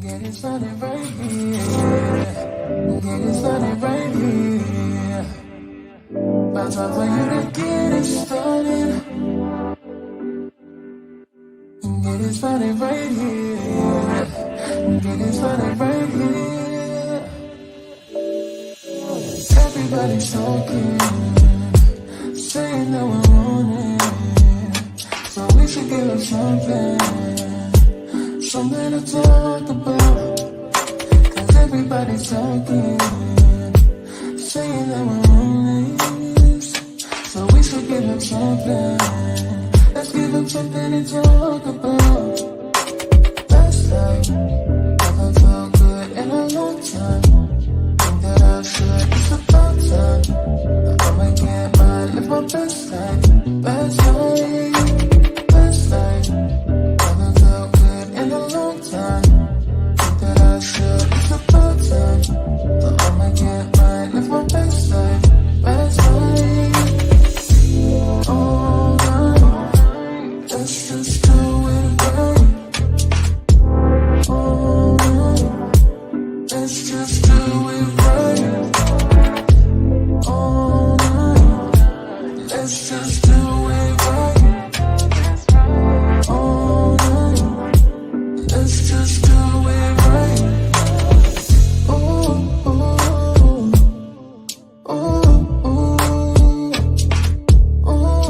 Get it started right here. Get it started right here. About time for you to get it started. Get it started right here. Get it started right here. Everybody's talking, saying that we're on it. So we should give them something to talk about. Cause everybody's talking, saying that we're on it. So we should give them something. Let's give them something to talk about. Last night, never felt good in a long time. Think that I should, it's about time. I'ma get mine, live my best life. Last night, never felt good in a long time. Think that I should, it's about time. I'ma get mine, live my best life. Last night, all night, let's just do it right. All night, let's just do it right. All night, let's just do it right. All night, let's just do it right. Oh, oh, oh, oh, oh, oh, oh,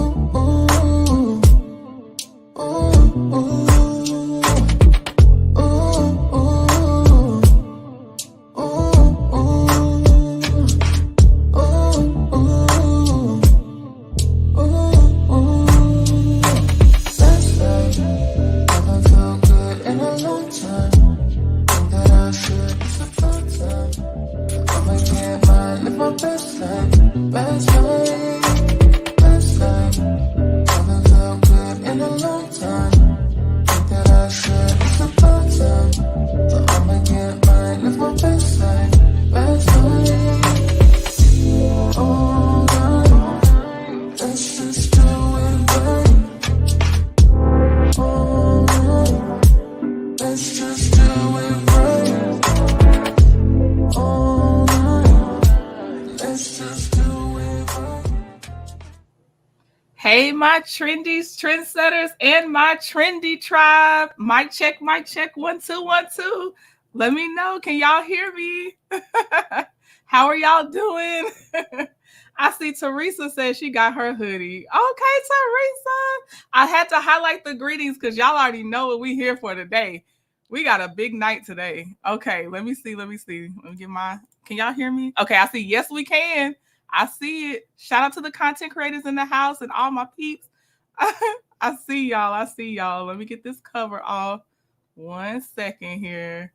Last night, never felt good in a long time. Think that I should, it's about time. I'ma get mine, live my best life. Last night, never felt good in a long time. Think that I should, it's about time. So I'ma get mine, live my best life. Last night, all night, let's just do it right. All night, let's just do it right. All night, let's just do it right. Hey, my trendies, trendsetters, and my trendy tribe. Mic check, 1 2 1 2. Let me know. Can y'all hear me? How are y'all doing? I see Teresa says she got her hoodie. Okay, Teresa. I had to highlight the greetings because y'all already know what we here for today. We got a big night today. Okay, let me see. Let me get my, can y'all hear me? Okay, I see. Yes, we can. I see it. Shout out to the content creators in the house and all my peeps. I see y'all. Let me get this cover off. 1 second here.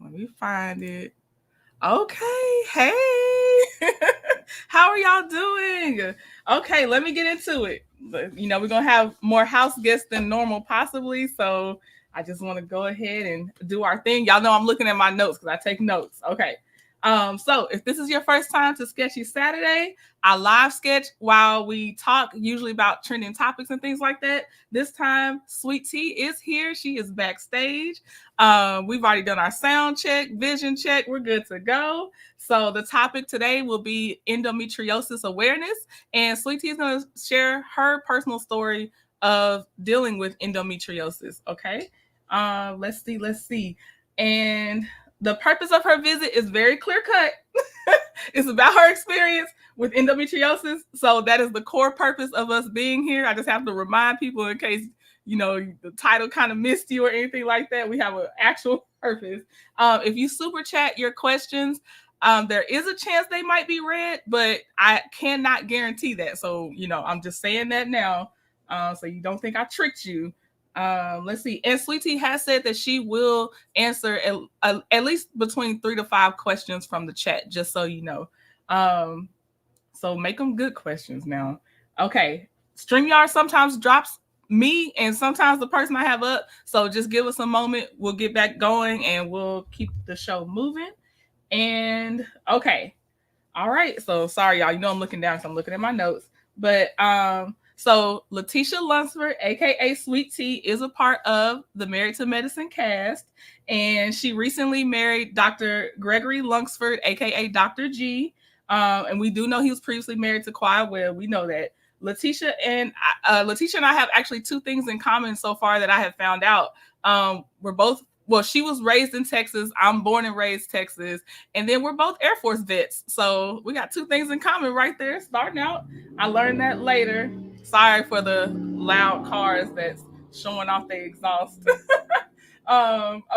Let me find it. Okay. Hey. How are y'all doing? Okay, let me get into it. You know, we're going to have more house guests than normal possibly. So I just want to go ahead and do our thing. Y'all know I'm looking at my notes because I take notes. Okay. So if this is your first time to Sketchy Saturday, I live sketch while we talk, usually about trending topics and things like that. This time, Sweet Tea is here. She is backstage. We've already done our sound check, vision check. We're good to go. So the topic today will be endometriosis awareness. And Sweet Tea is going to share her personal story of dealing with endometriosis. Okay. Let's see. And the purpose of her visit is very clear cut. It's about her experience with endometriosis. So that is the core purpose of us being here. I just have to remind people in case, you know, the title kind of missed you or anything like that. We have an actual purpose. If you super chat your questions, there is a chance they might be read, but I cannot guarantee that. So, you know, I'm just saying that now. So you don't think I tricked you. Let's see. And Sweetie has said that she will answer at least between 3 to 5 questions from the chat, just so you know. So make them good questions now. Okay. StreamYard sometimes drops me and sometimes the person I have up. So just give us a moment. We'll get back going and we'll keep the show moving. And okay. All right. So sorry, y'all. You know I'm looking down, so I'm looking at my notes. But So Lateasha Lunceford, aka Sweet Tea, is a part of the Married to Medicine cast, and she recently married Dr. Gregory Lunceford, aka Dr. G. And we do know he was previously married to Quiet Webb. We know that. Lateasha and I have actually two things in common so far that I have found out. We're both, well, she was raised in Texas. I'm born and raised Texas, and then we're both Air Force vets. So we got two things in common right there. Starting out, I learned that later. Sorry for the loud cars that's showing off the exhaust.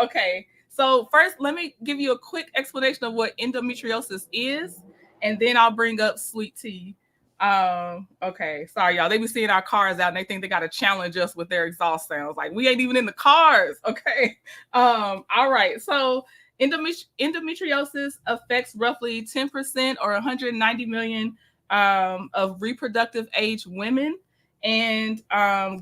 Okay. So first, let me give you a quick explanation of what endometriosis is, and then I'll bring up Sweet Tea. Okay. Sorry, y'all. They be seeing our cars out and they think they gotta challenge us with their exhaust sounds. Like we ain't even in the cars. Okay. All right. So endometriosis affects roughly 10% or 190 million of reproductive age women and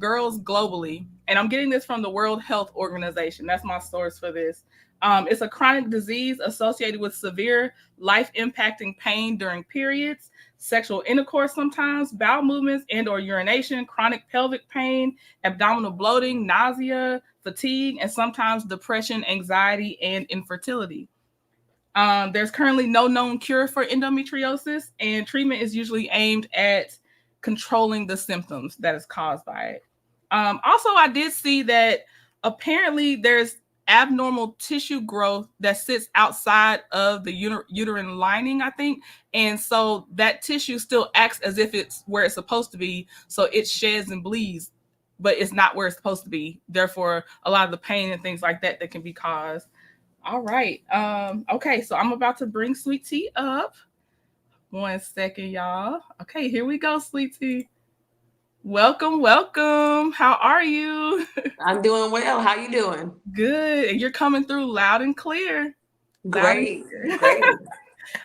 girls globally. And I'm getting this from the World Health Organization. That's my source for this. It's a chronic disease associated with severe life impacting pain during periods, sexual intercourse sometimes, bowel movements and or urination, chronic pelvic pain, abdominal bloating, nausea, fatigue, and sometimes depression, anxiety, and infertility. There's currently no known cure for endometriosis, and treatment is usually aimed at controlling the symptoms that is caused by it. Also, I did see that apparently there's abnormal tissue growth that sits outside of the uterine lining, I think. And so that tissue still acts as if it's where it's supposed to be. So it sheds and bleeds, but it's not where it's supposed to be. Therefore, a lot of the pain and things like that can be caused. All right. Okay, so I'm about to bring Sweet Tea up. 1 second, y'all. Okay, here we go, Sweet Tea. Welcome, welcome. How are you? I'm doing well. How you doing? Good. And you're coming through loud and clear. Loud and Great, clear. great.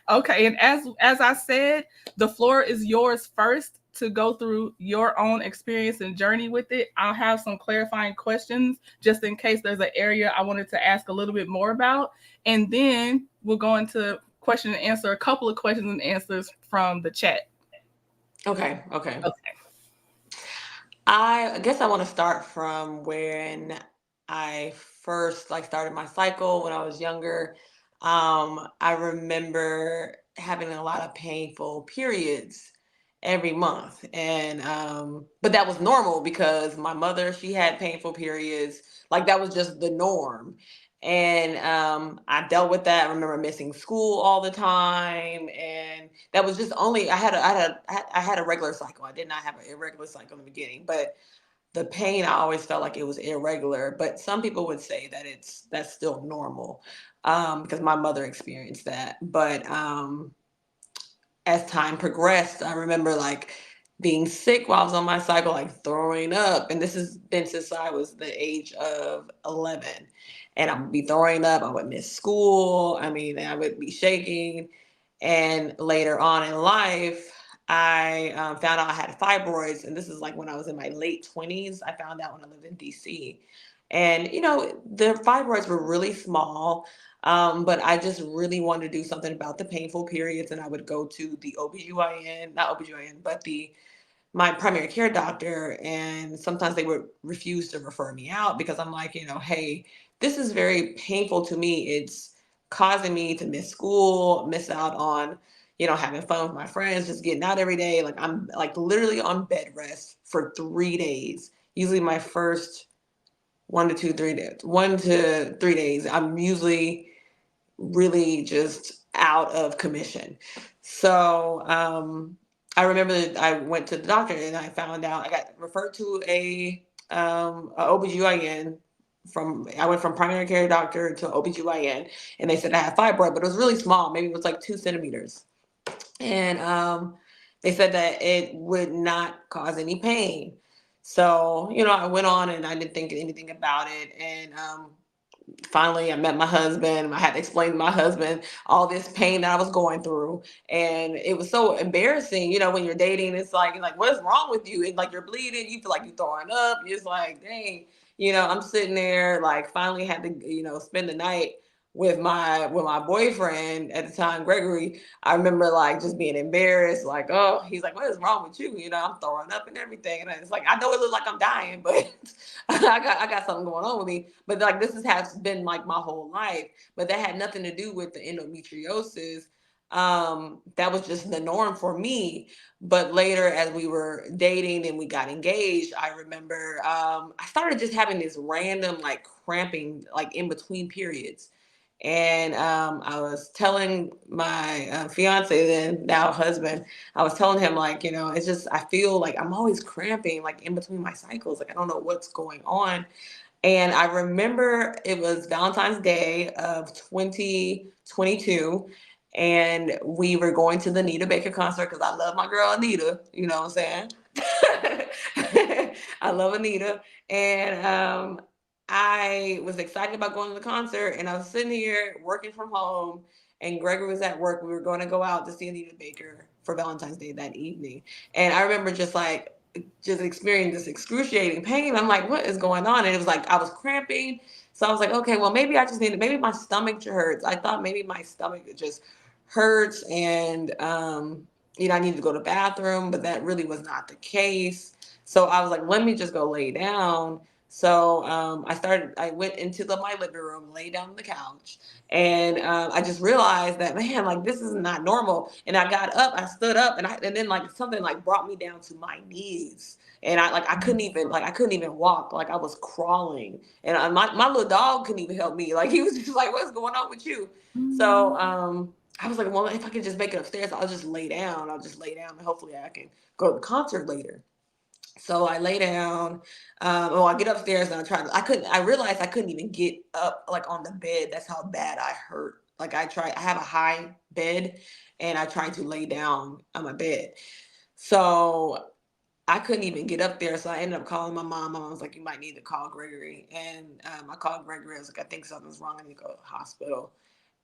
Okay, and as I said, the floor is yours first to go through your own experience and journey with it. I'll have some clarifying questions just in case there's an area I wanted to ask a little bit more about. And then we'll go into question and answer, a couple of questions and answers from the chat. Okay. Okay. I guess I want to start from when I first started my cycle when I was younger. I remember having a lot of painful periods every month, and but that was normal because my mother, she had painful periods. Like that was just the norm. And I dealt with that. I remember missing school all the time, and that was just only I had a regular cycle. I did not have an irregular cycle in the beginning, but the pain, I always felt like it was irregular. But some people would say that that's still normal, because my mother experienced that. But as time progressed, I remember being sick while I was on my cycle, like throwing up. And this has been since I was the age of 11. And I would be throwing up. I would miss school. I mean, I would be shaking. And later on in life, I found out I had fibroids. And this is like when I was in my late 20s. I found out when I lived in DC. And, the fibroids were really small. But I just really wanted to do something about the painful periods. And I would go to the OBGYN, not OBGYN, but my primary care doctor. And sometimes they would refuse to refer me out because I'm like, hey, this is very painful to me. It's causing me to miss school, miss out on, having fun with my friends, just getting out every day. Like I'm literally on bed rest for 3 days. Usually my first 1 to 3 days, I'm usually really just out of commission. So I remember that I went to the doctor and I found out I got referred to a OBGYN. I went from primary care doctor to OBGYN, and they said I had fibroid, but it was really small. Maybe it was like 2 centimeters. And they said that it would not cause any pain. So, I went on and I didn't think anything about it. And finally, I met my husband. I had to explain to my husband all this pain that I was going through. And it was so embarrassing, when you're dating, it's like, what is wrong with you? And you're bleeding, you feel like you're throwing up. It's like, dang, I'm sitting there, finally had to, spend the night with my boyfriend at the time, Gregory, I remember like just being embarrassed, like, oh, he's like, what is wrong with you? You know, I'm throwing up and everything. And it's like, I know it looks like I'm dying, but I got something going on with me. But like has been like my whole life. But that had nothing to do with the endometriosis. That was just the norm for me. But later, as we were dating and we got engaged, I remember I started just having this random like cramping like in between periods. And I was telling my fiance, then now husband, I was telling him like, you know, it's just I feel like I'm always cramping like in between my cycles. Like I don't know what's going on. And I remember it was Valentine's Day of 2022. And we were going to the Anita Baker concert because I love my girl Anita. You know what I'm saying? I love Anita. And I was excited about going to the concert. And I was sitting here working from home. And Gregory was at work. We were going to go out to see Anita Baker for Valentine's Day that evening. And I remember just experiencing this excruciating pain. I'm like, what is going on? And it was like I was cramping. So I was like, okay, well, maybe I just maybe my stomach hurts. I thought maybe my stomach just hurts and you know, I needed to go to the bathroom, but that really was not the case. So I was like, let me just go lay down. So I went into my living room, lay down on the couch, and I just realized that, man, like this is not normal. And I got up, I stood up, and then like something like brought me down to my knees. And I couldn't even walk. Like I was crawling. And my little dog couldn't even help me. Like he was just like, what's going on with you? So I was like, well, if I can just make it upstairs, I'll just lay down. And hopefully I can go to the concert later. So I lay down. I get upstairs and I realized I couldn't even get up like on the bed. That's how bad I hurt. Like I have a high bed and I tried to lay down on my bed. So I couldn't even get up there. So I ended up calling my mom. My mom was like, you might need to call Gregory. And I called Gregory. I was like, I think something's wrong. I need to go to the hospital.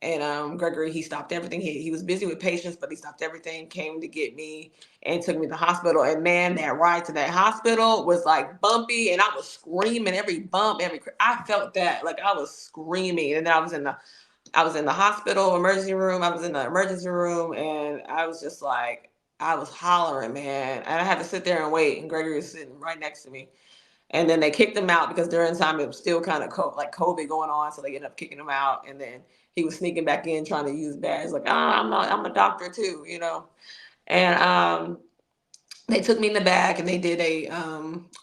And Gregory, he stopped everything. He was busy with patients, but he stopped everything, came to get me and took me to the hospital. And man, that ride to that hospital was like bumpy. And I was screaming every bump, I felt that like I was screaming. And then I was in the hospital emergency room. I was in the emergency room and I was just like, I was hollering, man. And I had to sit there and wait. And Gregory was sitting right next to me. And then they kicked him out because during the time it was still kind of like COVID going on. So they ended up kicking him out. And then he was sneaking back in trying to use badge. Like, I'm a doctor too, you know. And they took me in the back and they did a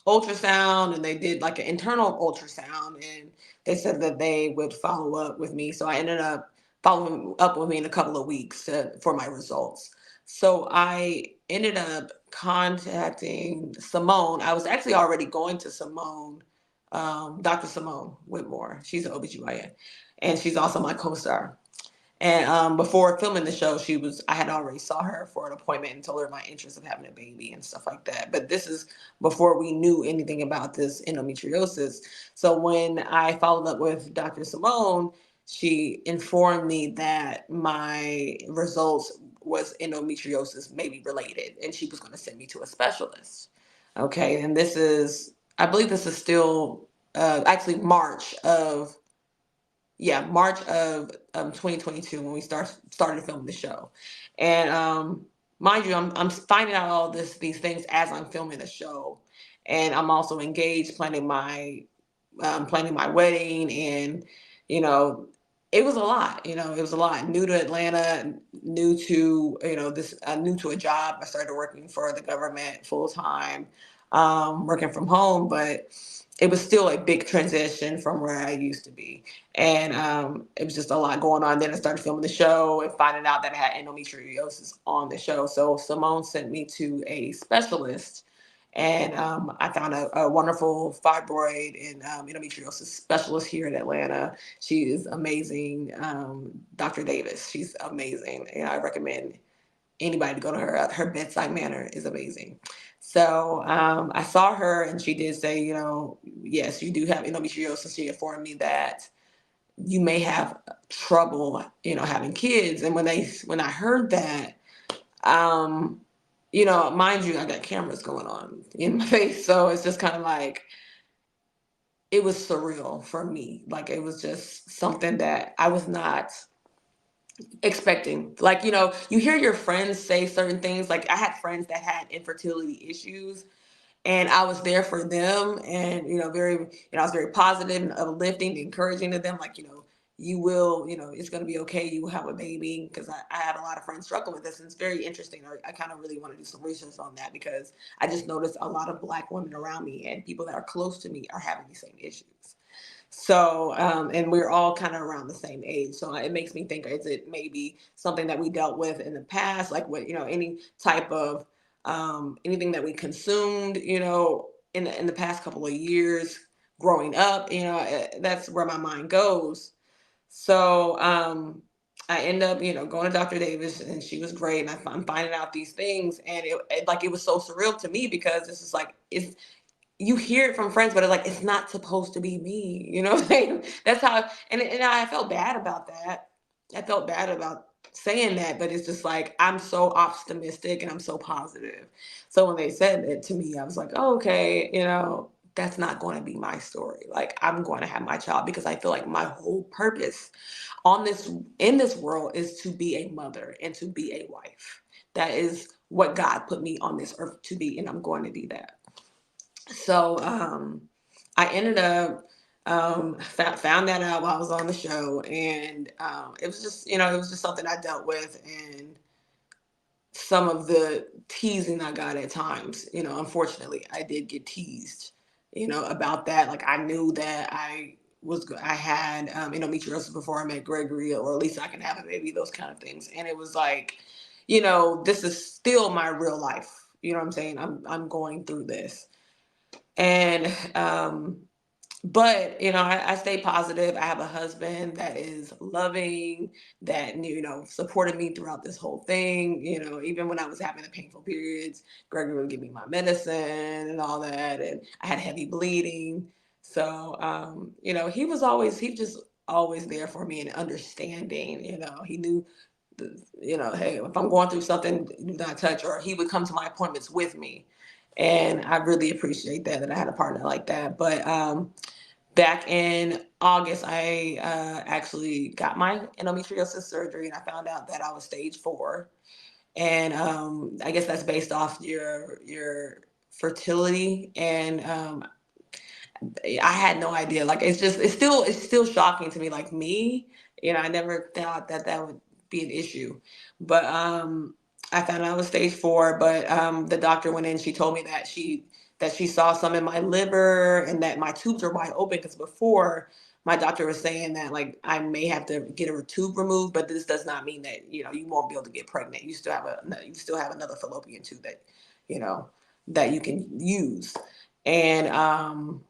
ultrasound and they did like an internal ultrasound. And they said that they would follow up with me. So I ended up following up with me in a couple of weeks for my results. So I ended up contacting Simone. I was actually already going to Simone, Dr. Simone Whitmore. She's an OBGYN. And she's also my co-star. And before filming the show, I had already saw her for an appointment and told her my interest of having a baby and stuff like that. But this is before we knew anything about this endometriosis. So when I followed up with Dr. Simone, she informed me that my results was endometriosis maybe related, and she was going to send me to a specialist. Okay, and I believe this is still actually March of 2022 when we started filming the show. And mind you, I'm finding out all these things as I'm filming the show, and I'm also engaged planning my wedding, and you know, it was a lot. You know, it was a lot. New to Atlanta, new to new to a job. I started working for the government full time, working from home, but it was still a big transition from where I used to be. And it was just a lot going on. Then I started filming the show and finding out that I had endometriosis on the show. So Simone sent me to a specialist, and I found a wonderful fibroid and endometriosis specialist here in Atlanta. She is amazing. Dr. Davis, she's amazing. And I recommend anybody to go to her. Her bedside manner is amazing. So I saw her and she did say, you know, yes, you do have endometriosis. She informed me that you may have trouble, you know, having kids. And when I heard that, you know, mind you, I got cameras going on in my face. So it's just kind of like, it was surreal for me. Like, it was just something that I was not expecting. Like, you hear your friends say certain things. Like, I had friends that had infertility issues, and I was there for them, and I was very positive and uplifting, encouraging to them, like, you will, it's going to be okay. You will have a baby, because I had a lot of friends struggle with this, and it's very interesting. I kind of really want to do some research on that, because I just noticed a lot of Black women around me and people that are close to me are having the same issues. So, and we're all kind of around the same age. So it makes me think, is it maybe something that we dealt with in the past? Like, what, any type of, anything that we consumed, in the past couple of years growing up, that's where my mind goes. So, I end up, going to Dr. Davis, and she was great. And I'm finding out these things, and it was so surreal to me, because it's just like, you hear it from friends, but it's like, it's not supposed to be me. You know what I'm saying? That's how, and I felt bad about that. I felt bad about saying that, but it's just like, I'm so optimistic and I'm so positive. So when they said it to me, I was like, oh, okay, that's not going to be my story. Like, I'm going to have my child, because I feel like my whole purpose in this world is to be a mother and to be a wife. That is what God put me on this earth to be, and I'm going to be that. So, I ended up, found that out while I was on the show, and it was just, something I dealt with, and some of the teasing I got at times. Unfortunately, I did get teased, about that. Like, I knew that I had, endometriosis before I met Gregory, or at least I can have a baby, those kind of things. And it was like, this is still my real life. You know what I'm saying? I'm going through this. And but I stay positive. I have a husband that is loving, that supported me throughout this whole thing. Even when I was having the painful periods, Gregory would give me my medicine and all that, and I had heavy bleeding. So he just always there for me and understanding. He knew, hey, if I'm going through something, do not touch. Or he would come to my appointments with me. And I really appreciate that I had a partner like that. But back in August, I actually got my endometriosis surgery, and I found out that I was stage 4. And I guess that's based off your fertility. And I had no idea. Like, it's still shocking to me. Like, me, I never thought that would be an issue. But I found out I was stage 4. But the doctor went in. She told me that she saw some in my liver, and that my tubes are wide open. Because before, my doctor was saying that, like, I may have to get a tube removed, but this does not mean that you won't be able to get pregnant. You still have another fallopian tube that that you can use. And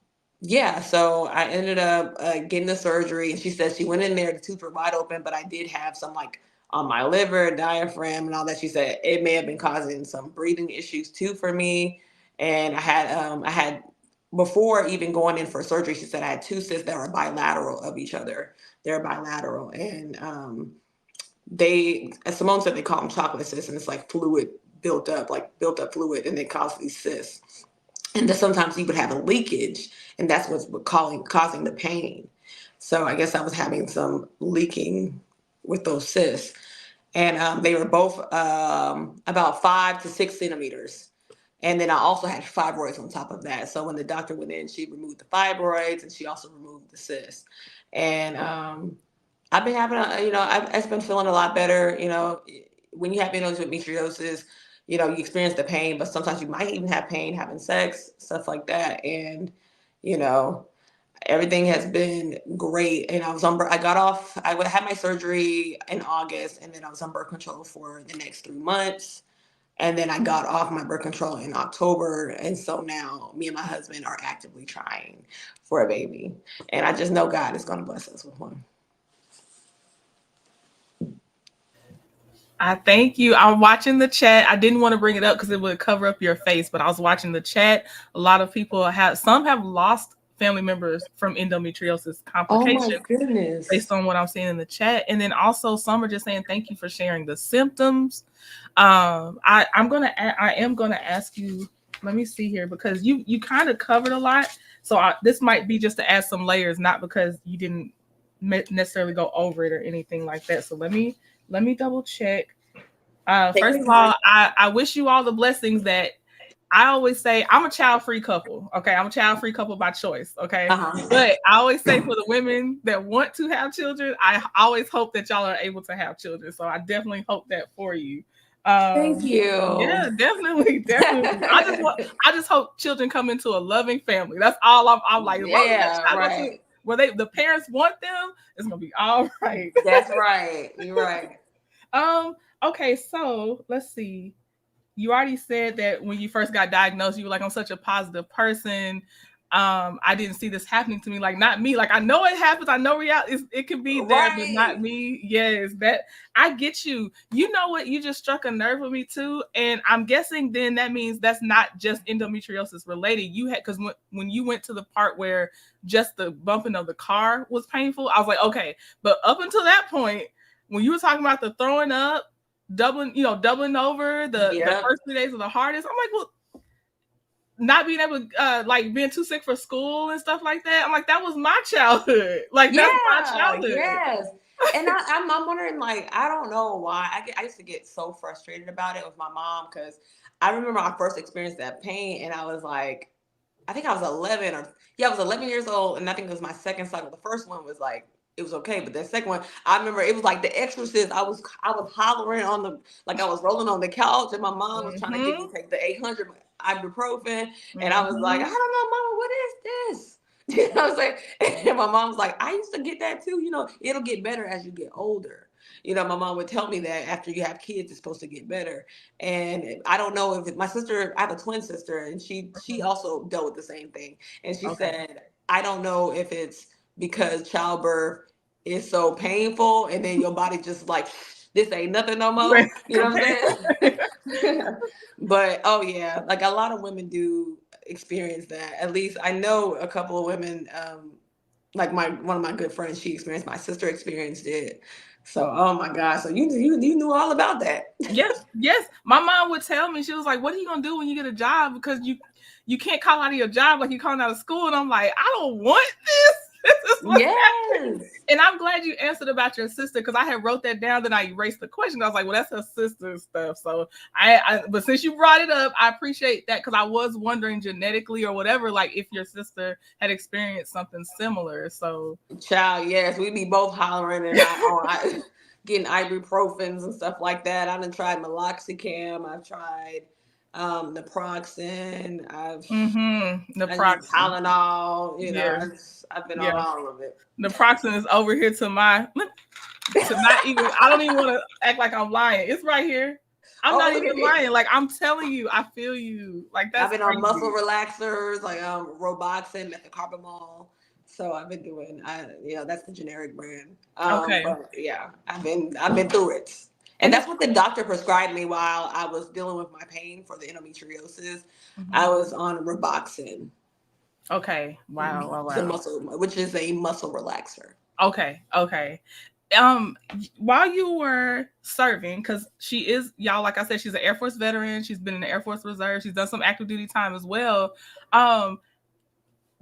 yeah, so I ended up getting the surgery, and she said she went in there, the tubes were wide open, but I did have some, like, on my liver, diaphragm, and all that. She said it may have been causing some breathing issues too for me. And I had before even going in for surgery, she said I had 2 cysts that were bilateral of each other. They're bilateral, and as Simone said, they call them chocolate cysts, and it's like fluid built up fluid, and they cause these cysts. And then sometimes you would have a leakage, and that's what's causing the pain. So I guess I was having some leaking with those cysts, and they were both about 5 to 6 centimeters. And then I also had fibroids on top of that. So when the doctor went in, she removed the fibroids, and she also removed the cysts. And I've been having I've been feeling a lot better. When you have endometriosis, you experience the pain, but sometimes you might even have pain having sex, stuff like that. And, you know, everything has been great. And I had my surgery in August, and then I was on birth control for the next 3 months. And then I got off my birth control in October. And so now me and my husband are actively trying for a baby. And I just know God is going to bless us with one. I thank you. I'm watching the chat. I didn't want to bring it up because it would cover up your face, but I was watching the chat. A lot of people some have lost family members from endometriosis Oh my complications based goodness. on what I'm seeing in the chat. And then also some are just saying thank you for sharing the symptoms. I am gonna ask you let me see here, because you kind of covered a lot. So this might be just to add some layers, not because you didn't necessarily go over it or anything like that. So let me double check. Take First your of all, time. I wish you all the blessings that I always say. I'm a child-free couple. Okay. I'm a child-free couple by choice. Okay. Uh-huh. But I always say for the women that want to have children, I always hope that y'all are able to have children. So I definitely hope that for you. Thank you. Yeah, definitely, definitely. I just hope children come into a loving family. That's all I'm like, as long as that Yeah, child goes to right. where the parents want them, it's gonna be all right. That's right. You're right. Um, okay, so let's see. You already said that when you first got diagnosed, you were like, I'm such a positive person. I didn't see this happening to me. Like, not me. Like, I know it happens. I know reality. It can be there, but not Right. me. Yes, that I get you. You know what? You just struck a nerve with me too. And I'm guessing then that means that's not just endometriosis related. You had, because when you went to the part where just the bumping of the car was painful, I was like, okay. But up until that point, when you were talking about the throwing up, doubling over the Yep. first 3 days of the hardest. I'm like, well, not being able to like being too sick for school and stuff like that. I'm like, that was my childhood. Like that's my Yeah, childhood. yes. And I'm wondering, like, I don't know why. I used to get so frustrated about it with my mom because I remember I first experienced that pain and I was like, I think I was 11 or yeah, I was 11 years old, and I think it was my second cycle. The first one was like it was okay, but the second one, I remember it was like The Exorcist. I was hollering on the like I was rolling on the couch, and my mom was trying to get me to take the 800 ibuprofen, and I was like, I Mm-hmm. don't know, Mama, what is this? You know what I'm saying? And my mom was like, I used to get that too. You know, it'll get better as you get older. You know, my mom would tell me that after you have kids, it's supposed to get better. And I don't know if my sister, I have a twin sister, and she also dealt with the same thing. And she Okay. said, I don't know if it's because childbirth is so painful, and then your body just like this ain't nothing no more. You know what I'm saying? But oh yeah, like a lot of women do experience that. At least I know a couple of women. Like my one of my good friends, she experienced. My sister experienced it. So oh my god, so you knew all about that. Yes, yes. My mom would tell me, she was like, what are you gonna do when you get a job? Because you can't call out of your job like you're calling out of school. And I'm like, I don't want this. This is what's happening. Yes. And I'm glad you answered about your sister, because I had wrote that down, then I erased the question. I was like, well, that's her sister's stuff. So but since you brought it up, I appreciate that, because I was wondering genetically or whatever, like if your sister had experienced something similar. So Child, yes, we be both hollering and getting ibuprofens and stuff like that. I done tried meloxicam. I've tried naproxen. the I use proxy. Tylenol. You know, Yeah. I've been on Yeah. all of it. The proxy is over here to not even, I don't even want to act like I'm lying. It's right here. I'm Oh, not look even at this. lying. Like, I'm telling you, I feel you. Like, I've that's been on muscle crazy. relaxers like Roboxin, methocarbamol. So I've been doing, that's the generic brand. Okay. But yeah, I've been through it, and And that's it's what the doctor prescribed me while I was dealing with my pain for the endometriosis. I Mhm. was on Roboxin, Okay. Wow. Wow. the Wow. muscle, which is a muscle relaxer. Okay. Okay. Um, while you were serving, because she is, y'all, like I said, she's an Air Force veteran. She's been in the Air Force Reserve. She's done some active duty time as well. Um,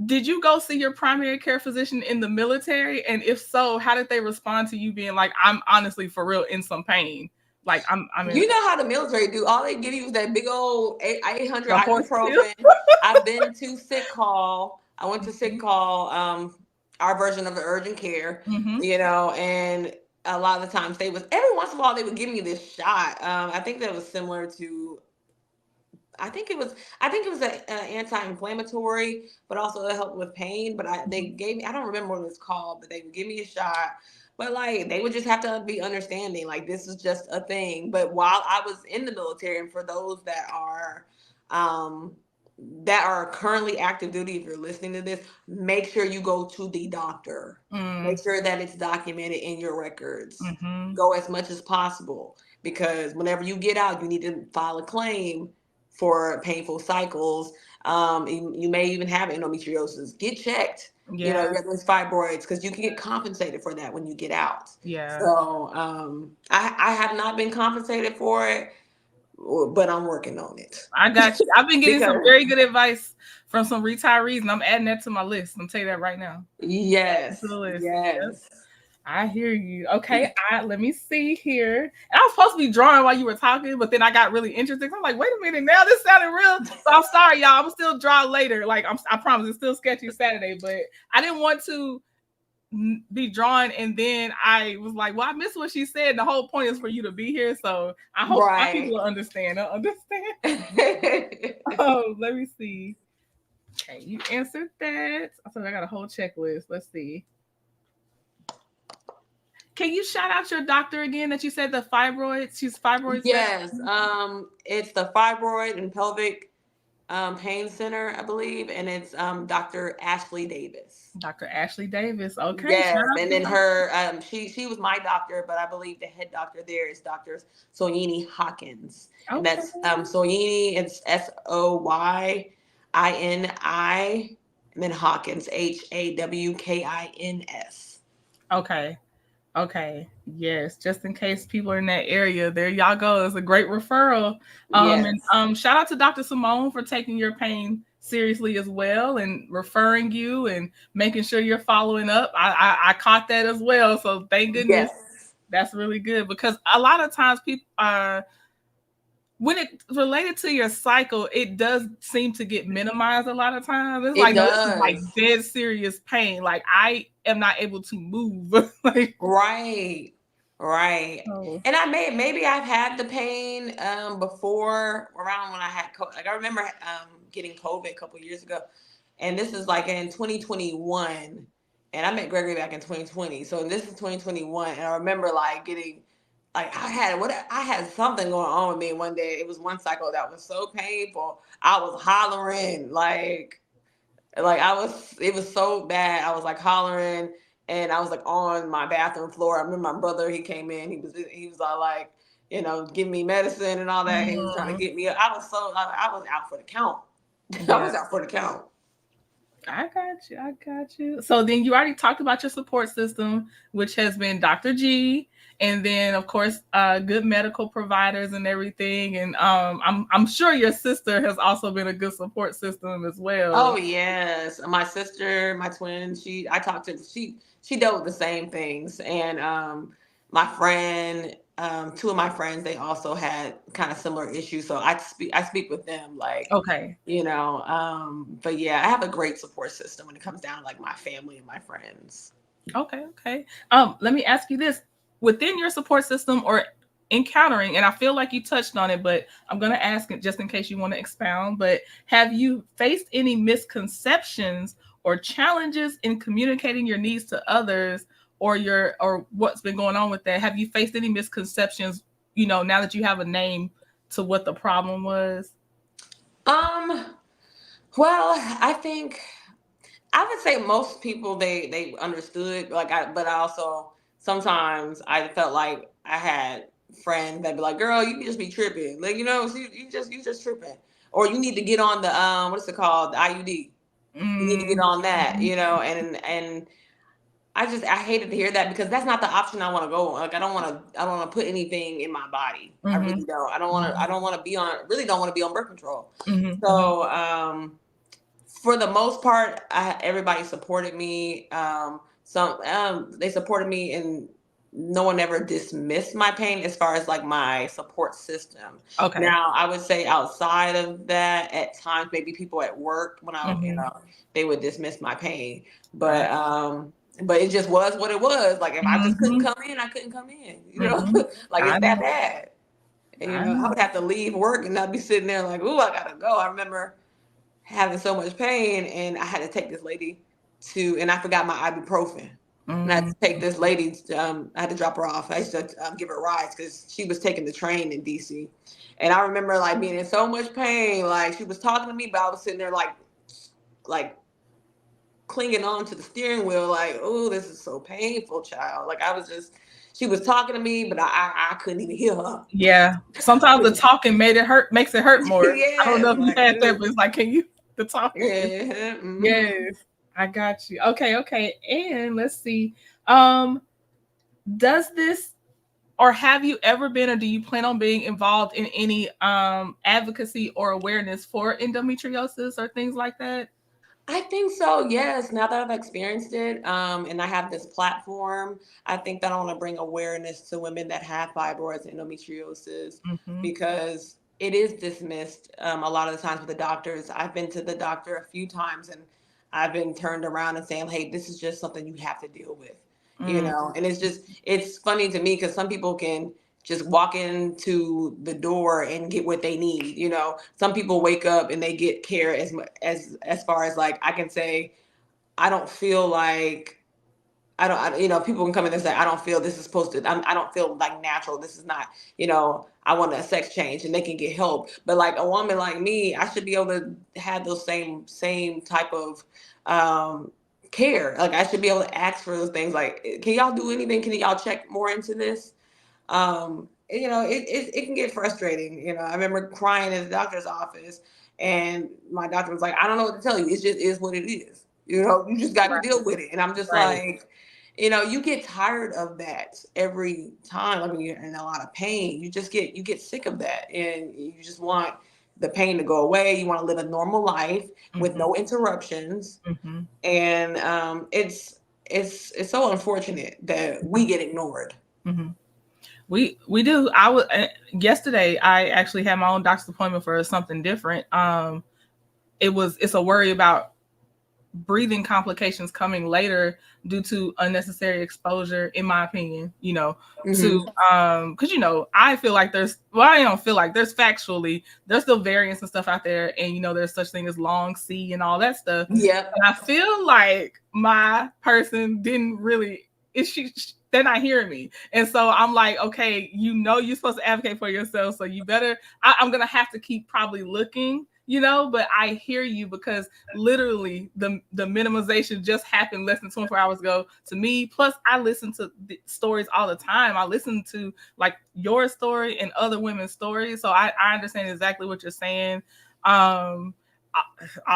did you go see your primary care physician in the military? And if so, how did they respond to you being like, I'm honestly for real in some pain? Like I'm in You know how the military do. All they give you is that big old 800 the horse pill. ibuprofen. I've been to sick call. I went to sick call, our version of the urgent care, Mm-hmm. and a lot of the times every once in a while they would give me this shot. I think that was similar to, I think it was an anti-inflammatory, but also it helped with pain. But they gave me, I don't remember what it was called, but they would give me a shot. But like they would just have to be understanding, like this is just a thing. But while I was in the military, and for those um, that are currently active duty, if you're listening to this, make sure you go to the doctor. Mm, Make sure that it's documented in your records. mm-hmm. Go as much as possible, because whenever you get out, you need to file a claim for painful cycles. You may even have endometriosis. Get checked. You know, Yeah. you got those fibroids, because you can get compensated for that when you get out. Yeah. So I have not been compensated for it, but I'm working on it. I got you. I've been getting some Because- very good advice from some retirees, and I'm adding that to my list. I'm tell you that right now. Yes. To the list. Yes. I hear you. Okay, let me see here. And I was supposed to be drawing while you were talking, but then I got really interested. I'm like, wait a minute, now this sounded real. So I'm sorry, y'all. I'm still draw later. Like I promise, it's still Sketchy Saturday, but I didn't want to be drawn, and then I was like, well, I missed what she said. The whole point is for you to be here, so I hope my people will understand. Oh, let me see. Okay, you answered that. I thought I got a whole checklist. Let's see. Can you shout out your doctor again that you said the fibroids? She's fibroids. Yes. It's the Fibroid and Pelvic Pain Center, I believe, and it's Dr. Ashley Davis. Dr. Ashley Davis. Okay. Yes, and then her she was my doctor, but I believe the head doctor there is Dr. Soyini Hawkins. Okay. And that's Soyini, it's Soyini, and then Hawkins, Hawkins. Okay. Okay. Yes. Just in case people are in that area, there y'all go. It's a great referral. Yes. And shout out to Dr. Simone for taking your pain seriously as well and referring you and making sure you're following up. I caught that as well. So thank goodness. Yes. That's really good, because a lot of times people when it's related to your cycle, it does seem to get minimized a lot of times. It's like, no, this is like dead serious pain. Like I am not able to move. Like, right. Oh. And maybe I've had the pain before, around when I had COVID. Like I remember getting COVID a couple years ago, and this is like in 2021, and I met Gregory back in 2020. So this is 2021, and I remember like getting. Like I had something going on with me one day. It was one cycle that was so painful. I was hollering like it was so bad. I was like hollering, and I was like on my bathroom floor. I remember my brother, he came in, he was all like, giving me medicine and all that. He was trying to get me up. I was out for the count. Yeah. I was out for the count. I got you. So then you already talked about your support system, which has been Dr. G, and then of course good medical providers and everything. And I'm sure your sister has also been a good support system as well. Oh yes, my sister, my twin. She dealt with the same things, and my friend. Two of my friends, they also had kind of similar issues. So I speak with them like, okay, but yeah, I have a great support system when it comes down to like my family and my friends. Okay. Let me ask you this: within your support system or encountering, and I feel like you touched on it, but I'm going to ask it just in case you want to expound, but have you faced any misconceptions or challenges in communicating your needs to others, or what's been going on with that? Have you faced any misconceptions, now that you have a name, to what the problem was? Well, I think I would say most people they understood, but I also sometimes I felt like I had friends that'd be like, "Girl, you just be tripping, like you just tripping, or you need to get on the what's it called, the IUD. You need to get on that, and." I hated to hear that, because that's not the option I want to go on. Like I don't want to put anything in my body. Mm-hmm. I really don't. I don't want to be on birth control. Mm-hmm. So for the most part, everybody supported me. They supported me, and no one ever dismissed my pain as far as like my support system. Okay. Now I would say outside of that, at times maybe people at work when I they would dismiss my pain, but it just was what it was. Like if I just couldn't come in, I couldn't come in. Like it's that bad. And, I would have to leave work and not be sitting there like, "Ooh, I gotta go." I remember having so much pain, and I had to take this lady and I forgot my ibuprofen. And I had to take this lady. I had to drop her off. I used to give her rides because she was taking the train in DC. And I remember like being in so much pain. Like she was talking to me, but I was sitting there like clinging on to the steering wheel, like, "Oh, this is so painful, child." Like she was talking to me, but I couldn't even hear her. Yeah. Sometimes the talking makes it hurt more. Yeah, I don't know if you had that, but it's like, the talking. Yeah. Mm-hmm. Yes. I got you. Okay. And let's see. Does this or have you ever been, or do you plan on being involved in any advocacy or awareness for endometriosis or things like that? I think so, yes. Now that I've experienced it, and I have this platform, I think that I want to bring awareness to women that have fibroids and endometriosis, Mm-hmm. because it is dismissed a lot of the times with the doctors. I've been to the doctor a few times and I've been turned around and saying, hey, this is just something you have to deal with, you Mm. know? And it's funny to me because some people can just walk into the door and get what they need. You know, some people wake up and they get care as far as like I can say, I don't feel like you know, people can come in and say, I don't feel this is supposed to, I don't feel like natural. This is not, you know, I want a sex change, and they can get help. But like a woman like me, I should be able to have those same type of care. Like I should be able to ask for those things. Like, can y'all do anything? Can y'all check more into this? You know, it can get frustrating. You know, I remember crying in the doctor's office, and my doctor was like, I don't know what to tell you. It just is what it is. You know, you just got to Right. deal with it. And I'm just Right. like, you know, you get tired of that every time. Like when you're in a lot of pain, you get sick of that, and you just want the pain to go away. You want to live a normal life with Mm-hmm. no interruptions, Mm-hmm. and it's so unfortunate that we get ignored. Mm-hmm. We do. I was yesterday. I actually had my own doctor's appointment for something different. It's a worry about breathing complications coming later due to unnecessary exposure, in my opinion, you know, to Hmm. because you know, I feel like I don't feel like there's factually there's still variants and stuff out there, and you know there's such thing as long C and all that stuff. Yep. And I feel like my person didn't really, is she, they're not hearing me. And so I'm like, okay, you know, you're supposed to advocate for yourself. So you better, I'm going to have to keep probably looking, you know, but I hear you because literally the minimization just happened less than 24 hours ago to me. Plus I listen to the stories all the time. I listen to like your story and other women's stories. So I understand exactly what you're saying. Um,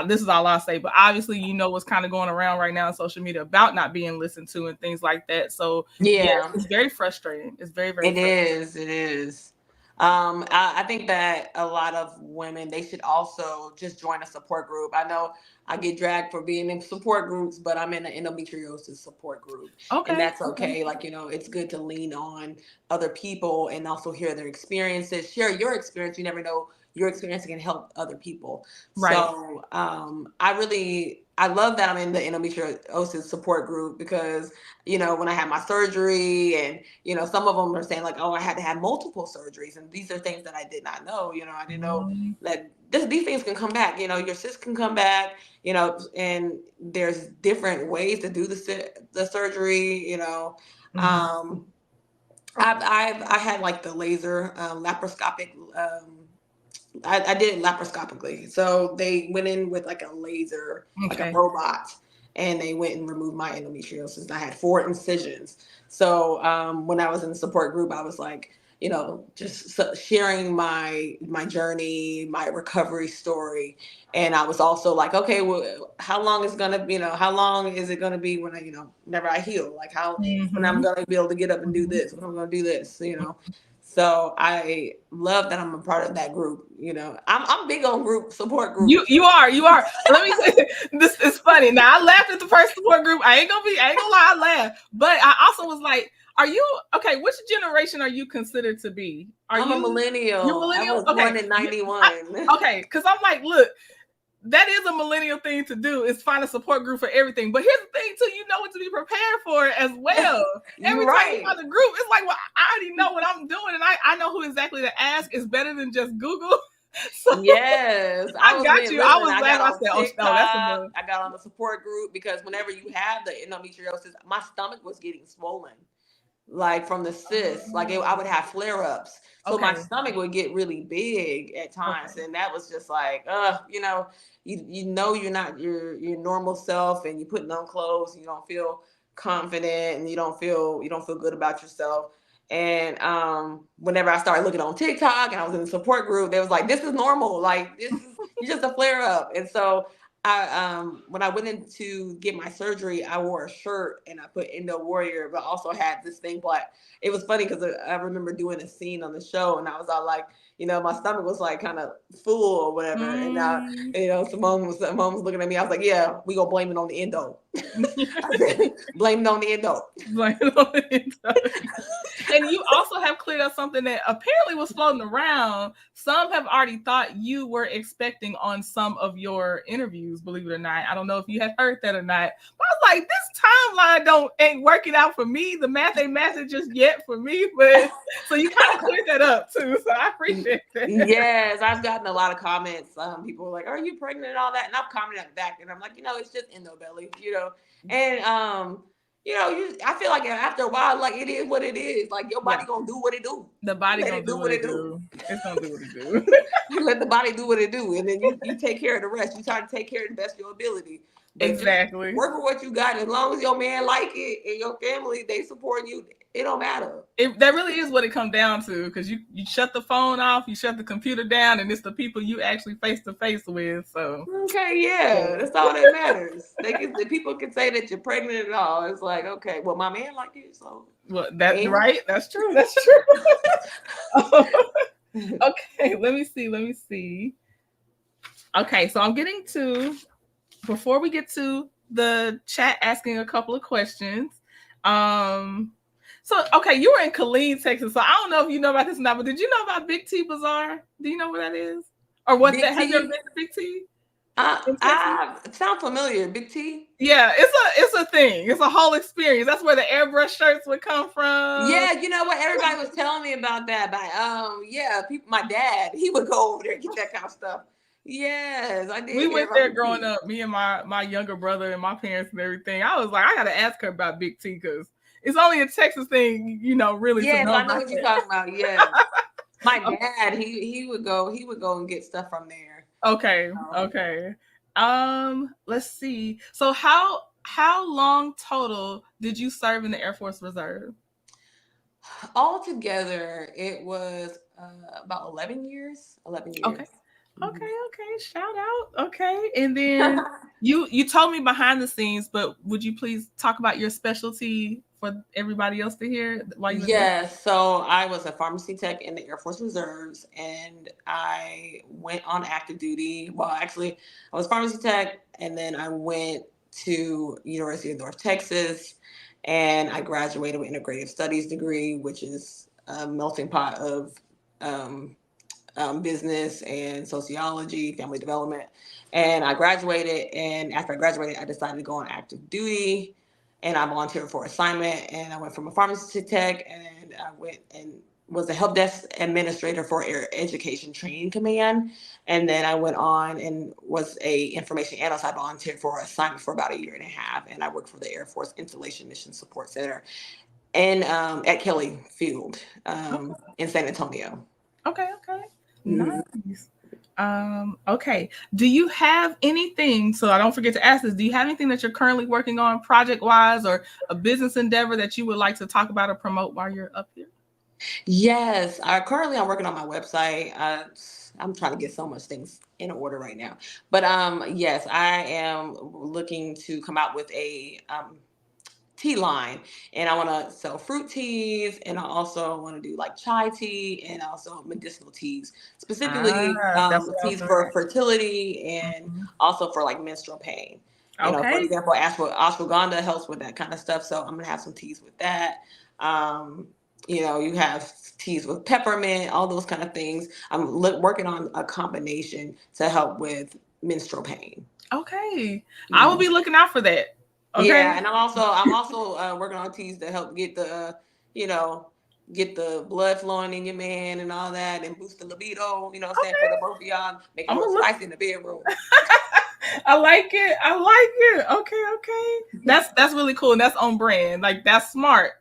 this is all I'll say, but obviously, you know what's kind of going around right now on social media about not being listened to and things like that. So, yeah, Yeah. it's very frustrating. It's very, very It frustrating. is. It is. I think that a lot of women, they should also just join a support group. I know I get dragged for being in support groups, but I'm in an endometriosis support group, and Okay. that's Okay. okay. Like, you know, it's good to lean on other people and also hear their experiences. Share your experience. You never know, your experience can help other people. Right. So I love that I'm in the endometriosis support group because, you know, when I had my surgery, and you know, some of them are saying like, oh, I had to have multiple surgeries, and these are things that I did not know. You know, I didn't know Mm-hmm. that these things can come back. You know, your cyst can come back. You know, and there's different ways to do the surgery. You know, Mm-hmm. um, I had like the laser laparoscopic. I did it laparoscopically. So they went in with like a laser, like a Okay. robot, and they went and removed my endometriosis. I had 4 incisions. So when I was in the support group, I was like, you know, just sharing my journey, my recovery story, and I was also like, okay, well, how long is gonna, you know, how long is it gonna be when I, you know, whenever I heal, like how when I'm Mm-hmm. gonna be able to get up and do this, when I'm gonna do this, you know. So I love that I'm a part of that group. You know, I'm big on support groups. You are. Let me say, this is funny. Now I laughed at the first support group. I ain't gonna lie, I laughed. But I also was like, are you okay? Which generation are you considered to be? I'm a You're millennial. I millennial? was Okay. born in '91. Okay, because I'm like, look, that is a millennial thing to do, is find a support group for everything. But here's the thing too, you know what to be prepared for as well. You're Every time you right. find a group, it's like, well, I already know what I'm doing, and I know who exactly to ask. Is better than just Google. So Yes, I I was got being. you. I Listen, was I got laughing. I on said, oh no, that's TikTok. enough. I got on the support group because whenever you have the endometriosis, my stomach was getting swollen, like from the cysts. Like I would have flare ups, so my Okay. stomach would get really big at times, Okay. and that was just like, you know, you know, you're not your normal self, and you're putting on clothes, and you don't feel confident, and you don't feel good about yourself. And whenever I started looking on TikTok and I was in the support group, they was like, "This is normal. Like this is you just a flare up." And so when I went in to get my surgery, I wore a shirt and I put Endo Warrior, but also had this thing black. It was funny because I remember doing a scene on the show, and I was all like, my stomach was like kind of full or whatever, and Simone was looking at me. I was like, yeah, we gonna blame it on the endo. I said, blame it on the endo. Blame it on the endo. And you also have cleared up something that apparently was floating around. Some have already thought you were expecting on some of your interviews, believe it or not. I don't know if you have heard that or not. But I was like, this timeline ain't working out for me. The math ain't matching just yet for me. But so you kind of cleared that up too. So I appreciate that. Yes, I've gotten a lot of comments. People were like, "Are you pregnant?" and all that, and I've commented back, and I'm like, it's just endo belly, and I feel like after a while, like it is what it is. Like your body gonna do what it do. The body gonna do what it do. It's gonna do what it do. You let the body do what it do, and then you take care of the rest. You try to take care of the best of your ability. But exactly. Work with what you got. As long as your man like it and your family, they support you. It don't matter. That really is what it comes down to, because you shut the phone off, you shut the computer down, and it's the people you actually face to face with. So okay, yeah, that's all that matters. The people can say that you're pregnant and all. It's like, okay, well, my man like you, so that's right. That's true. That's true. Okay, let me see. Okay, so I'm getting to, before we get to the chat asking a couple of questions. So, okay, you were in Killeen, Texas. So I don't know if you know about this or not, but did you know about Big T Bazaar? Do you know where that is? Or what that? Have you ever been to Big T? It sounds familiar. Big T? Yeah, it's a thing. It's a whole experience. That's where the airbrush shirts would come from. Yeah, you know what? Everybody was telling me about that. But my dad, he would go over there and get that kind of stuff. Yes, I did. We went there growing up, me and my younger brother and my parents and everything. I was like, I gotta ask her about Big T because it's only a Texas thing, really. Yes, I know what you're talking about. Yeah. My dad, he would go and get stuff from there. Okay. Let's see. So how long total did you serve in the Air Force Reserve? Altogether, it was about 11 years. 11 years. Okay. Okay. Shout out. Okay. And then you told me behind the scenes, but would you please talk about your specialty for everybody else to hear? So I was a pharmacy tech in the Air Force Reserves, and I went on active duty. Well, actually, I was pharmacy tech, and then I went to University of North Texas, and I graduated with integrative studies degree, which is a melting pot of business and sociology, family development. And I graduated, and after I graduated, I decided to go on active duty, and I volunteered for assignment, and I went from a pharmacy tech, and I went and was a help desk administrator for Air Education Training Command. And then I went on and was a information analyst. I volunteered for an assignment for about 1.5 years, and I worked for the Air Force Installation Mission Support Center and at Kelly Field in San Antonio. Okay. Nice. Okay. Do you have anything, so I don't forget to ask this, do you have anything that you're currently working on project-wise or a business endeavor that you would like to talk about or promote while you're up here? Yes. Currently I'm working on my website. I'm trying to get so much things in order right now. But yes, I am looking to come out with a tea line, and I want to sell fruit teas, and I also want to do like chai tea and also medicinal teas, specifically teas for fertility and also for like menstrual pain. For example, ashwagandha helps with that kind of stuff, so I'm gonna have some teas with that. You have teas with peppermint, all those kind of things. I'm working on a combination to help with menstrual pain. Okay, I will be looking out for that. Okay. Yeah, and I'm also working on teas to help get the get the blood flowing in your man and all that, and boost the libido. You know what I'm saying, for the both of y'all, make it more spicy in the bedroom. I like it. Okay. That's really cool, and that's on brand. Like that's smart.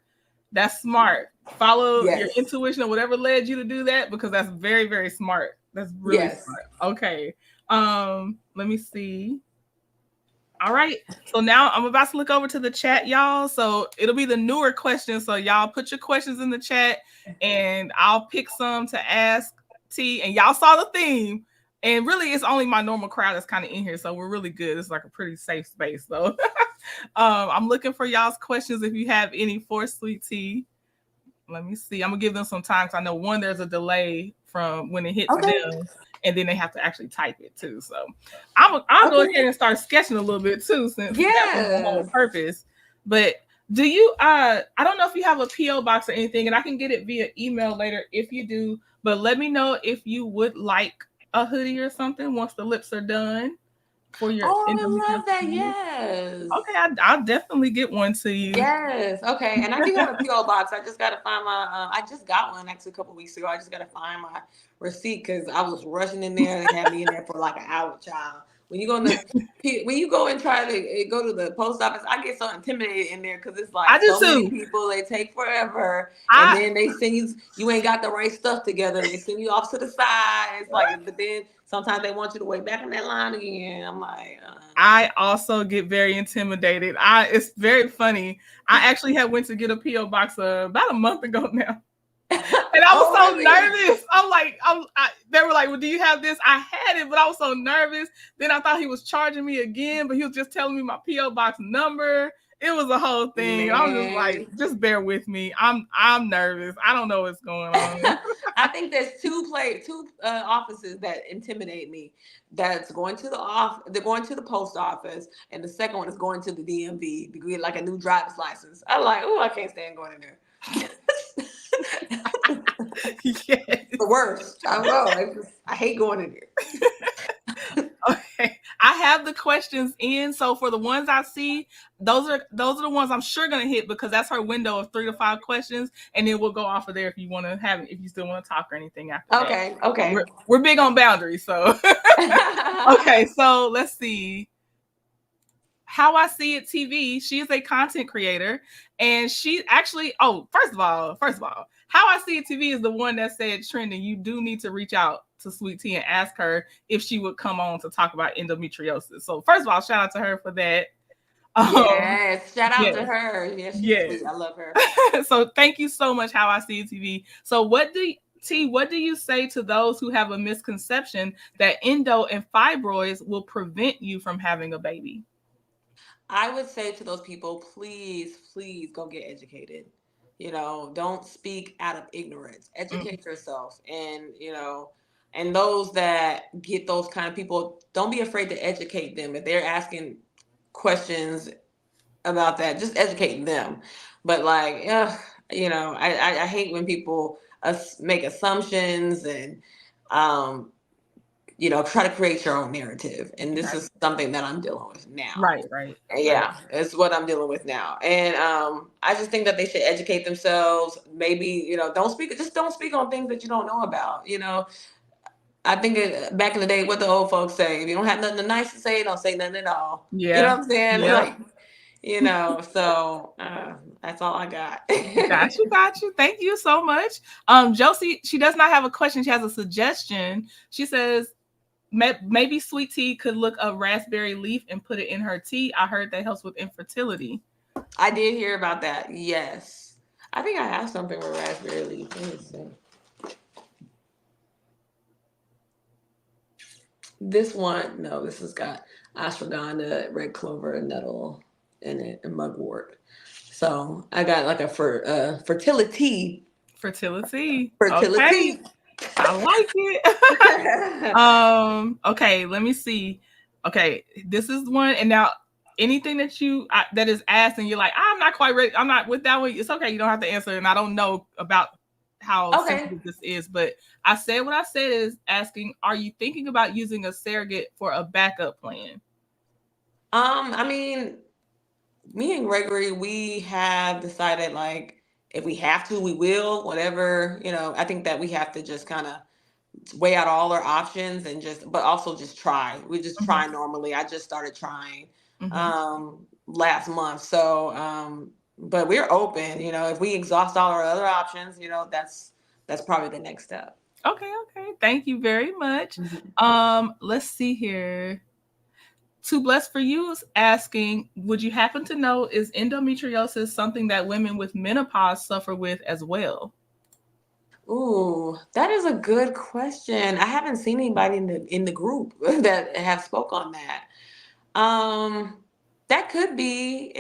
Follow your intuition or whatever led you to do that, because that's very, very smart. That's really smart. Okay. Let me see. All right. So now I'm about to look over to the chat, y'all. So it'll be the newer questions. So y'all put your questions in the chat, and I'll pick some to ask T. And y'all saw the theme. And really, it's only my normal crowd that's kind of in here, so we're really good. It's like a pretty safe space, though. I'm looking for y'all's questions if you have any for Sweet Tea. Let me see. I'm gonna give them some time because I know there's a delay from when it hits them, and then they have to actually type it too. So I'll go ahead and start sketching a little bit too, since that was the whole purpose. But do you? I don't know if you have a PO box or anything, and I can get it via email later if you do. But let me know if you would like a hoodie or something once the lips are done. For your I love that. Yes. Okay, I'll definitely get one to you. Yes. Okay. And I do have a PO box. I just got to find my. I just got one actually a couple weeks ago. I just got to find my receipt because I was rushing in there. They had me in there for like an hour, child. When you go and try to go to the post office, I get so intimidated in there because it's like many people. They take forever, and then they send you ain't got the right stuff together. They send you off to the side. It's like, but then sometimes they want you to wait back in that line again. I'm like, I also get very intimidated. It's very funny. I actually went to get a PO box about a month ago now. And I was so nervous. They were like, well, do you have this? I had it, but I was so nervous. Then I thought he was charging me again, but he was just telling me my PO box number. It was a whole thing. Man. I was just like, just bear with me. I'm nervous. I don't know what's going on. I think there's two offices that intimidate me. That's going to they're going to the post office, and the second one is going to the DMV to get like a new driver's license. I'm like, oh, I can't stand going in there. Yes. The worst. I know. I hate going in there. Okay, I have the questions in. So for the ones I see, those are the ones I'm sure gonna hit because that's her window of 3 to 5 questions, and then we'll go off of there if you want to have it, if you still want to talk or anything after that. Okay. We're big on boundaries, so okay. So let's see. How I See It TV. She is a content creator, and she actually. Oh, first of all, How I See It TV is the one that said, Trending, you do need to reach out to Sweet Tea and ask her if she would come on to talk about endometriosis. So first of all, shout out to her for that. Yes, shout out to her. Yes, sweet. I love her. So thank you so much, How I See It TV. So what do you say to those who have a misconception that endo and fibroids will prevent you from having a baby? I would say to those people, please go get educated. Don't speak out of ignorance. Educate yourself. And, and those that get those kind of people, don't be afraid to educate them. If they're asking questions about that, just educate them. But like, I hate when people make assumptions and, try to create your own narrative. And this is something that I'm dealing with now. Right. Yeah, it's what I'm dealing with now. And I just think that they should educate themselves. Maybe, don't speak on things that you don't know about. I think back in the day, what the old folks say, if you don't have nothing nice to say, don't say nothing at all. Yeah. You know what I'm saying? Yep. So that's all I got. Got you. Thank you so much. Josie, she does not have a question. She has a suggestion. She says, maybe Sweet Tea could look up raspberry leaf and put it in her tea. I heard that helps with infertility. I did hear about that. Yes. I think I have something with raspberry leaf. Let me see. This has got ashwagandha, red clover, and nettle in it, and mugwort. So I got like a fertility. Okay. I like it. Okay, let me see. Okay, this is one. And now anything that is asked and you're like, I'm not quite ready, I'm not with that one, it's okay. You don't have to answer. And I don't know about how sensitive this is, but I said what I said is asking, are you thinking about using a surrogate for a backup plan? I mean, me and Gregory, we have decided like if we have to, we will, whatever, I think that we have to just kind of weigh out all our options and but also just try. We just try normally. I just started trying last month. So, but we're open, if we exhaust all our other options, that's probably the next step. Okay. Thank you very much. Let's see here. Too Blessed for You is asking, would you happen to know, is endometriosis something that women with menopause suffer with as well? Ooh, that is a good question. I haven't seen anybody in the group that have spoke on that. That could be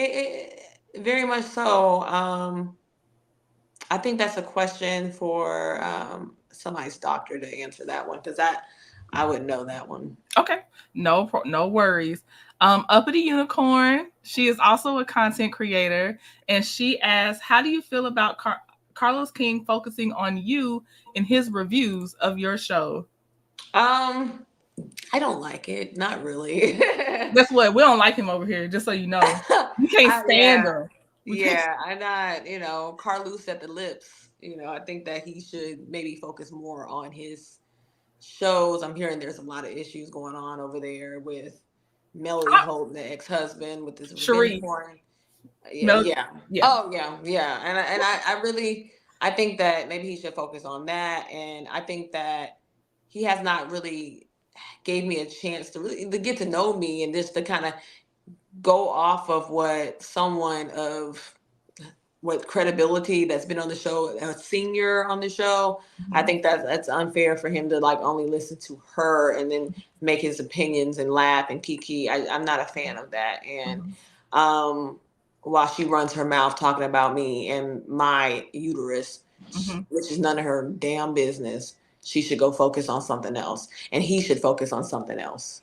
very much so. I think that's a question for somebody's doctor to answer that one because I wouldn't know that one. Okay, no worries. Uppity Unicorn, she is also a content creator, and she asks, "How do you feel about Carlos King focusing on you in his reviews of your show?" Um, I don't like it. Not really. Guess what? We don't like him over here. Just so you know, we can't stand Yeah, him. We can't. yeah. I'm not, Carlos at the lips. I think that he should maybe focus more on his shows. I'm hearing there's a lot of issues going on over there with Melody Holden, the ex-husband, with this revenge Sheree, porn. Yeah, Mel, yeah. yeah. Oh, yeah, yeah. And I really, I think that maybe he should focus on that. And I think that he has not really gave me a chance to really to get to know me and just to kind of go off of what credibility that's been on the show, a senior on the show. I think that's unfair for him to like only listen to her and then make his opinions and laugh and kiki. I'm not a fan of that. And um, while she runs her mouth talking about me and my uterus, which is none of her damn business, she should go focus on something else, and he should focus on something else.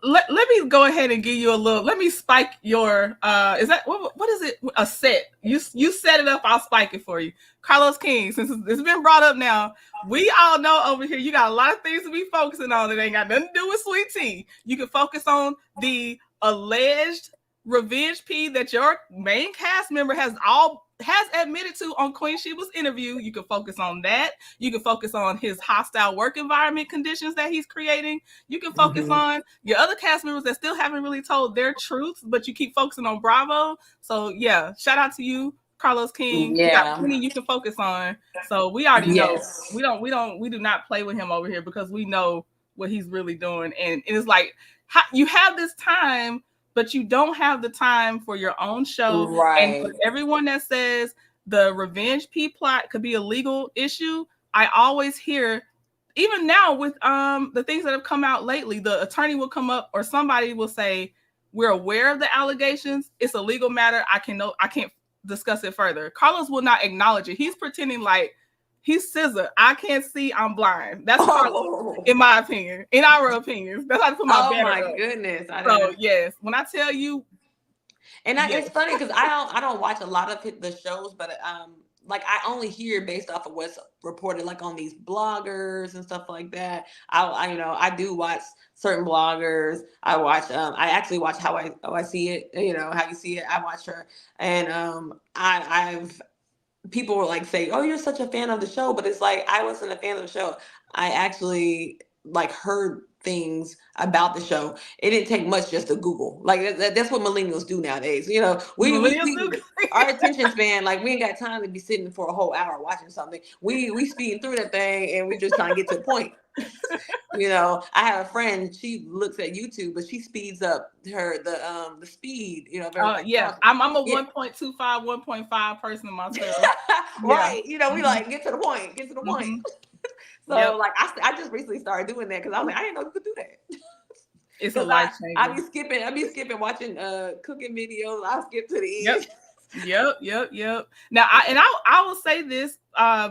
Let me go ahead and give you a little. Let me spike your. Is that what is it? A set. You set it up. I'll spike it for you. Carlos King. Since it's been brought up now, we all know over here you got a lot of things to be focusing on. It ain't got nothing to do with Sweet Tea. You can focus on the alleged revenge P that your main cast member has admitted to on Queen Sheba's interview. You can focus on that. You can focus on his hostile work environment conditions that he's creating. You can focus on your other cast members that still haven't really told their truth, but you keep focusing on Bravo. So yeah, shout out to you, Carlos King. You got plenty you can focus on. So we already know we do not play with him over here because we know what he's really doing. And it's like you have this time, but you don't have the time for your own show. Right. And for everyone that says the revenge P plot could be a legal issue, I always hear, even now with the things that have come out lately, the attorney will come up or somebody will say, "We're aware of the allegations. It's a legal matter. I can't discuss it further." Carlos will not acknowledge it. He's pretending like he's scissor. I can't see. I'm blind. That's Carlos, in my opinion. In our opinions, that's how to put my banner up. Oh my goodness! So yes, when I tell you, and it's funny because I don't watch a lot of the shows, but like I only hear based off of what's reported, like on these bloggers and stuff like that. I do watch certain bloggers. I actually watch How I See It. How You See It. I watch her, and I've people were like say, "Oh, you're such a fan of the show," but it's like I wasn't a fan of the show. I actually like heard things about the show. It didn't take much just to Google. Like that's what millennials do nowadays. Our attention span, like we ain't got time to be sitting for a whole hour watching something. We speed through that thing and we just trying to get to the point. I have a friend, she looks at YouTube, but she speeds up the speed, I'm a 1.25, 1.5 person myself. Right. We like get to the point. So like I just recently started doing that because I was like, I didn't know you could do that. It's a life changer. I be skipping watching cooking videos. I'll skip to the end. Yep. Now I will say this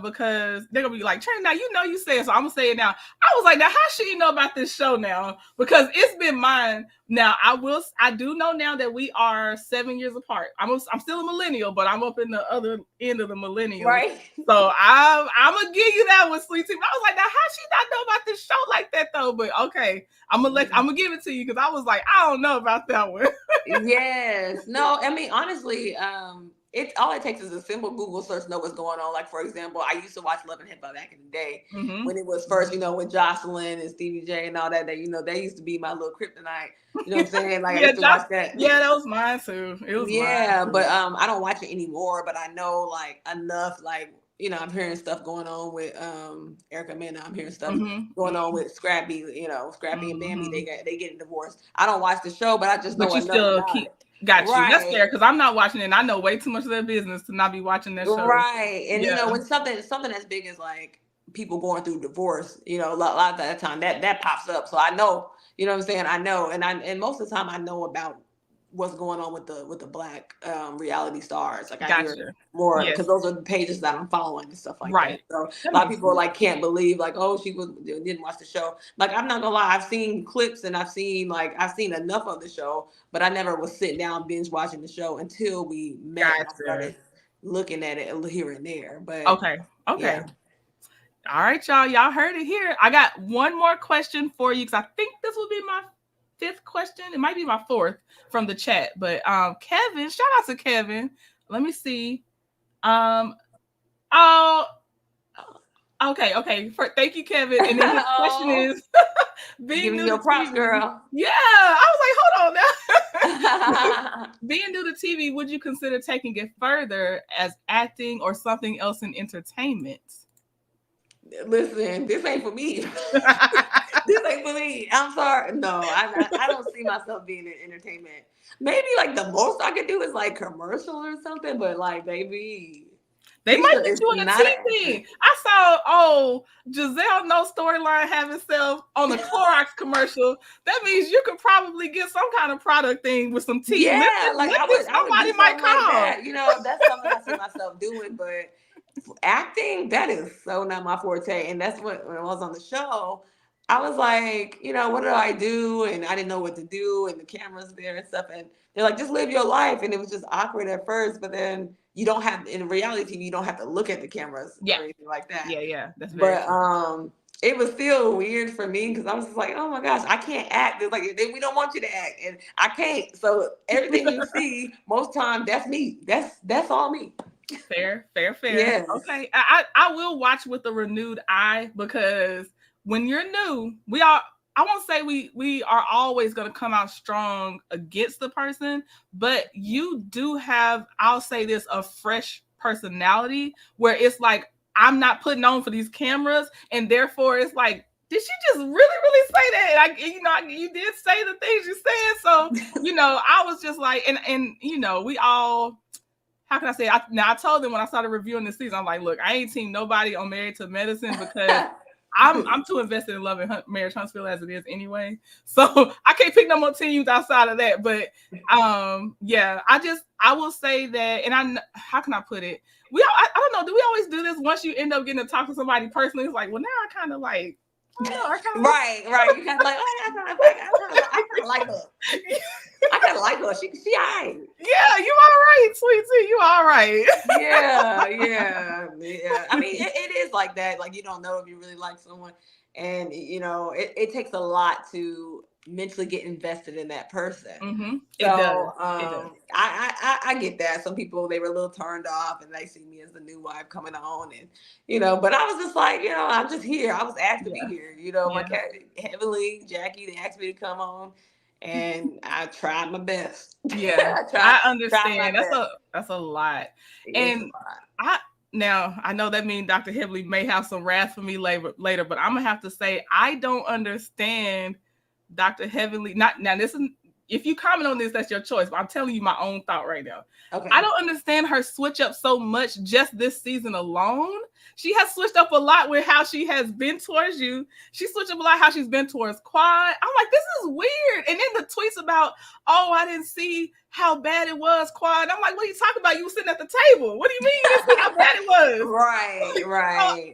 because they're gonna be like, Trent, now you say it, so I'm gonna say it now. I was like, now how should you know about this show now? Because it's been mine. Now I do know now that we are 7 years apart. I'm still a millennial, but I'm up in the other end of the millennial. Right. So I'm gonna give you that one, Sweet Tea. I was like, now how she not know about this show like that though? But okay, I'm gonna give it to you because I was like, I don't know about that one. Yes. No, I mean honestly, all it takes is a simple Google search to know what's going on. Like for example, I used to watch Love and Hip Hop back in the day when it was first, with Jocelyn and Stevie J and all that. They used to be my little kryptonite. You know what I'm saying? Like I used to watch that. Yeah, that was mine too. It was mine too. But I don't watch it anymore. But I know like enough. Like I'm hearing stuff going on with Erica Mena. I'm hearing stuff going on with Scrappy. Scrappy and Bambi. They getting divorced. I don't watch the show, but I just know. But you still keep. Got you. Right. That's fair because I'm not watching it. And I know way too much of their business to not be watching that show. Right. And when something as big as like people going through divorce, you know, a lot of that time that pops up. So I know, you know what I'm saying? I know, and most of the time I know about what's going on with the Black reality stars. Like I hear Gotcha. more Yes. because those are the pages that I'm following and stuff like that. Right. So That a lot of makes people are sense. like can't believe like, oh, didn't watch the show. Like I'm not gonna lie, I've seen clips and I've seen enough of the show, but I never was sitting down binge watching the show until we met and I Gotcha. started looking at it here and there. But Okay. yeah. All right, y'all. Y'all heard it here. I got one more question for you because I think this will be my 5th question. It might be my 4th from the chat. But Kevin, shout out to Kevin. Let me see. Oh, okay. Thank you, Kevin. And then his question is being Giving new your to props, TV. girl. Yeah, I was like, hold on now. Being new to TV, would you consider taking it further as acting or something else in entertainment? Listen, this ain't for me. This ain't for me. I'm sorry. No, I don't see myself being in entertainment. Maybe like the most I could do is like commercial or something, but like, baby, They might Tisha get is you on the not an TV. actress. I saw, Giselle No Storyline have itself on the Clorox commercial. That means you could probably get some kind of product thing with some tea. Yeah, like I would Somebody do might something like call. that. You know, that's something I see myself doing, but acting, that is so not my forte. And that's what when I was on the show, I was like, you know, what do I do? And I didn't know what to do, and the camera's there and stuff. And they're like, just live your life. And it was just awkward at first, but then you don't have in reality TV, you don't have to look at the cameras Yeah. or anything like that. Yeah, that's very But true. it was still weird for me because I was just like, oh my gosh, I can't act. It's like we don't want you to act, and I can't. So everything you see, most time, that's me. That's all me. Fair. Yes. Okay. I will watch with a renewed eye because when you're new, I won't say we are always going to come out strong against the person, but you do have, I'll say this, a fresh personality where it's like, I'm not putting on for these cameras, and therefore it's like, did she just really say that? And you did say the things you said. So, I was just like, and we all, how can I say? I told them when I started reviewing this season, I'm like, look, I ain't seen nobody on Married to Medicine because I'm too invested in loving Marriage Huntsville as it is anyway. So I can't pick no more teams outside of that. But yeah, I will say that, and how can I put it? I don't know. Do we always do this once you end up getting to talk to somebody personally? It's like, well, now I kind of like, I don't know, right. You kind of like, I kind of like her. I kind of like her. She all right. Yeah, you all right, sweet tea. You all right. Yeah. I mean, it is like that. Like you don't know if you really like someone, and it takes a lot to mentally get invested in that person. Mm-hmm. So It does. I get that. Some people, they were a little turned off and they see me as the new wife coming on, and but I was just like, I'm just here. I was asked to be here. My cat Heavenly, Jackie, they asked me to come on, and I tried my best. Yeah, I understand. That's a lot. And now I know that means Dr. Heavenly may have some wrath for me later, but I'm gonna have to say I don't understand Dr. Heavenly. Now this is, if you comment on this, that's your choice. But I'm telling you my own thought right now. Okay. I don't understand her switch up so much just this season alone. She has switched up a lot with how she has been towards you. She switched up a lot how she's been towards Quad. I'm like, this is weird. And then the tweets about, oh, I didn't see how bad it was, Quad. I'm like, what are you talking about? You were sitting at the table. What do you mean you didn't see how bad it was? Right.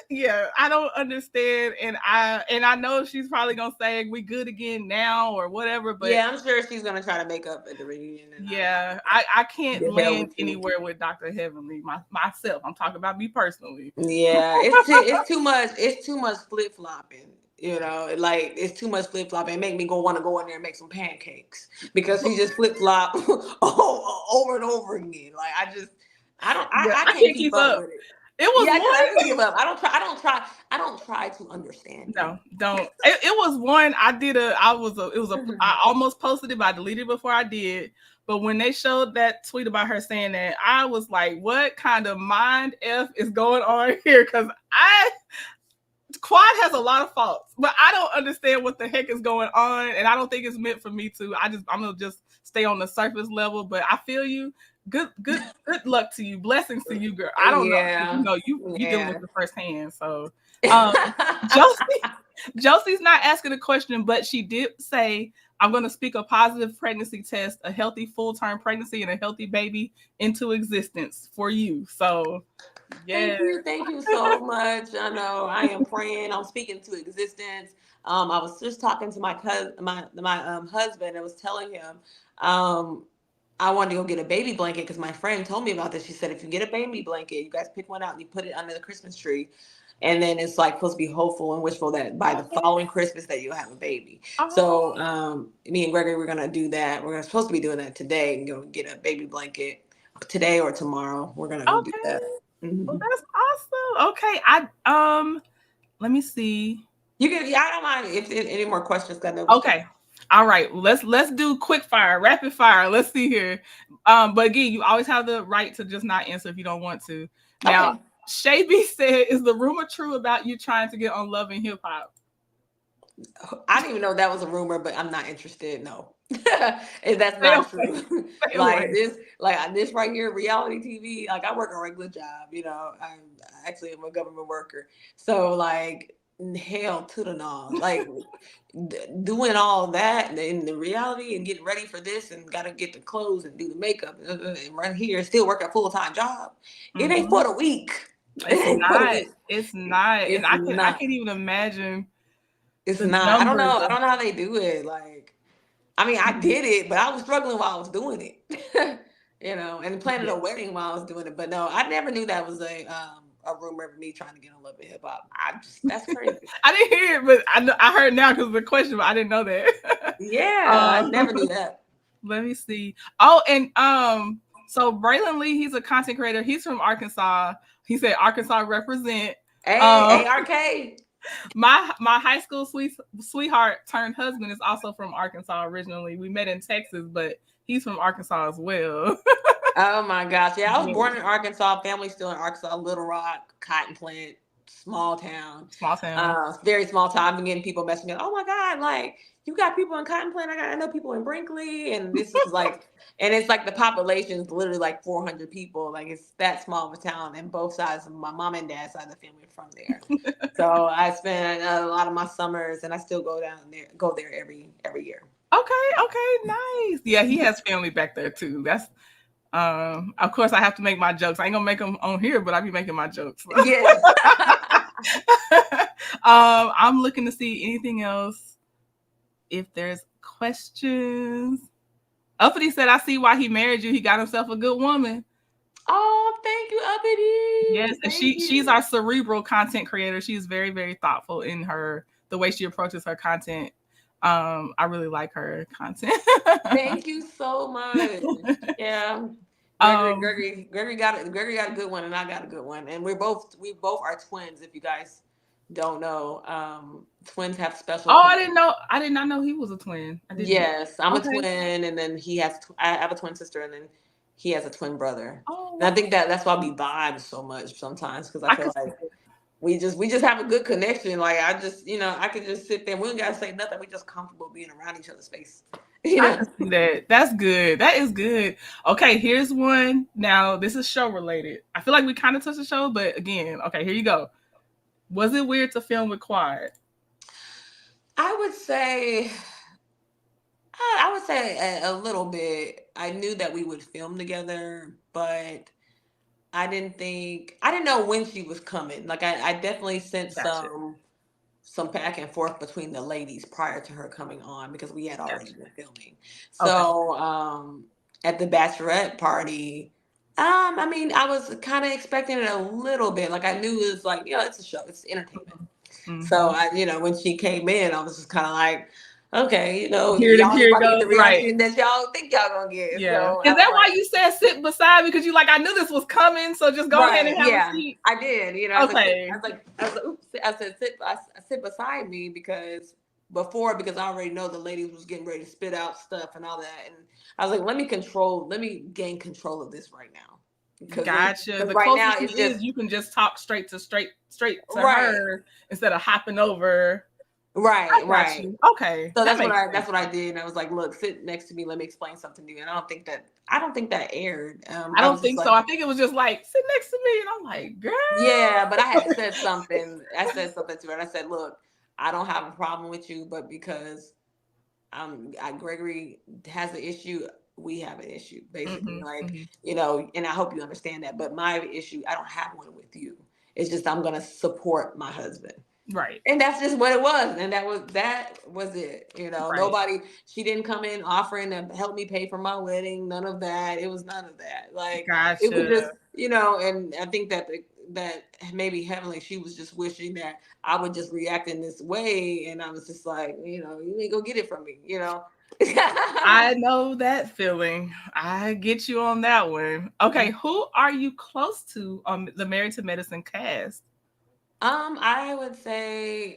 Yeah, I don't understand, and I know she's probably gonna say we good again now or whatever. But yeah, I'm sure she's gonna try to make up at the reunion. Yeah, I can't land anywhere with Dr. Heavenly myself. I'm talking about me personally. Yeah, it's too much. It's too much flip flopping. Like it's too much flip flopping. It make me want to go in there and make some pancakes because she just flip flop over and over again. Like I can't keep up with it. It was one. I just give up. I don't try to understand. No, don't. It was one. I almost posted it, but I deleted it before I did. But when they showed that tweet about her saying that, I was like, what kind of mind F is going on here? Because Quad has a lot of faults, but I don't understand what the heck is going on. And I don't think it's meant for me to. I'm going to just stay on the surface level. But I feel you. good luck to you. Blessings to you, girl. I don't know. You know, you dealing with the first hand. So Josie's not asking a question, but she did say, I'm going to speak a positive pregnancy test, a healthy full-term pregnancy, and a healthy baby into existence for you. So, yeah. Thank you so much. I know I am praying. I'm speaking to existence. I was just talking to my cousin, my husband, and was telling him I wanted to go get a baby blanket because my friend told me about this. She said, if you get a baby blanket, you guys pick one out and you put it under the Christmas tree. And then it's like supposed to be hopeful and wishful that by the following Christmas that you'll have a baby. So me and Gregory, we're going to do that. We're supposed to be doing that today and go get a baby blanket today or tomorrow. We're going to go do that. Mm-hmm. Well, that's awesome. Okay. Let me see. You can, I don't mind if any more questions. Okay. All right. Let's do quick fire, rapid fire. Let's see here. But again, you always have the right to just not answer if you don't want to. Now, Shay B said, is the rumor true about you trying to get on Love and Hip Hop? I didn't even know that was a rumor, but I'm not interested. No, that's not true. This right here, reality TV. Like I work a regular job. You know, I'm a government worker. So like, hell to the no. Like doing all that in the reality and getting ready for this and got to get the clothes and do the makeup and run here, still work a full-time job. It ain't for the week. It's not. And I can't even imagine. It's not. I don't know how they do it. Like, I mean, I did it, but I was struggling while I was doing it. You know, and planning a wedding while I was doing it. But no, I never knew that was a rumor of me trying to get on Love and Hip Hop. That's crazy. I didn't hear it, but I heard now because of the question, but I didn't know that. I never knew that. Let me see. Oh, and so Braylon Lee, he's a content creator. He's from Arkansas. He said Arkansas represent. ARK. My high school sweetheart turned husband is also from Arkansas originally. We met in Texas, but he's from Arkansas as well. Oh my gosh. Yeah, I was born in Arkansas. Family still in Arkansas, Little Rock, cotton plant, small town. Very small town. I've been getting people messaging, oh my God, like you got people in Cotton Plant. I know people in Brinkley. And this is like, and it's like the population is literally like 400 people. Like it's that small of a town. And both sides of my mom and dad's side of the family are from there. So I spend a lot of my summers and I still go there every year. Okay, nice. Yeah, he has family back there too. That's of course I have to make my jokes. I ain't gonna make them on here, but I be making my jokes. Yes. I'm looking to see anything else. If there's questions. Uppity said, I see why he married you. He got himself a good woman. Oh, thank you, Uppity. Yes, and she's our cerebral content creator. She's very, very thoughtful in the way she approaches her content. I really like her content. Thank you so much. Yeah. Gregory got a good one, and I got a good one. And we both are twins, if you guys don't know. Twins have special. I did not know he was a twin. Yes, I'm a twin, and then I have a twin sister, and then he has a twin brother. And I think that's why we vibe so much sometimes, because I feel like we just have a good connection. Like I could just sit there. We don't gotta say nothing. We just comfortable being around each other's space. You know? That's good. That is good. Okay, here's one. Now this is show related. I feel like we kind of touched the show, but again, okay, here you go. Was it weird to film with Quad? I would say a little bit. I knew that we would film together, but I didn't know when she was coming. Like I definitely sensed some back and forth between the ladies prior to her coming on because we had already been filming. So at the bachelorette party, I mean, I was kind of expecting it a little bit. Like I knew it was like, it's a show, it's entertainment. Mm-hmm. So when she came in, I was just kind of like, okay, y'all get the reaction that y'all think y'all gonna get. Yeah. So, is that why you said sit beside me? Because you I knew this was coming, so just go ahead and have a seat. I did. Okay. I said sit beside me because I already know the ladies was getting ready to spit out stuff and all that, and I was like, let me gain control of this right now. Gotcha. The right now is you can just talk straight to her instead of hopping over. Right, I got right. you. Okay, So that that's what makes I sense. that's what I did. And I was like, look, sit next to me, let me explain something to you. And I don't think that aired. I I don't was just think like, so. I think it was just like sit next to me, and I'm like, girl. yeah, but I had said something. I said something to her. And I said, look, I don't have a problem with you, but because Gregory has an issue, we have an issue, basically. Mm-hmm, Like, mm-hmm. and I hope you understand that. But my issue, I don't have one with you. It's just I'm gonna support my husband. Right, And that's just what it was. And that was it. right. Nobody, she didn't come in offering to help me pay for my wedding. None of that. It was none of that. Like, it was Gotcha. just, and I think that maybe Heavenly, she was just wishing that I would just react in this way. And I was just like, you ain't gonna get it from me. I know that feeling. I get you on that one. Okay, who are you close to on the Married to Medicine cast? I would say,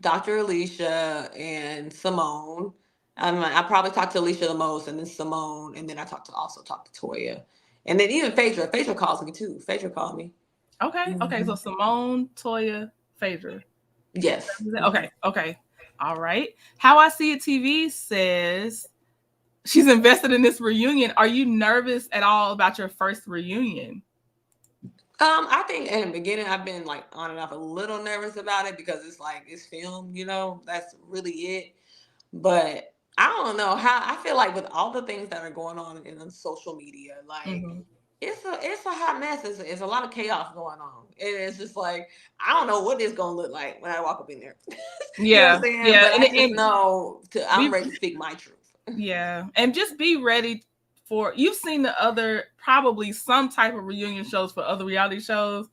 Dr. Alicia and Simone. I probably talked to Alicia the most, and then Simone, and then also talked to Toya, and then even Phaedra. Phaedra calls me too. Phaedra called me. Okay. So Simone, Toya, Phaedra. Yes. Okay. All right. How I See It TV says she's invested in this reunion. Are you nervous at all about your first reunion? I think in the beginning I've been like on and off a little nervous about it because it's like it's film, that's really it. But I don't know how I feel like with all the things that are going on in social media, like Mm-hmm. it's a hot mess. It's a lot of chaos going on. And it's just like I don't know what it's gonna look like when I walk up in there. You know what I'm Yeah, saying? yeah, But I just know I'm be ready to speak my truth. yeah, and just be ready for. You've seen the other probably some type of reunion shows for other reality shows.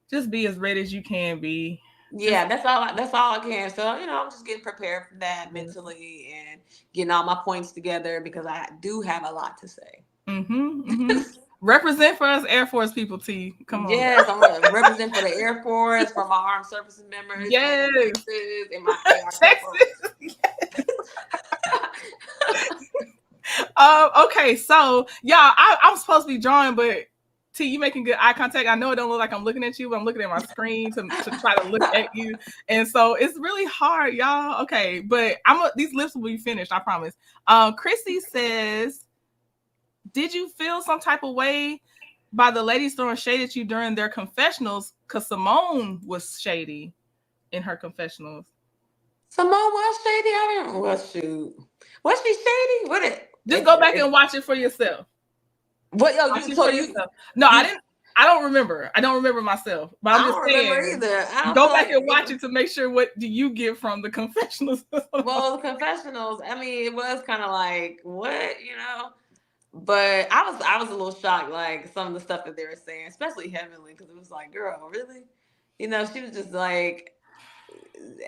Just be as ready as you can be. Just Yeah, that's all I can. So, I'm just getting prepared for that mentally and getting all my points together because I do have a lot to say. Represent for us Air Force people. T, come on. Yes, I'm gonna represent for the Air Force, for my armed services members Yes, in Texas, in my ARK program. Texas. Okay, so y'all, I'm supposed to be drawing, but T, you making good eye contact. I know it don't look like I'm looking at you, but I'm looking at my screen to try to look at you, and so it's really hard, y'all. Okay, but these lips will be finished, I promise. Chrissy says, did you feel some type of way by the ladies throwing shade at you during their confessionals? Because Simone was shady in her confessionals. Simone was shady. I remember. Well, shoot, was she shady? What Just go back and watch it for yourself. What? Yo, Watch it for yourself. No, I didn't. I don't remember. I don't remember myself. But I'm I just don't remember saying. either. I don't Go feel back like and watch it to make sure what do you get from the confessionals. Well, the confessionals. I mean, it was kind of like what. But I was a little shocked, like some of the stuff that they were saying, especially Heavenly, because it was like, girl, really? She was just like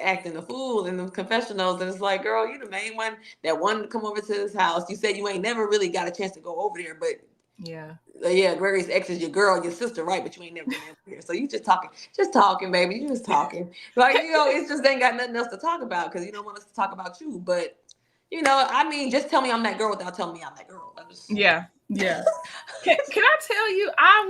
acting a fool in the confessionals, and it's like, girl, you the main one that wanted to come over to this house. You said you ain't never really got a chance to go over there, but Yeah. yeah, Gregory's ex is your girl, your sister, right? But you ain't never been over here, so you just talking, baby. You just talking, like it's just ain't got nothing else to talk about because you don't want us to talk about you, but. I mean, just tell me I'm that girl without telling me I'm that girl. Yeah. Can I tell you, I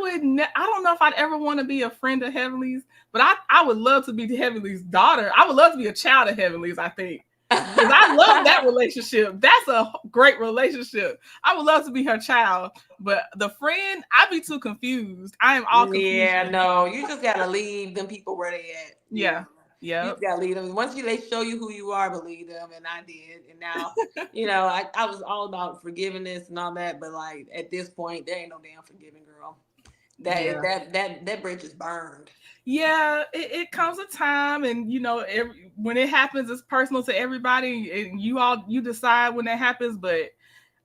don't know if I'd ever want to be a friend of Heavenly's, but I would love to be Heavenly's daughter. I would love to be a child of Heavenly's, I think. Because I love that relationship. That's a great relationship. I would love to be her child, but the friend, I'd be too confused. I am all confused. Yeah, no, you just gotta leave them people where they at. Yeah. You just gotta leave them. Once they show you who you are, believe them, and I did. And now, I was all about forgiveness and all that, but like at this point, there ain't no damn forgiving, girl. That bridge is burned. Yeah, it comes a time, and when it happens, it's personal to everybody, and you decide when that happens. But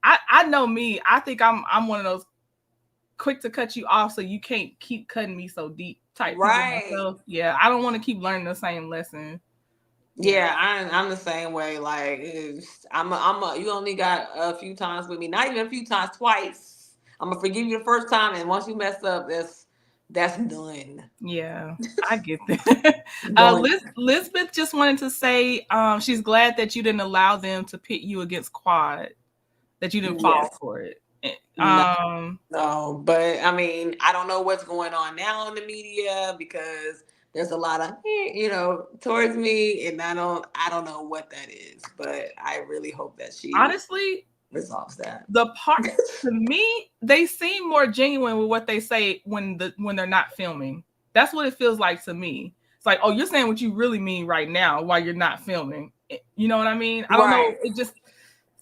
I know me. I think I'm one of those quick to cut you off, so you can't keep cutting me so deep type right. people myself. Yeah, I don't want to keep learning the same lesson. Yeah, I'm the same way. Like you only got a few times with me, not even a few times, twice. I'm gonna forgive you the first time, and once you mess up, that's done. Yeah, I get that. Lisbeth just wanted to say she's glad that you didn't allow them to pit you against Quad, that you didn't fall for it. No, but I mean, I don't know what's going on now in the media because there's a lot of, towards me, and I don't know what that is, but I really hope that she Honestly, resolves that. the part to me, they seem more genuine with what they say when they're not filming. That's what it feels like to me. It's like, oh, you're saying what you really mean right now while you're not filming. You know what I mean? I don't know. Right. It's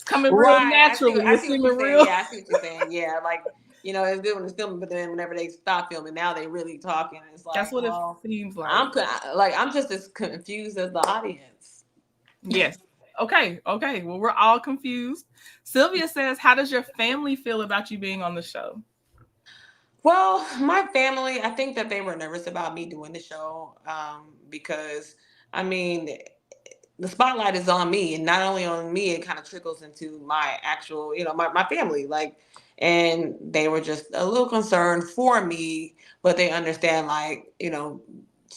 coming real Right. naturally. I It's see what you're seeming saying. real. Yeah, I see what you're saying. Yeah, like, it's good when it's filming, but then whenever they stop filming, now they really talking. It's That's like, what it well, seems like. I'm just as confused as the audience. Yes. Okay. Okay. Well, we're all confused. Sylvia says, "How does your family feel about you being on the show?" Well, my family, I think that they were nervous about me doing the show, because, I mean, the spotlight is on me, and not only on me, it kind of trickles into my actual, my family. Like, and they were just a little concerned for me, but they understand, like,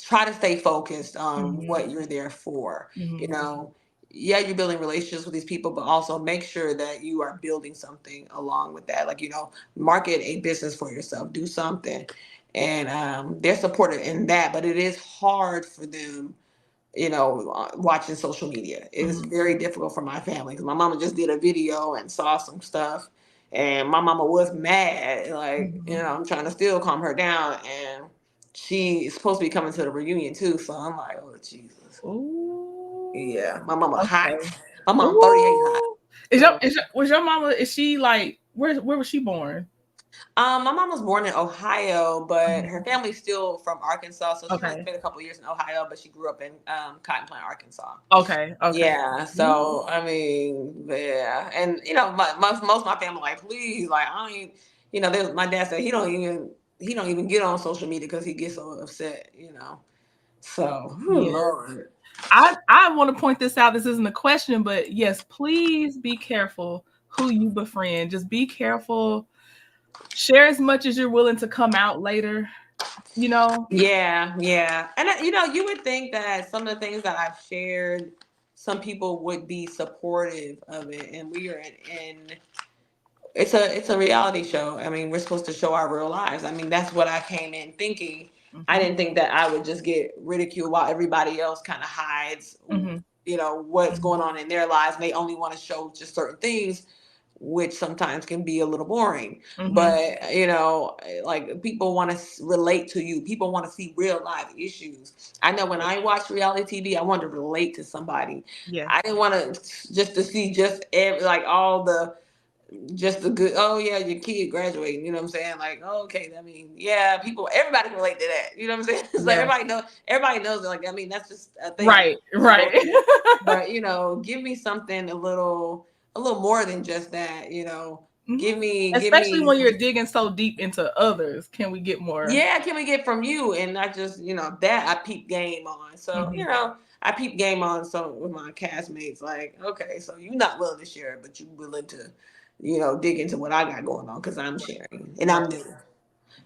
try to stay focused on Mhm. what you're there for. You Mhm. know, yeah, you're building relationships with these people, but also make sure that you are building something along with that. Like, market a business for yourself, do something. And they're supportive in that, but it is hard for them, watching social media. It's Mhm. very difficult for my family because my mama just did a video and saw some stuff, and my mama was mad. Like, Mhm. I'm trying to still calm her down, and she is supposed to be coming to the reunion too. So I'm like, oh Jesus, Ooh. yeah, my mama hot. Okay. My mom 38 hot. Ooh. So Was your mama? Is she like where was she born? My mom was born in Ohio, but her Mhm. family's still from Arkansas. So she only Okay. spent a couple years in Ohio, but she grew up in Cotton Plant, Arkansas. Okay. Okay. Yeah, Ooh. so I mean, yeah, and most of my family like, please, like, I ain't, my dad said he don't even get on social media because he gets so upset. So, oh Yeah. Lord, I want to point this out. This isn't a question, but yes, please be careful who you befriend. Just be careful. Share as much as you're willing to come out later. You know. yeah, yeah, and you would think that some of the things that I've shared, some people would be supportive of it, and we are in it's a reality show. I mean, we're supposed to show our real lives. I mean, that's what I came in thinking. I Mhm. didn't think that I would just get ridiculed while everybody else kind of hides, Mhm. what's Mhm. going on in their lives. And they only want to show just certain things, which sometimes can be a little boring. Mhm. But, like, people want to relate to you. People want to see real life issues. I know when I watch reality TV, I want to relate to somebody. Yes. I didn't want to just to see just like all the just the good, oh yeah, your kid graduating, you know what I'm saying? Like, oh, okay, I mean, yeah, everybody can relate to that, you know what I'm saying? It's like Yes. everybody knows that, like, I mean, that's just a thing Right. to go Right. through. But give me something a little more than just that, Mhm. Especially give me when you're digging so deep into others, can we get more? yeah, can we get from you? And not just, that I peep game on. So, Mhm. I peep game on some with my castmates, like, okay, so you're not willing to share, but you willing to, dig into what I got going on because I'm sharing and Right. I'm new,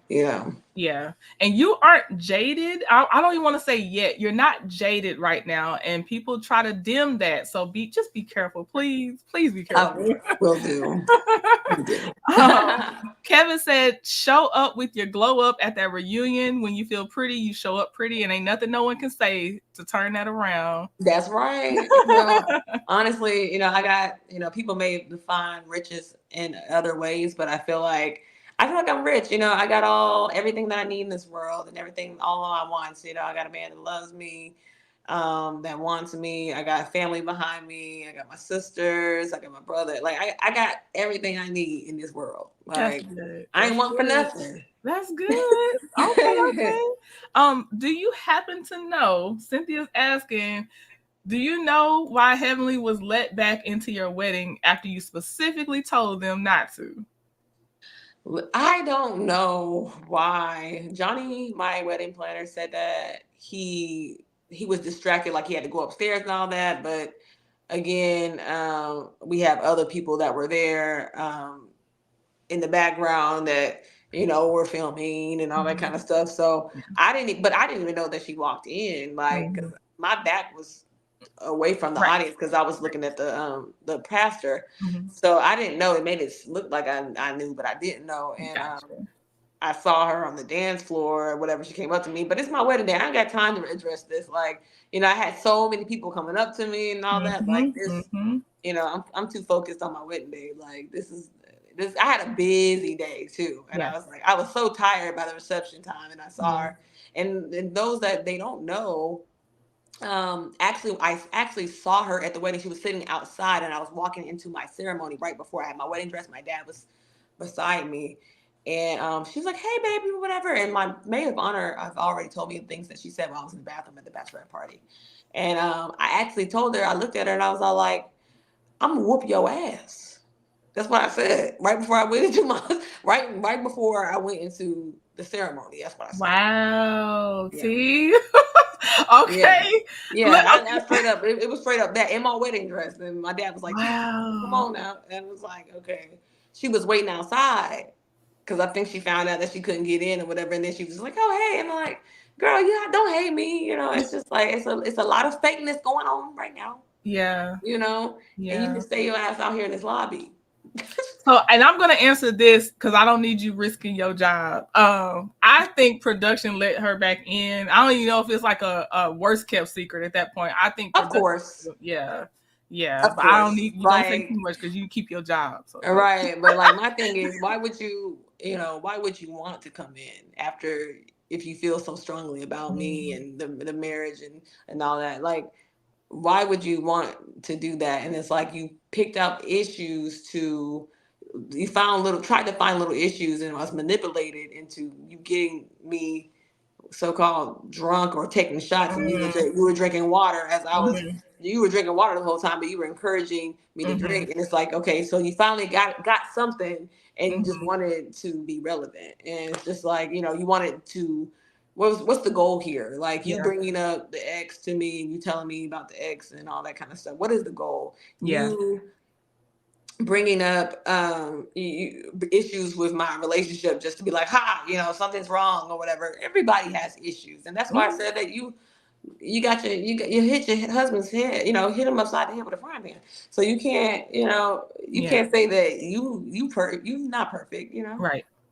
you know. Yeah. And you aren't jaded. I don't even want to say yet. You're not jaded right now. And people try to dim that. So just be careful. Please. Please be I careful. will do. Will do. um, Kevin said, show up with your glow up at that reunion. When you feel pretty, you show up pretty, and ain't nothing no one can say to turn that around. That's right. Honestly, I got, people may define riches in other ways, but I feel like I'm rich. I got everything that I need in this world and everything, all I want. I got a man that loves me, that wants me. I got family behind me. I got my sisters. I got my brother. Like, I got everything I need in this world. That's Like, good. I That's ain't want for good. nothing. That's good. Okay, okay. Do you happen to know, Cynthia's asking, do you know why Heavenly was let back into your wedding after you specifically told them not to? I don't know why. Johnny, my wedding planner, said that he was distracted, like he had to go upstairs and all that. But again, we have other people that were there, in the background that were filming and all that Mhm. kind of stuff. So but I didn't even know that she walked in, like, because Mhm. my back was away from the Right. audience because I was looking at the pastor. Mhm. So I didn't know. It made it look like I knew, but I didn't know. And Gotcha. I saw her on the dance floor or whatever. She came up to me, but it's my wedding day. I ain't got time to address this. Like, I had so many people coming up to me and all that. Like this, I'm too focused on my wedding day. Like this. I had a busy day too, and Yeah. I was so tired by the reception time, and I saw her. And those that they don't know, I actually saw her at the wedding. She was sitting outside, and I was walking into my ceremony right before I had my wedding dress. My dad was beside me, and she was like, "Hey, baby," whatever. And my maid of honor, I've already told me the things that she said while I was in the bathroom at the bachelorette party. And I actually told her, I looked at her, and I was all like, "I'm gonna whoop your ass." That's what I said right before I went into my right before I went into the ceremony. That's what I said. Wow. Yeah. See? Yeah. Okay. Yeah, I straight up, it was straight up that in my wedding dress. And my dad was like, come Wow. on now. And it was like, okay. She was waiting outside because I think she found out that she couldn't get in or whatever. And then she was like, oh, hey. And I'm like, girl, yeah, don't hate me. It's just like, it's a lot of fakeness going on right now, Yeah. and you can stay your ass out here in this lobby. So, and I'm going to answer this because I don't need you risking your job. I think production let her back in. I don't even know if it's like a worst kept secret at that point. I think Of course. Yeah. Of But I don't course. need, you don't say too much because you keep your job. So right. But like my thing is, why would you want to come in after, if you feel so strongly about me and the marriage and all that? Like, why would you want to do that? And it's like you picked up issues tried to find little issues, and was manipulated into you getting me so-called drunk or taking shots, and you were drinking water as I was. You were drinking water the whole time, but you were encouraging me to drink. And it's like, okay, so you finally got something, and you just wanted to be relevant. And it's just like, you wanted to. What's the goal here? Like you bringing up the ex to me, and you telling me about the ex and all that kind of stuff. What is the goal? Yeah. You bringing up issues with my relationship just to be like, something's wrong or whatever. Everybody has issues, and that's why I said that you hit your husband's head, hit him upside the head with a frying pan. So you can't, can't say that you not perfect,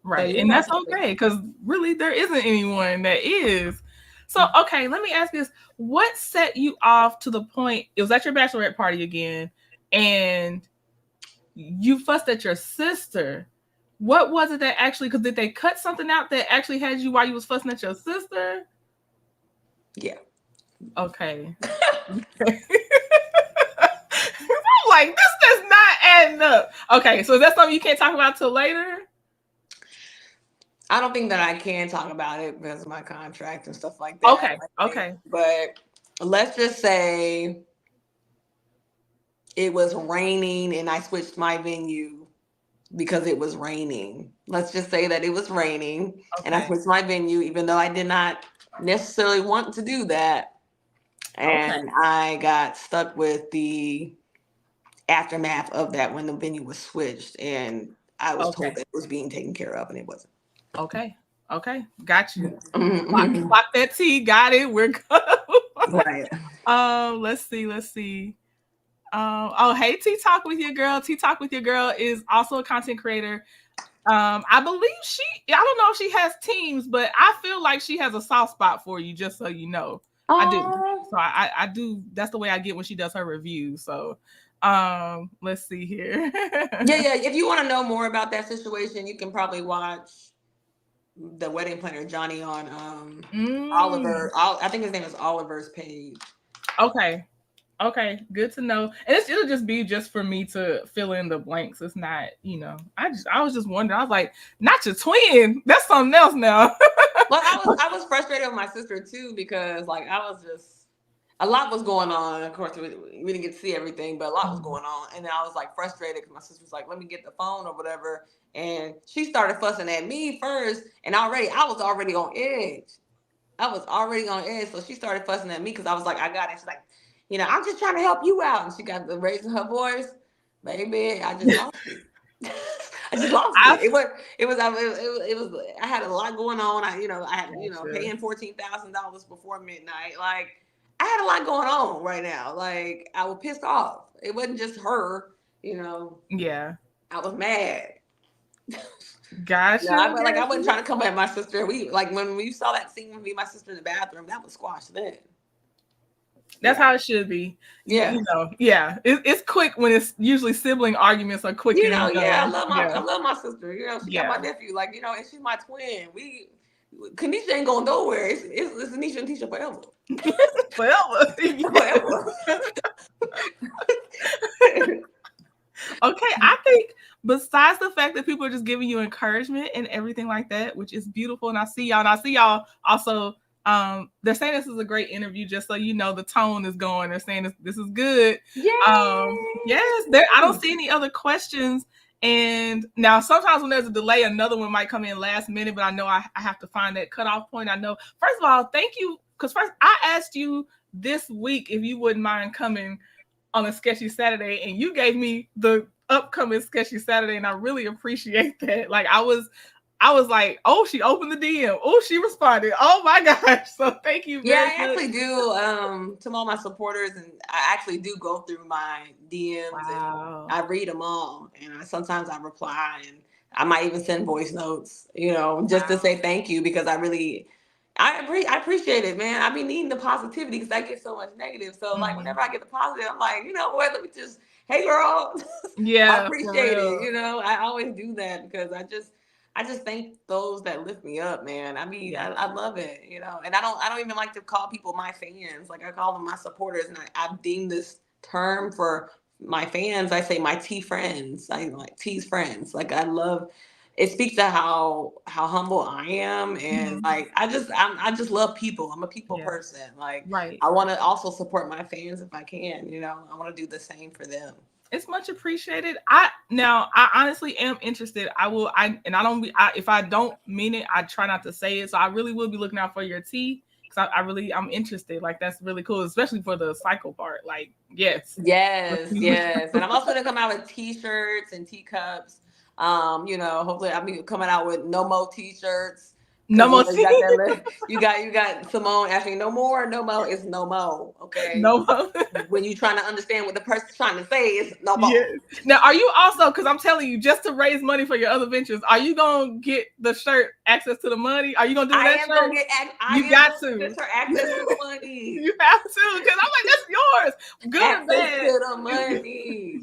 Right. So And that's okay, because really there isn't anyone that is. So, okay, let me ask this. What set you off to the point, it was at your bachelorette party again, and you fussed at your sister. What was it that actually, because did they cut something out that actually had you while you was fussing at your sister? Yeah. Okay. I'm like, this does not add up. Okay, so is that something you can't talk about till later? I don't think that I can talk about it because of my contract and stuff like that. Okay. But let's just say it was raining and I switched my venue because it was raining. Let's just say that it was raining and I switched my venue, even though I did not necessarily want to do that. And I got stuck with the aftermath of that when the venue was switched, and I was told that it was being taken care of, and it wasn't. Okay. Got you. Clock that T. Got it. We're good. Right. Let's see. Hey, Tea Talk with your girl. Tea Talk with your girl is also a content creator. I believe I don't know if she has teams, but I feel like she has a soft spot for you, just so you know. I do. So I do. That's the way I get when she does her reviews. So let's see here. Yeah. If you want to know more about that situation, you can probably watch the wedding planner Johnny on Oliver. I think his name is Oliver's page. Okay, good to know. And it'll just be just for me to fill in the blanks. It's not, I was just wondering. I was like, not your twin. That's something else now. Well, I was frustrated with my sister too, because like a lot was going on. Of course, we didn't get to see everything, but a lot was going on. And then I was like frustrated because my sister was like, let me get the phone or whatever. And she started fussing at me first. And I was already on edge. So she started fussing at me because I was like, I got it. She's like, I'm just trying to help you out. And she got the raising her voice. Baby, I just lost it. I just lost it. It was. I had a lot going on. I had paying $14,000 before midnight. Like I had a lot going on right now. Like I was pissed off. It wasn't just her. Yeah. I was mad. Gotcha. No, I wasn't trying to come at my sister. We like when we saw that scene with me and my sister in the bathroom, that was squashed then. That's how it should be. Yeah. You know, yeah. It's quick when it's usually sibling arguments are quick. You know, I love my sister. You know, she got my nephew. Like, you know, and she's my twin. Kanisha ain't going nowhere. It's Anisha and Tisha forever. Forever. Okay, I think besides the fact that people are just giving you encouragement and everything like that, which is beautiful, and I see y'all also. They're saying this is a great interview, just so you know the tone is going. They're saying this is good. Yes, I don't see any other questions. And now sometimes when there's a delay, another one might come in last minute, but I know I have to find that cutoff point. I know, first of all, thank you. Because first I asked you this week if you wouldn't mind coming on a Sketchy Saturday, and you gave me the upcoming Sketchy Saturday, and I really appreciate that. Like I was like, oh, she opened the DM. Oh, she responded. Oh my gosh. So thank you very much. I actually do. To all my supporters, and I actually do go through my DMs. Wow. And I read them all, and sometimes I reply, and I might even send voice notes, you know, just to say thank you, because I appreciate it, man. I be needing the positivity because I get so much negative. So like whenever I get the positive, I'm like, you know what, let me just, hey girl. I appreciate it. You know, I always do that because I just thank those that lift me up, man. I mean, I love it, you know. And I don't even like to call people my fans. Like I call them my supporters, and I've deemed this term for my fans. I say my T friends. I like T's friends. Like I love. It speaks to how humble I am, and like I just love people. I'm a people person. Like I want to also support my fans if I can. You know, I want to do the same for them. It's much appreciated. I honestly am interested. If I don't mean it, I try not to say it. So I really will be looking out for your tea, because I'm interested. Like that's really cool, especially for the cycle part. Like yes. And I'm also gonna come out with T-shirts and teacups. You know, hopefully I'll be coming out with no more T-shirts. No more. You got Simone asking no more, no more. It's no more. Okay. No more. When you're trying to understand what the person's trying to say, it's no more. Yes. Now, are you also, because I'm telling you, just to raise money for your other ventures, are you gonna get the shirt access to the money? Are you gonna do that? You got to get her access to the money. You have to, because I'm like, that's yours. Good access or bad. To the money.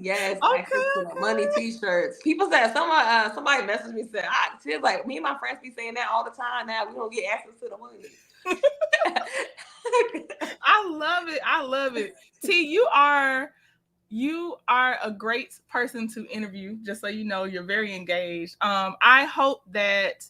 Yes, access to the money T-shirts. People said somebody messaged me said, she's like, me and my friends be saying that all the time now. We don't get access to the money. I love it. T, you are a great person to interview, just so you know. You're very engaged. I hope that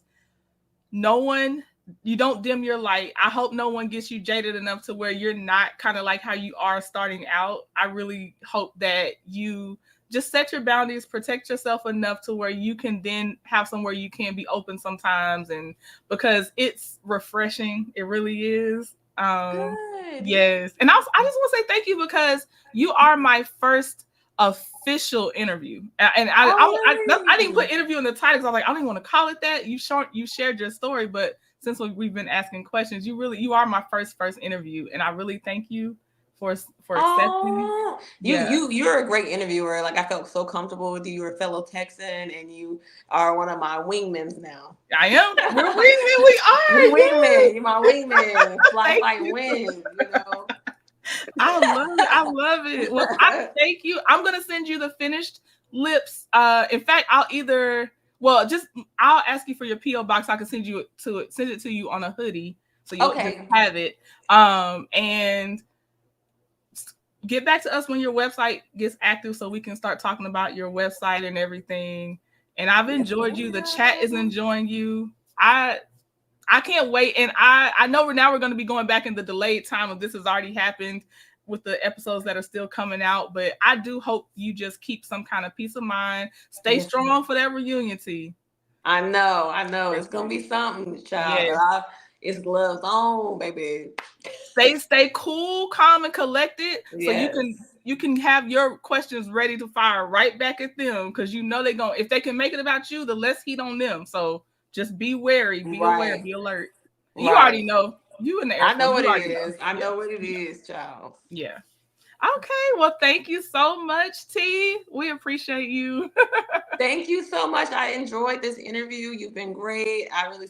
you don't dim your light. I hope no one gets you jaded enough to where you're not kind of like how you are starting out. I really hope that you just set your boundaries, protect yourself enough to where you can then have somewhere you can be open sometimes, and because it's refreshing. It really is. Yes. And also, I just want to say thank you, because you are my first official interview, and I didn't put interview in the title because I was like, I don't even want to call it that. You shared your story, but since we've been asking questions, you are my first interview, and I really thank you for accepting. You're a great interviewer. Like I felt so comfortable with you. You're a fellow Texan, and you are one of my wingmans now. I am. We're wingmen. We are. We're wingmen. You're my wingman. Fly like wind. You know. I love it. Well, I thank you. I'm gonna send you the finished lips. In fact, I'll ask you for your PO box. So I can send it to you on a hoodie, so you just have it. And get back to us when your website gets active, so we can start talking about your website and everything. And I've enjoyed you. The chat is enjoying you. I can't wait. And I know we're going to be going back in the delayed time of this has already happened with the episodes that are still coming out. But I do hope you just keep some kind of peace of mind. Stay strong for that reunion, T. I know. It's going to be something, child. Yes. It's gloves on, baby. Stay cool, calm, and collected. Yes. So you can have your questions ready to fire right back at them, because you know if they can make it about you, the less heat on them. So just be wary, be aware, be alert. You already know. You in the air. I know what it is. I know what it is, child. Yeah. Okay, well, thank you so much, T. We appreciate you. Thank you so much. I enjoyed this interview. You've been great. I really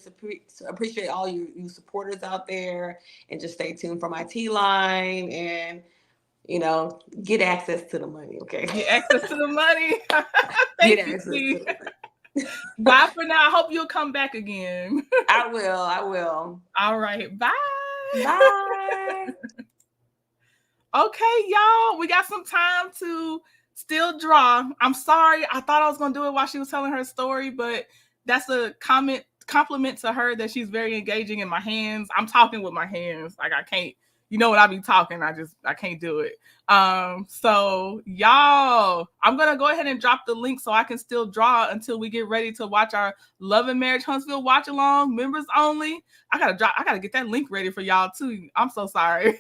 appreciate all you supporters out there. And just stay tuned for my T line and, get access to the money, okay? Get access to the money. Get Thank you, access to T. the money. Bye for now. I hope you'll come back again. I will. I will. All right. Bye. Bye. Okay, y'all. We got some time to still draw. I'm sorry. I thought I was going to do it while she was telling her story, but that's a compliment to her that she's very engaging in my hands. I'm talking with my hands. Like I can't, when I be talking, I can't do it. So y'all, I'm going to go ahead and drop the link so I can still draw until we get ready to watch our Love and Marriage Huntsville watch along, members only. I got to get that link ready for y'all too. I'm so sorry.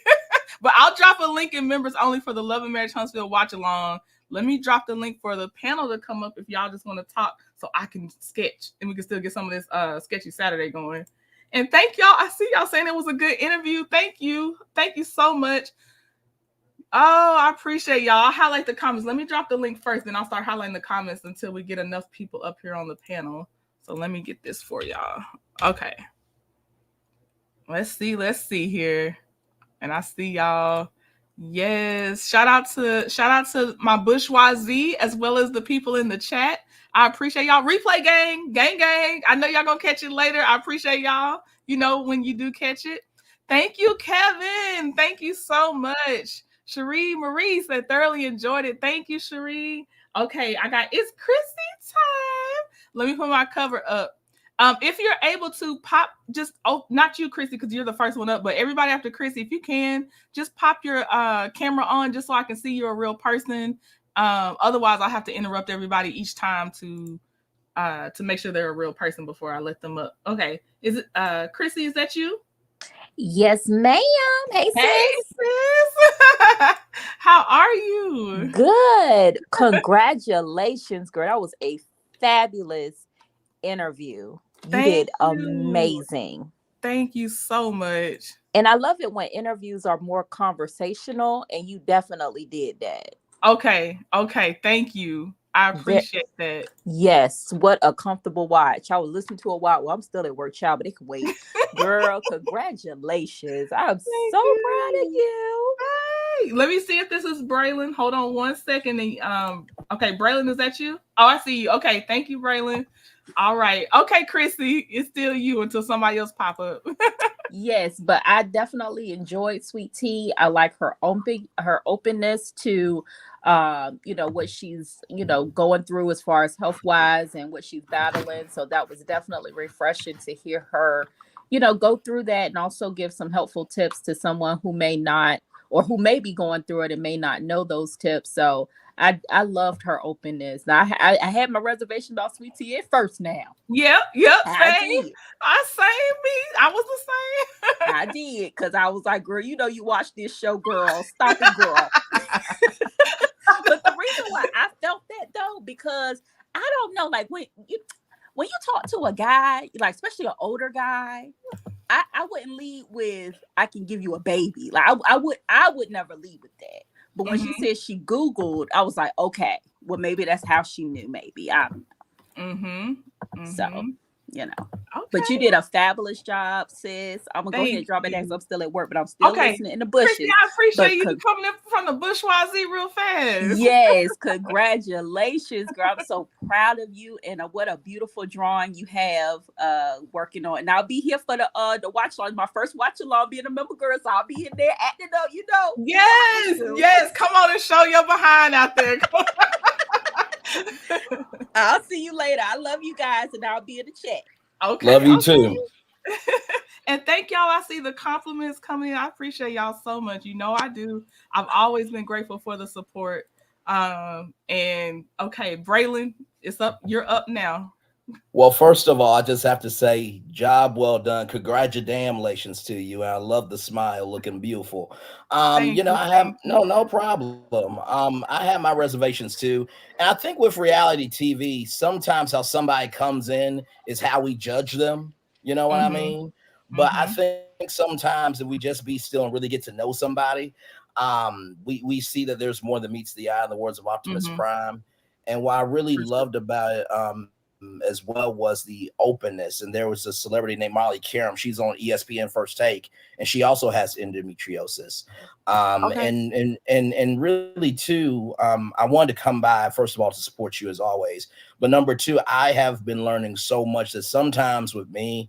But I'll drop a link in members only for the Love and Marriage Huntsville watch along. Let me drop the link for the panel to come up if y'all just want to talk so I can sketch and we can still get some of this Sketchy Saturday going. And thank y'all. I see y'all saying it was a good interview. Thank you. Thank you so much. Oh, I appreciate y'all. I'll highlight the comments. Let me drop the link first, then I'll start highlighting the comments until we get enough people up here on the panel. So let me get this for y'all. Okay. Let's see here. And I see y'all. Yes. Shout out to my bourgeoisie as well as the people in the chat. I appreciate y'all. Replay gang. I know y'all gonna catch it later. I appreciate y'all. When you do catch it. Thank you, Kevin. Thank you so much. Cherie Marie said thoroughly enjoyed it. Thank you, Cherie. Okay, I got It's Chrissy time. Let me put my cover up. If you're able to pop, not you, Chrissy, because you're the first one up, but everybody after Chrissy, if you can, just pop your camera on just so I can see you're a real person. Otherwise, I'll have to interrupt everybody each time to make sure they're a real person before I let them up. Okay, is it Chrissy? Is that you? Yes, ma'am. Hey, sis. How are you? Good. Congratulations, girl. That was a fabulous interview. You did amazing. Thank you so much. And I love it when interviews are more conversational, and you definitely did that. Okay. Thank you. I appreciate that. Yes. What a comfortable watch. I was listening to a while. Well, I'm still at work, child, but it can wait. Girl, congratulations. I'm so proud of you. Hey, let me see if this is Braylon. Hold on one second. Okay, Braylon, is that you? Oh, I see you. Okay, thank you, Braylon. All right. Okay, Chrissy, it's still you until somebody else pop up. Yes, but I definitely enjoyed Sweet Tea. I like her openness to what she's going through as far as health wise and what she's battling. So that was definitely refreshing to hear her go through that and also give some helpful tips to someone who may not, or who may be going through it and may not know those tips. So I loved her openness. Now, I had my reservation about Sweet Tea at first now. Yep. Same. Me. I was the same. I did, because I was like, girl, you watch this show, girl. Stop it, girl. But the reason why I felt that, though, because I don't know, like when you talk to a guy, like especially an older guy, I wouldn't lead with, I can give you a baby. Like I would never lead with that. But when she said she Googled, I was like, okay, well, maybe that's how she knew. Maybe I don't know. So, Okay. But you did a fabulous job, sis. I'm gonna go ahead and drop it next. I'm still at work, but I'm still listening in the bushes. Chrissy, I appreciate you coming in from the bourgeoisie real fast. Yes, congratulations, girl. I'm so proud of you, and what a beautiful drawing you have working on. And I'll be here for the watch along. My first watch along, being a member girl, so I'll be in there acting up. Yes. Come on and show your behind out there. I'll see you later. I love you guys, and I'll be in the chat. Okay. Love you too. And thank y'all. I see the compliments coming in. I appreciate y'all so much. I do. I've always been grateful for the support. And okay, Braylon, it's up. You're up now. Well, first of all, I just have to say, job well done. Congratulations to you. I love the smile, looking beautiful. I have no problem. I have my reservations too. And I think with reality TV, sometimes how somebody comes in is how we judge them. You know what I mean? But I think sometimes if we just be still and really get to know somebody, we see that there's more than meets the eye, in the words of Optimus Mm-hmm. Prime. And what I really loved about it as well was the openness. And there was a celebrity named Molly Karam. She's on ESPN First Take, and she also has endometriosis. And really too, I wanted to come by first of all to support you as always. But number two, I have been learning so much that sometimes with me,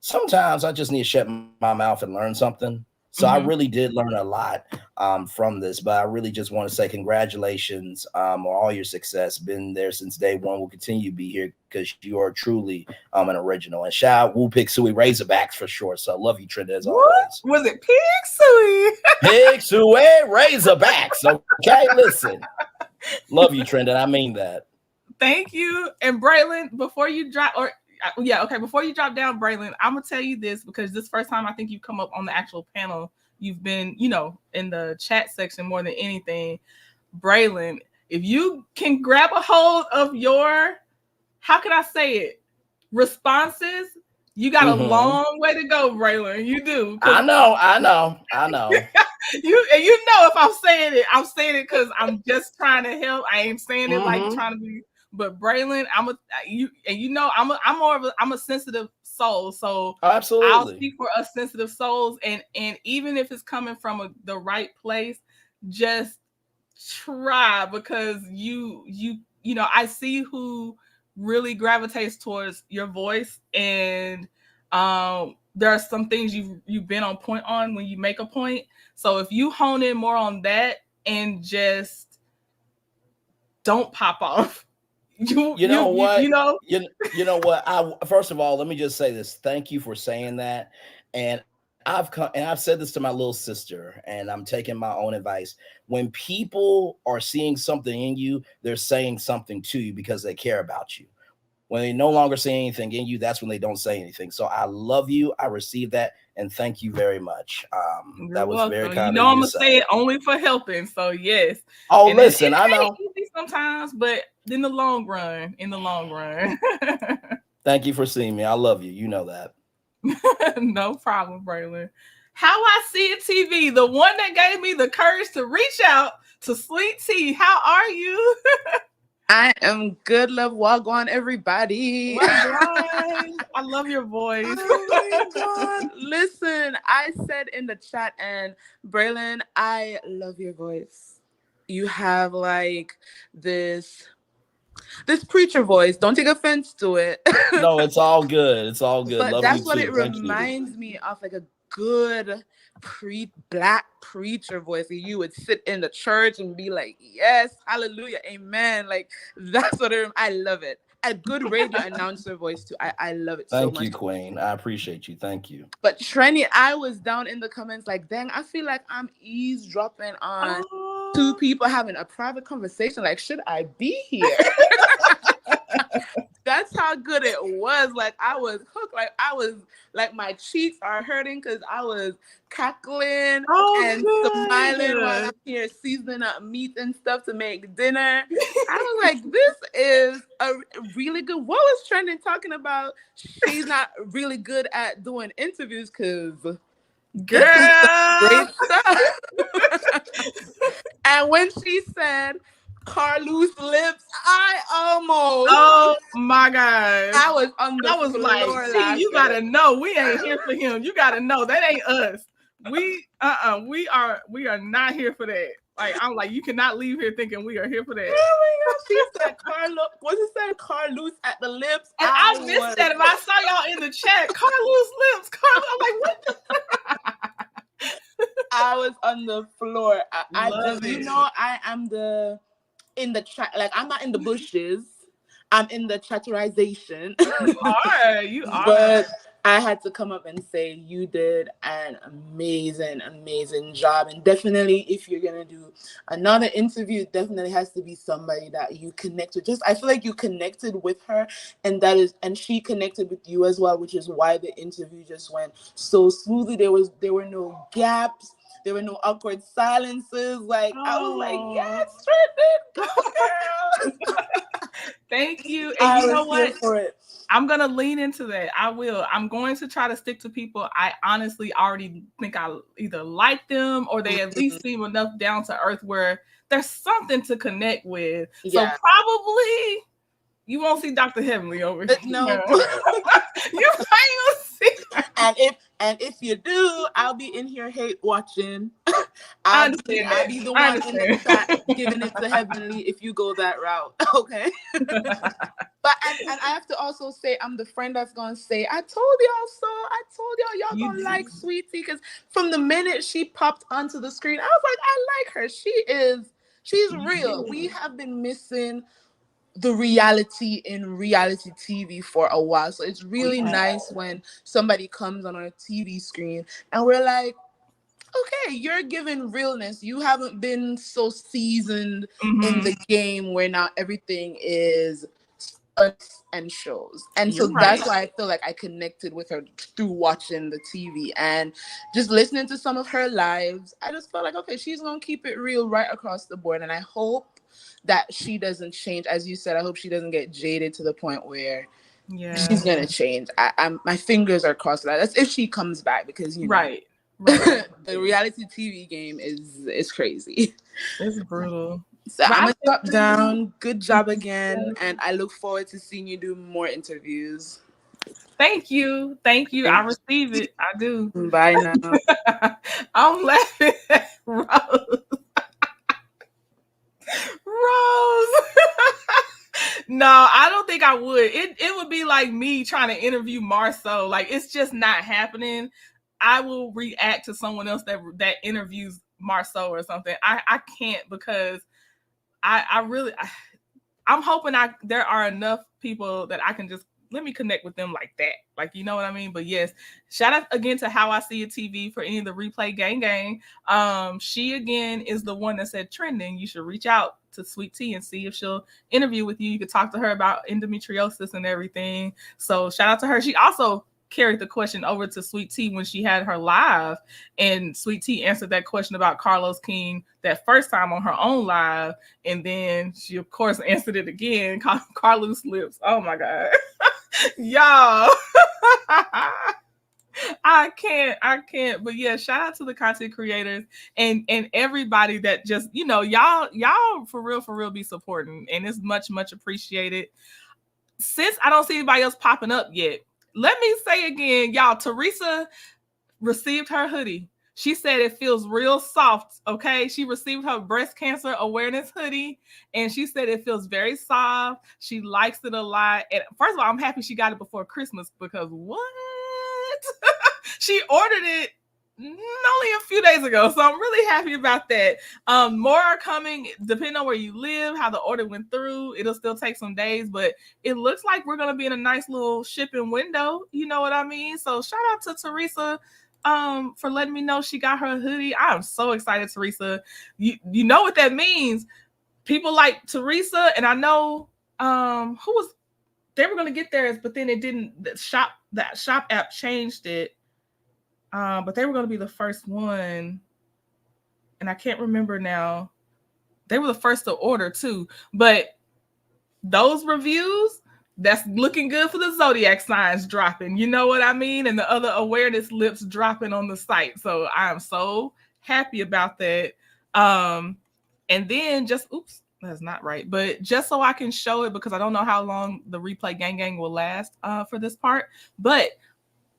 sometimes I just need to shut my mouth and learn something. So I really did learn a lot from this, but I really just want to say congratulations on all your success. Been there since day one. Will continue to be here because you are truly an original. And shout out Woo Pig Suey Razorbacks for sure. So I love you, Trent, as always. Was it Pig Suey? Pig Suey Razorbacks. Okay, listen. Love you, Trent, and I mean that. Thank you. And Braylon, before you drop, before you drop down, Braylon, I'm gonna tell you this because this first time I think you've come up on the actual panel. You've been, in the chat section more than anything. Braylon, if you can grab a hold of your, how can I say it, responses, you got a long way to go, Braylon. You do. I know. If I'm saying it because I'm just trying to help. I ain't saying it like trying to be. But Braylon, I'm a sensitive soul, so absolutely I'll speak for us sensitive souls, and even if it's coming from the right place, just try, because I see who really gravitates towards your voice, and there are some things you've been on point on when you make a point. So if you hone in more on that and just don't pop off. You know what? First of all, let me just say this. Thank you for saying that. And I've said this to my little sister, and I'm taking my own advice. When people are seeing something in you, they're saying something to you because they care about you. When they no longer see anything in you, that's when they don't say anything. So I love you. I received that. And thank you very much. That was very kind of you. I'm going to say it only for helping. So yes. Oh, and listen, I know. Easy sometimes, but in the long run. Thank you for seeing me. I love you. You know that. No problem, Braylon. How I See It TV, the one that gave me the courage to reach out to Sweet Tea. How are you? I am good, love. Wagwan, everybody. I love your voice. Oh my God. Listen, I said in the chat, and Braylon, I love your voice. You have like this preacher voice. Don't take offense to it. No, it's all good. It's all good. But love that's you what too. it reminds me of, like a good black preacher voice. You would sit in the church and be like, yes, hallelujah, amen. Like that's what I love it. A good radio announcer voice too. I love it so much. Thank you, Queen. I appreciate you. Thank you. But Trenny, I was down in the comments like, dang, I feel like I'm eavesdropping on two people having a private conversation. Like, should I be here? That's how good it was. Like I was hooked. Like I was like my cheeks are hurting because I was cackling and smiling while I'm here seasoning up meat and stuff to make dinner. I was like, this is a really good. What was Trending talking about? She's not really good at doing interviews because girl, great stuff. And when she said Carlos lips, I almost. Oh my God! I was on the floor like, see, you gotta know we ain't here for him. You gotta know that ain't us. We are not here for that. Like I'm like, you cannot leave here thinking we are here for that. Oh my God! She said Carlos. What's it said? Carlos at the lips. And I missed that. If I saw y'all in the chat, Carlos lips. Carlos, I'm like, what the? I was on the floor. I am in the chat, like I'm not in the bushes. I'm in the chatterization. You are. But I had to come up and say you did an amazing job. And definitely, if you're gonna do another interview, it definitely has to be somebody that you connect with. I feel like you connected with her, and she connected with you as well, which is why the interview just went so smoothly. There were no gaps. There were no awkward silences. Like I was like, yes, Trenton, go girl. Thank you. And you know what? For it. I'm going to lean into that. I will. I'm going to try to stick to people I honestly already think I either like them or they at least seem enough down to earth where there's something to connect with. Yeah. So probably you won't see Dr. Heavenly over here. No. You ain't gonna see her. And if you do, I'll be in here hate watching. I I'll be the one in the chat giving it to Heavenly if you go that route. Okay. But and I have to also say I'm the friend that's gonna say, I told y'all gonna like Sweetie, because from the minute she popped onto the screen, I was like, I like her. She's real. We have been missing the reality in reality TV for a while. So it's really nice when somebody comes on a TV screen and we're like, okay, you're giving realness. You haven't been so seasoned in the game where now everything is stunts and shows. And so that's why I feel like I connected with her through watching the TV and just listening to some of her lives. I just felt like, okay, she's going to keep it real right across the board. And I hope that she doesn't change. As you said, I hope she doesn't get jaded to the point where she's going to change. I'm my fingers are crossed for that. That's if she comes back, because, you know. Right. The reality TV game is crazy. It's brutal. So I'm gonna drop down. Good job again, and I look forward to seeing you do more interviews. Thank you. I receive it. I do. Bye now. I'm laughing at Rose. Rose. No, I don't think I would. It would be like me trying to interview Marceau. Like, it's just not happening. I will react to someone else that interviews Marceau or something. I can't, because I'm hoping there are enough people that I can just let me connect with them like that. Like, you know what I mean? But yes, shout out again to How I See It TV for any of the replay gang. She again is the one that said trending. You should reach out to Sweet Tea and see if she'll interview with you. You could talk to her about endometriosis and everything. So shout out to her. She also carried the question over to Sweet Tea when she had her live, and Sweet Tea answered that question about Carlos King that first time on her own live, and then she of course answered it again. Carlos lips. Oh my god. Y'all. I can't. But yeah, shout out to the content creators and everybody that just, you know, y'all for real be supporting, and it's much appreciated. Since I don't see anybody else popping up yet, let me say again, y'all, Teresa received her hoodie. She said it feels real soft, okay? She received her breast cancer awareness hoodie, and she said it feels very soft. She likes it a lot. And first of all, I'm happy she got it before Christmas, because what? She ordered it only a few days ago, so I'm really happy about that. More are coming, depending on where you live, how the order went through. It'll still take some days, but it looks like we're gonna be in a nice little shipping window. You know what I mean? So shout out to Teresa for letting me know she got her hoodie. I'm so excited, Teresa. You know what that means. People like Teresa, and I know they were gonna get theirs, but then it didn't. That shop app changed it. But they were going to be the first one, and I can't remember now. They were the first to order too, but those reviews, that's looking good for the zodiac signs dropping. You know what I mean? And the other awareness lips dropping on the site. So I am so happy about that. And then that's not right. But just so I can show it, because I don't know how long the replay gang will last for this part, but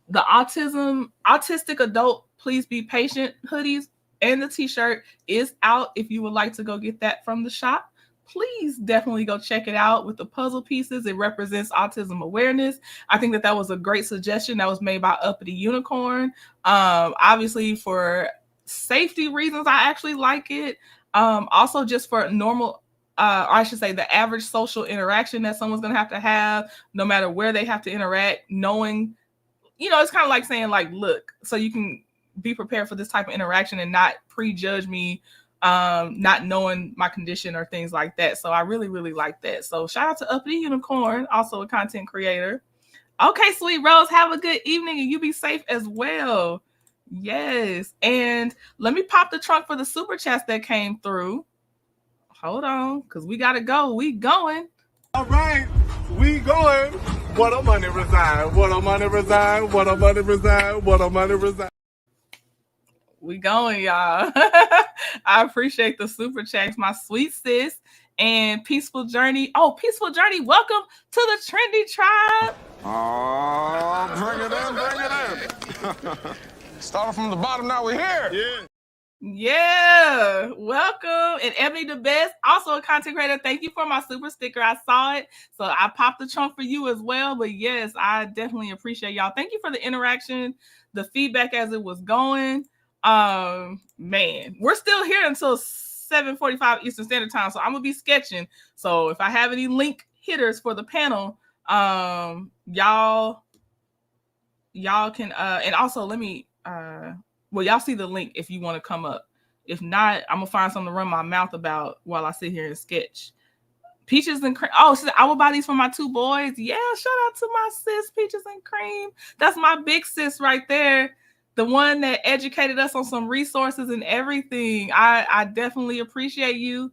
the autistic adult please be patient hoodies and the t-shirt is out. If you would like to go get that from the shop, please definitely go check it out with the puzzle pieces. It represents autism awareness. I think that was a great suggestion that was made by Uppity Unicorn. Obviously for safety reasons, I actually like it. Also just for normal, or I should say the average social interaction that someone's going to have, no matter where they have to interact, knowing, you know, it's kind of like saying, like, look, so you can be prepared for this type of interaction and not prejudge me, not knowing my condition or things like that. So I really like that. So shout out to Uppity Unicorn, also a content creator. Okay, Sweet Rose, have a good evening and you be safe as well. Yes. And let me pop the trunk for the super chats that came through. Hold on, because we got to go. We going. All right, we going. What a money reside. What a money reside. What a money reside. What a money reside. We going, y'all. I appreciate the super chats, my sweet sis, and Peaceful Journey. Oh, Peaceful Journey, welcome to the Trendy Tribe. Oh, bring it in. Starting from the bottom, now we're here. Yeah, welcome. And Ebony the Best, also a content creator. Thank you for my super sticker. I saw it, so I popped the trunk for you as well. But yes, I definitely appreciate y'all. Thank you for the interaction, the feedback as it was going. Man, we're still here until 7:45 Eastern Standard Time, so I'm gonna be sketching. So if I have any link hitters for the panel, y'all can and also let me well, y'all see the link if you want to come up. If not, I'm gonna find something to run my mouth about while I sit here and sketch. Peaches and Cream. Oh, I will buy these for my two boys. Yeah, shout out to my sis, Peaches and Cream. That's my big sis right there. The one that educated us on some resources and everything. I definitely appreciate you.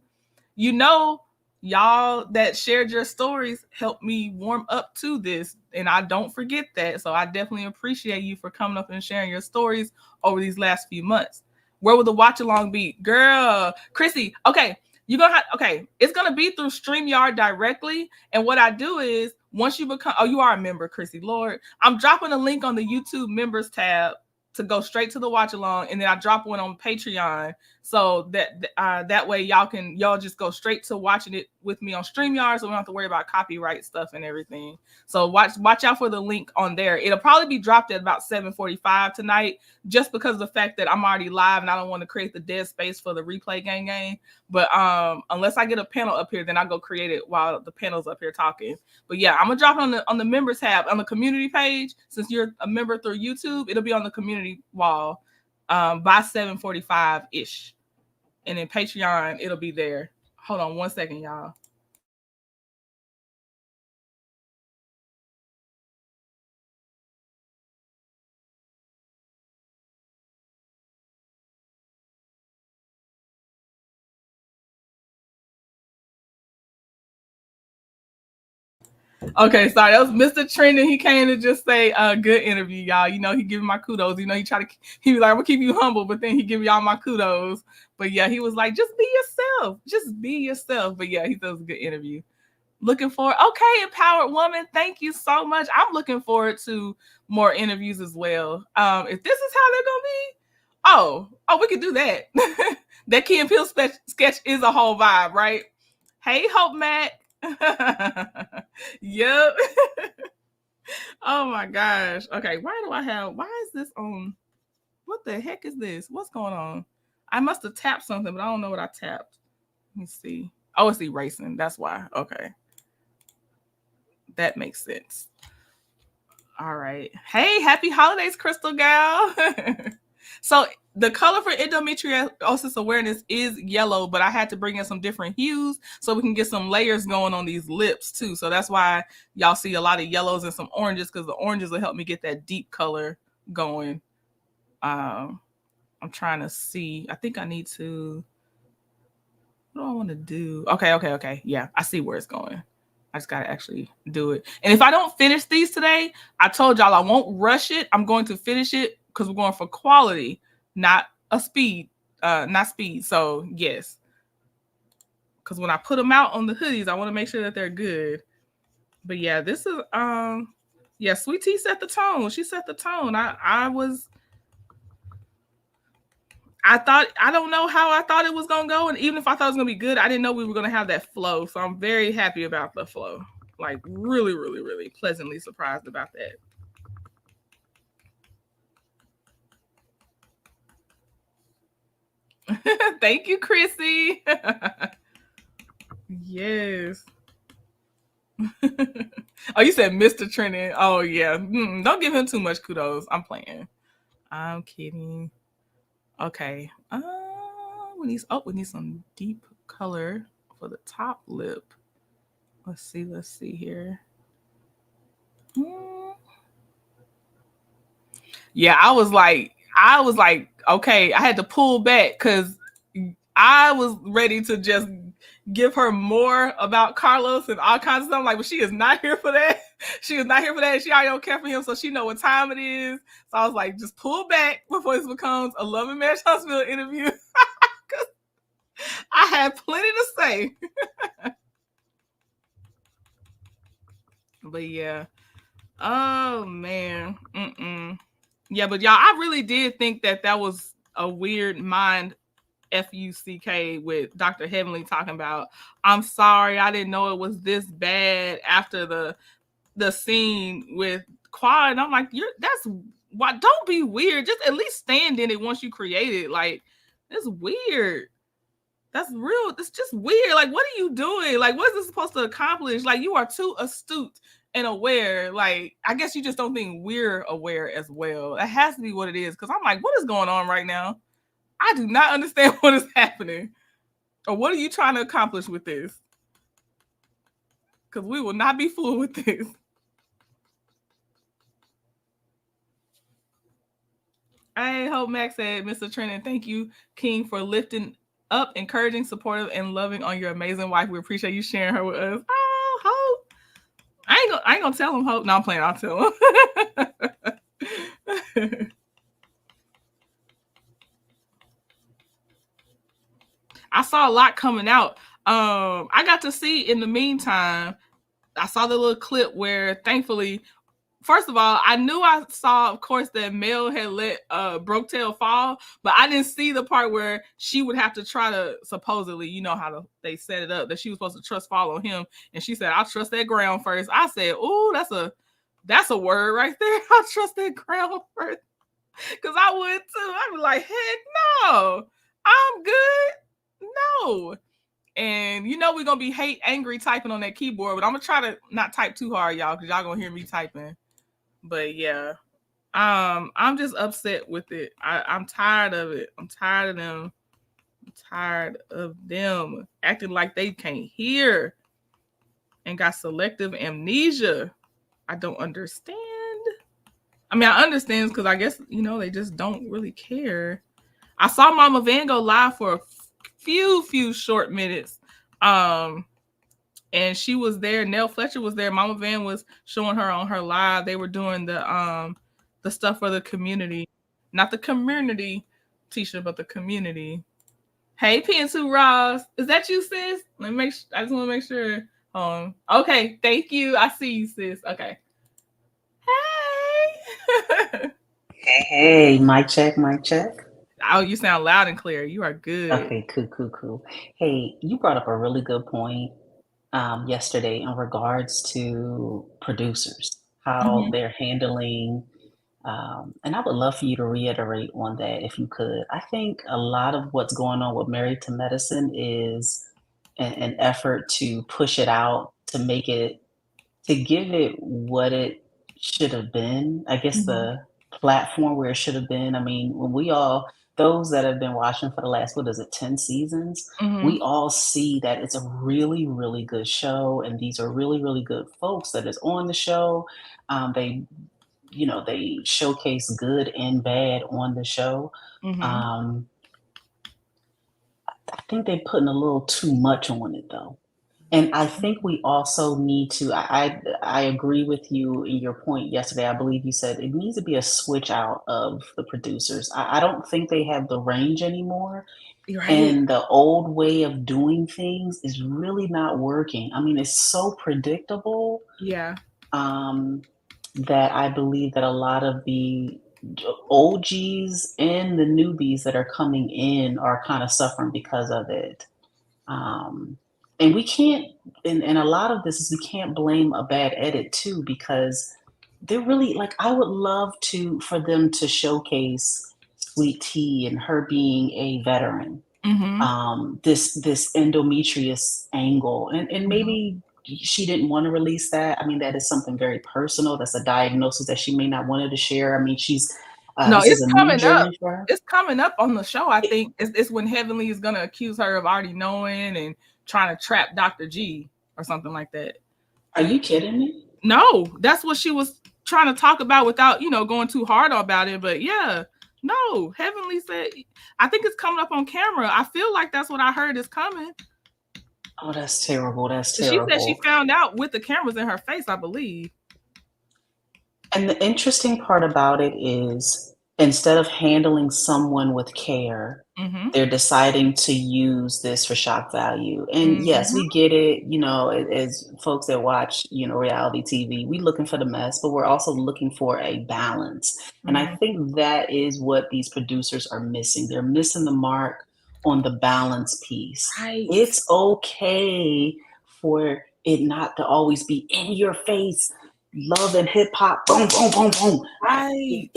You know, y'all that shared your stories helped me warm up to this, and I don't forget that. So I definitely appreciate you for coming up and sharing your stories over these last few months. Where will the watch along be? Girl, Chrissy, okay. You're gonna have, okay, it's gonna be through StreamYard directly. And what I do is once you become, oh, you are a member, Chrissy, Lord, I'm dropping a link on the YouTube members tab to go straight to the watch along, and then I drop one on Patreon so that way y'all just go straight to watching it with me on StreamYard, so we don't have to worry about copyright stuff and everything. So watch out for the link on there. It'll probably be dropped at about 7:45 tonight, just because of the fact that I'm already live and I don't want to create the dead space for the replay gang. But unless I get a panel up here, then I'll go create it while the panel's up here talking. But yeah, I'm gonna drop it on the members tab on the community page. Since you're a member through YouTube, it'll be on the community wall by 7:45 ish, and then Patreon it'll be there. Hold on one second, y'all. Okay, sorry, that was Mr. Trending. He came to just say good interview, y'all. You know, he giving my kudos. You know, he was like, I'm gonna keep you humble, but then he give y'all my kudos. But yeah, he was like, just be yourself. Just be yourself. But yeah, he does a good interview. Looking forward. Okay, Empowered Woman, thank you so much. I'm looking forward to more interviews as well. If this is how they're gonna be, oh, we could do that. That Key and Peele sketch is a whole vibe, right? Hey, Hope Mac. Yep. Oh my gosh. Okay, why is this on? What the heck is this? What's going on? I must have tapped something, but I don't know what I tapped. Let me see. Oh, it's erasing. That's why. Okay. That makes sense. All right. Hey, happy holidays, Crystal Gal. So the color for Endometriosis Awareness is yellow, but I had to bring in some different hues so we can get some layers going on these lips too. So that's why y'all see a lot of yellows and some oranges, because the oranges will help me get that deep color going. I'm trying to see. I think I need to. What do I want to do? Okay. Yeah, I see where it's going. I just got to actually do it. And if I don't finish these today, I told y'all I won't rush it. I'm going to finish it because we're going for quality, not speed. So yes, because when I put them out on the hoodies, I want to make sure that they're good. But yeah, this is yeah, Sweet Tea set the tone. She set the tone. I don't know how I thought it was going to go. And even if I thought it was going to be good, I didn't know we were going to have that flow. So I'm very happy about the flow. Like really, really, really pleasantly surprised about that. Thank you, Chrissy. Yes. Oh, you said Mr. Trenton. Oh, yeah. Don't give him too much kudos. I'm playing. I'm kidding. Okay. We need some deep color for the top lip. Let's see here. Yeah, I was like, okay, I had to pull back because I was ready to just give her more about Carlos and all kinds of stuff. Like, but she is not here for that. She is not here for that. She already don't care for him, so she know what time it is. So I was like, just pull back before this becomes a Love and Marriage Hospital interview. I had plenty to say. But yeah. Oh man. Yeah, but y'all, I really did think that was a weird mind FUCK with Dr. Heavenly talking about, I'm sorry, I didn't know it was this bad after the scene with Quad. And I'm like, that's why, don't be weird. Just at least stand in it once you create it. Like, it's weird. That's real. It's just weird. Like, what are you doing? Like, what is this supposed to accomplish? Like, you are too astute and aware. Like, I guess you just don't think we're aware as well. That has to be what it is. Because I'm like, what is going on right now? I do not understand what is happening. Or what are you trying to accomplish with this? Because we will not be fooled with this. I hope Max said, Mr. Trenton, thank you, King, for lifting up, encouraging, supportive, and loving on your amazing wife. We appreciate you sharing her with us. Oh, Hope. I ain't gonna tell him, Hope. No, I'm playing. I'll tell him. I saw a lot coming out. I got to see, in the meantime, I saw the little clip where, thankfully, first of all, I knew I saw, of course, that Mel had let Broketail fall, but I didn't see the part where she would have to try to, supposedly, you know how they set it up, that she was supposed to trust fall on him, and she said, I'll trust that ground first. I said, ooh, that's a word right there. I'll trust that ground first. Because I would too. I'd be like, heck no, I'm good. No. And you know we're going to be angry typing on that keyboard, but I'm going to try to not type too hard, y'all, because y'all going to hear me typing. But yeah, I'm just upset with it. I'm tired of it. I'm tired of them. I'm tired of them acting like they can't hear and got selective amnesia. I don't understand. I mean, I understand because I guess, you know, they just don't really care. I saw Mama Van go live for a few short minutes. And she was there. Nell Fletcher was there. Mama Van was showing her on her live. They were doing the stuff for the community. Not the community, Tisha, but the community. Hey, PN2 Ross. Is that you, sis? I just want to make sure. Okay, thank you. I see you, sis. Okay. Hey. Hey, mic check, mic check. Oh, you sound loud and clear. You are good. Okay, cool. Hey, you brought up a really good point yesterday in regards to producers, how they're handling, and I would love for you to reiterate on that if you could. I think a lot of what's going on with Married to Medicine is an effort to push it out, to make it, to give it what it should have been. I guess the platform where it should have been. I mean, when those that have been watching for the last, 10 seasons, we all see that it's a really, really good show. And these are really, really good folks that is on the show. They showcase good and bad on the show. I think they're putting a little too much on it though. And I think we also need to, I agree with you in your point yesterday. I believe you said it needs to be a switch out of the producers. I don't think they have the range anymore. Right. And the old way of doing things is really not working. I mean, it's so predictable. Yeah. That I believe that a lot of the OGs and the newbies that are coming in are kind of suffering because of it. And we can't, and a lot of this is we can't blame a bad edit too, because they're really, like, I would love for them to showcase Sweet Tea and her being a veteran, this endometriosis angle, and maybe she didn't want to release that. I mean, that is something very personal. That's a diagnosis that she may not wanted to share. I mean, she's no, it's coming up. It's coming up on the show. I think it's when Heavenly is going to accuse her of already knowing and trying to trap Dr. G or something like that. Are you kidding me? No, that's what she was trying to talk about without, going too hard about it. But yeah, no, Heavenly said, I think it's coming up on camera. I feel like that's what I heard is coming. Oh, that's terrible. That's She said she terrible. found out with the cameras in her face, I believe. And the interesting part about it is instead of handling someone with care, Mm-hmm. they're deciding to use this for shock value. And yes, Mm-hmm. we get it, as folks that watch, reality TV, we looking for the mess, but we're also looking for a balance. And I Mm-hmm. think that is what these producers are missing. They're missing the mark on the balance piece. Right. It's okay for it not to always be in your face, love and hip hop, boom, boom, boom, boom. Right.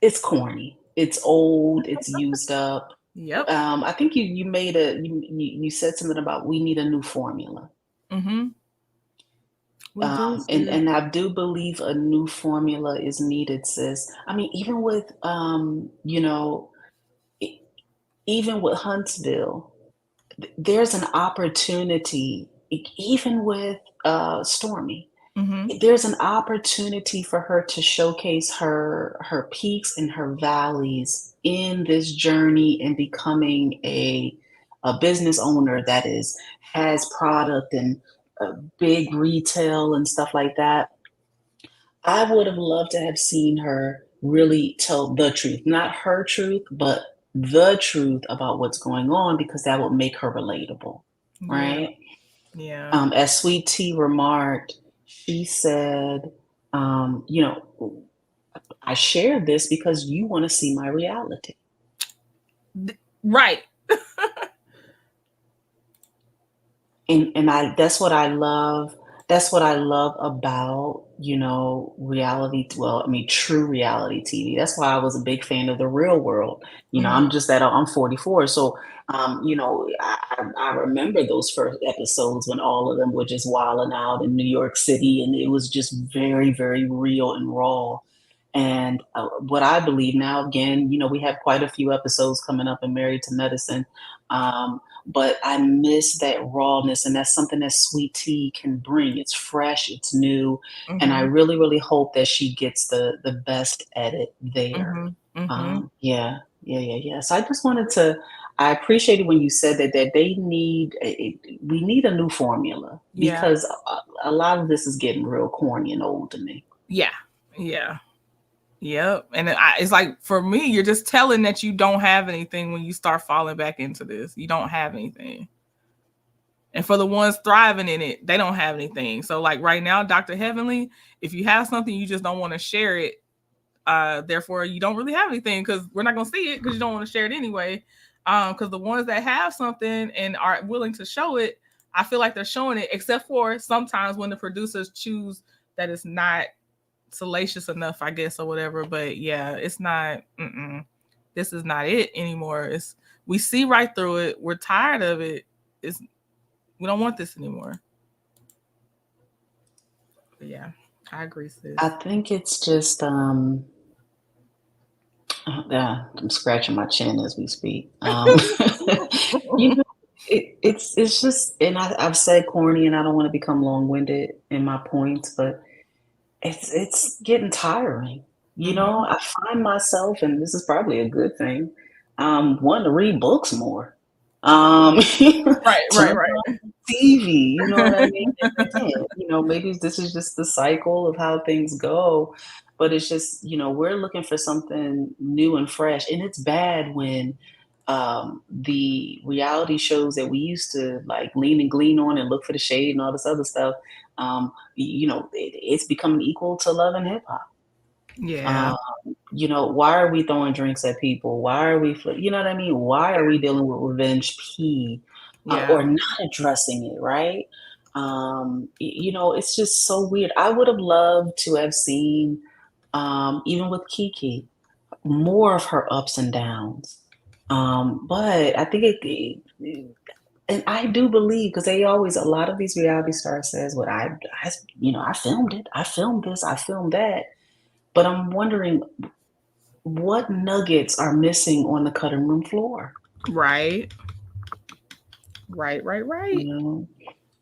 It's corny. It's old. It's used up. Yep. I think you made you said something about we need a new formula. Mm-hmm. We do, and I do believe a new formula is needed, sis. I mean, even with even with Huntsville, there's an opportunity. Even with Stormy, Mm-hmm. there's an opportunity for her to showcase her peaks and her valleys in this journey and becoming a business owner that has product and big retail and stuff like that. I would have loved to have seen her really tell the truth, not her truth, but the truth about what's going on, because that would make her relatable, right? Yeah. As Sweet Tea remarked, she said, I shared this because you want to see my reality. Right. And that's what I love. That's what I love about, reality. Well, I mean, true reality TV. That's why I was a big fan of The Real World. Mm-hmm. I'm 44. So, I remember those first episodes when all of them were just wilding out in New York City. And it was just very, very real and raw. And what I believe now, again, we have quite a few episodes coming up in Married to Medicine. But I miss that rawness, and that's something that Sweet Tea can bring. It's fresh, it's new, and I Mm-hmm. really, really hope that she gets the best edit there. Mm-hmm. Mm-hmm. Yeah. So I just wanted to. I appreciated when you said that we need a new formula, Yeah. because a lot of this is getting real corny and old to me. Yeah. Yep. And it's like, for me, you're just telling that you don't have anything when you start falling back into this. You don't have anything. And for the ones thriving in it, they don't have anything. So like right now, Dr. Heavenly, if you have something, you just don't want to share it. Therefore, you don't really have anything, because we're not going to see it, because you don't want to share it anyway. Because the ones that have something and are willing to show it, I feel like they're showing it, except for sometimes when the producers choose that it's not salacious enough, I guess, or whatever. But yeah, it's not. This is not it anymore. We see right through it. We're tired of it. We don't want this anymore. But yeah, I agree, sis. I think it's just yeah, I'm scratching my chin as we speak. It's just, and I've said corny, and I don't want to become long-winded in my points, but it's getting tiring. I find myself, and this is probably a good thing, wanting to read books more. Right. TV, you know what I mean? Maybe this is just the cycle of how things go, but it's just, we're looking for something new and fresh. And it's bad when the reality shows that we used to like lean and glean on and look for the shade and all this other stuff, it's becoming equal to Love and Hip Hop. Yeah. Why are we throwing drinks at people? Why are we, you know what I mean? Why are we dealing with revenge P? Or not addressing it, right? It's just so weird. I would have loved to have seen, even with Kiki, more of her ups and downs. But I think and I do believe, because a lot of these reality stars says, "What I filmed it, I filmed this, I filmed that." But I'm wondering what nuggets are missing on the cutting room floor. Right.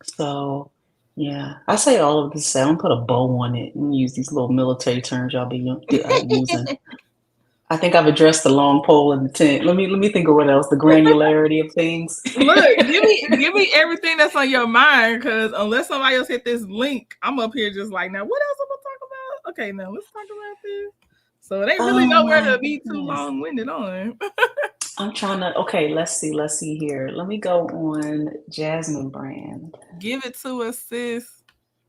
So, yeah, I say all of this. I'm put a bow on it and use these little military terms y'all be using. I think I've addressed the long pole in the tent. Let me think of what else. The granularity of things. Look, give me everything that's on your mind, because unless somebody else hit this link, I'm up here just like, now what else am I talk about? Okay, now let's talk about this. So it ain't really nowhere to be too long-winded on. I'm trying to. Okay, let's see here. Let me go on Jasmine Brand. Give it to us, sis.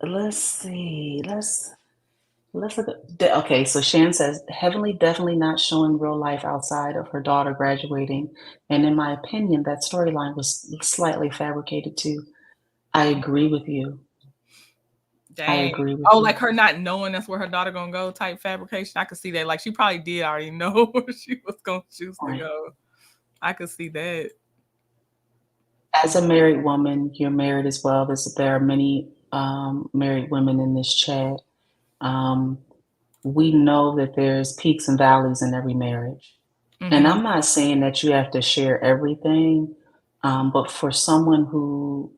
Let's see. Let's look at. Okay, so Shan says Heavenly definitely not showing real life outside of her daughter graduating, and in my opinion, that storyline was slightly fabricated too. I agree with you. Dang. I agree with you. like her not knowing that's where her daughter gonna go type fabrication. I could see that. Like she probably did already know where she was gonna choose to go. I could see that. As a married woman, you're married as well. There are many married women in this chat. We know that there's peaks and valleys in every marriage. And I'm not saying that you have to share everything, but for someone who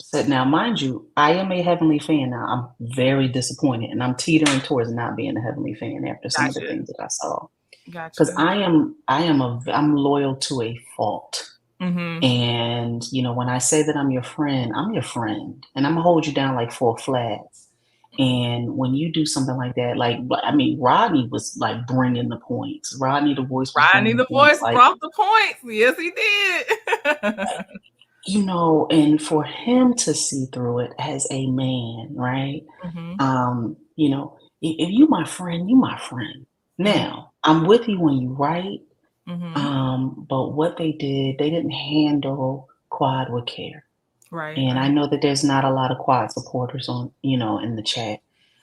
said, now, mind you, I am a Heavenly fan now. I'm very disappointed, and I'm teetering towards not being a Heavenly fan after some of the things that I saw. Because I'm loyal to a fault. And when I say that I'm your friend, and I'm gonna hold you down like 4 flats. And when you do something like that, Rodney was like bringing the points. Rodney the voice brought the points. Yes, he did. And for him to see through it as a man, right? If you my friend, you my friend. Now, I'm with you when you right. But what they didn't handle Quad with care. Right. And I know that there's not a lot of Quad supporters on, in the chat.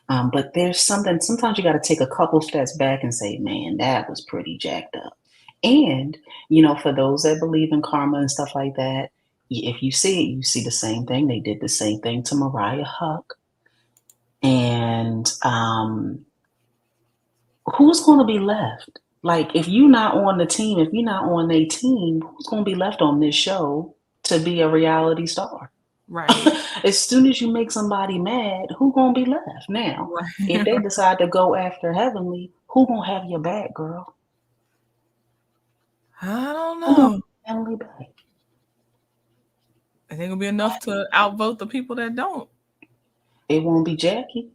But there's sometimes you got to take a couple steps back and say, man, that was pretty jacked up. And, for those that believe in karma and stuff like that, if you see it, you see the same thing. They did the same thing to Mariah Huck. And who's going to be left? Like, if you're not on the team, if you're not on a team, who's going to be left on this show to be a reality star? Right. As soon as you make somebody mad, who's going to be left? Now, if they decide to go after Heavenly, who going to have your back, girl? I don't know. Heavenly back. I think it'll be enough to outvote the people that don't. It won't be Jackie.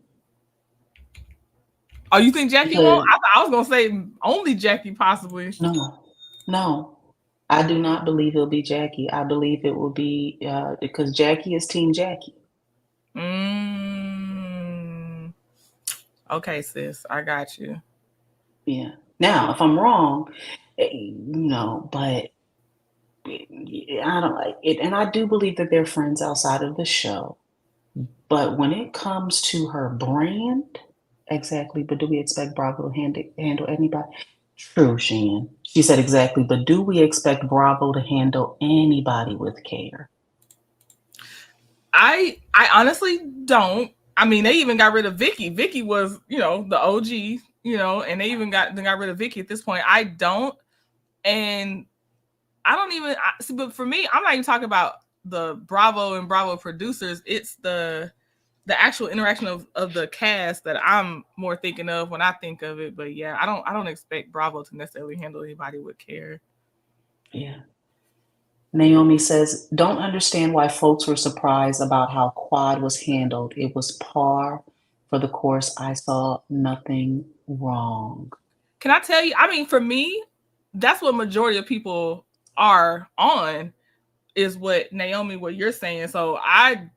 Oh, you think Jackie won't? I was gonna say only Jackie, possibly. No. I do not believe it'll be Jackie. I believe it will be because Jackie is Team Jackie. Okay, sis, I got you. Yeah. Now, if I'm wrong, but I don't like it, and I do believe that they're friends outside of the show. But when it comes to her brand. Exactly, but do we expect Bravo to handle anybody? True, Shan. She said exactly, but do we expect Bravo to handle anybody with care? I honestly don't. I mean, they even got rid of Vicky. Vicky was, the OG, and they even got rid of Vicky at this point. I don't, and I don't even see. But for me, I'm not even talking about the Bravo and Bravo producers. It's the actual interaction of the cast that I'm more thinking of when I think of it. But yeah, I don't expect Bravo to necessarily handle anybody with care. Yeah. Naomi says, don't understand why folks were surprised about how Quad was handled. It was par for the course. I saw nothing wrong. Can I tell you? I mean, for me, that's what majority of people are on, is what Naomi, what you're saying. So I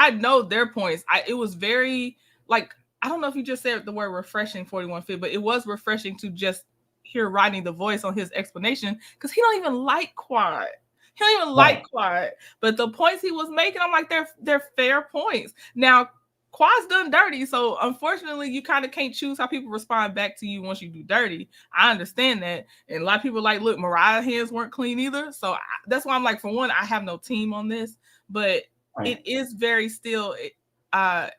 know their points. It was very, like, I don't know if you just said the word refreshing, 41 Fit, but it was refreshing to just hear Rodney the voice on his explanation, because he don't even like Quad. He don't even like Quad. But the points he was making, I'm like, they're fair points. Now, Quad's done dirty, so unfortunately, you kind of can't choose how people respond back to you once you do dirty. I understand that. And a lot of people are like, look, Mariah's hands weren't clean either. So that's why I'm like, for one, I have no team on this. But it is very still, I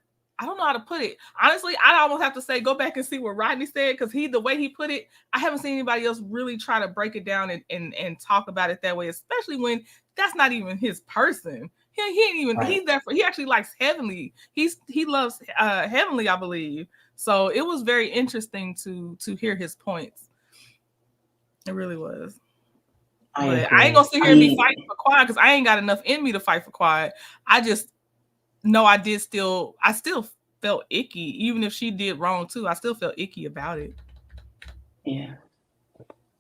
don't know how to put it. Honestly, I almost have to say, go back and see what Rodney said, because the way he put it, I haven't seen anybody else really try to break it down and talk about it that way, especially when that's not even his person. He ain't even, he's there for, he actually likes Heavenly. He loves Heavenly, I believe. So it was very interesting to hear his points. It really was. I But agree. I ain't gonna sit here and be fighting for Quad because I ain't got enough in me to fight for Quad. I just know I still felt icky. Even if she did wrong too, I still felt icky about it. Yeah.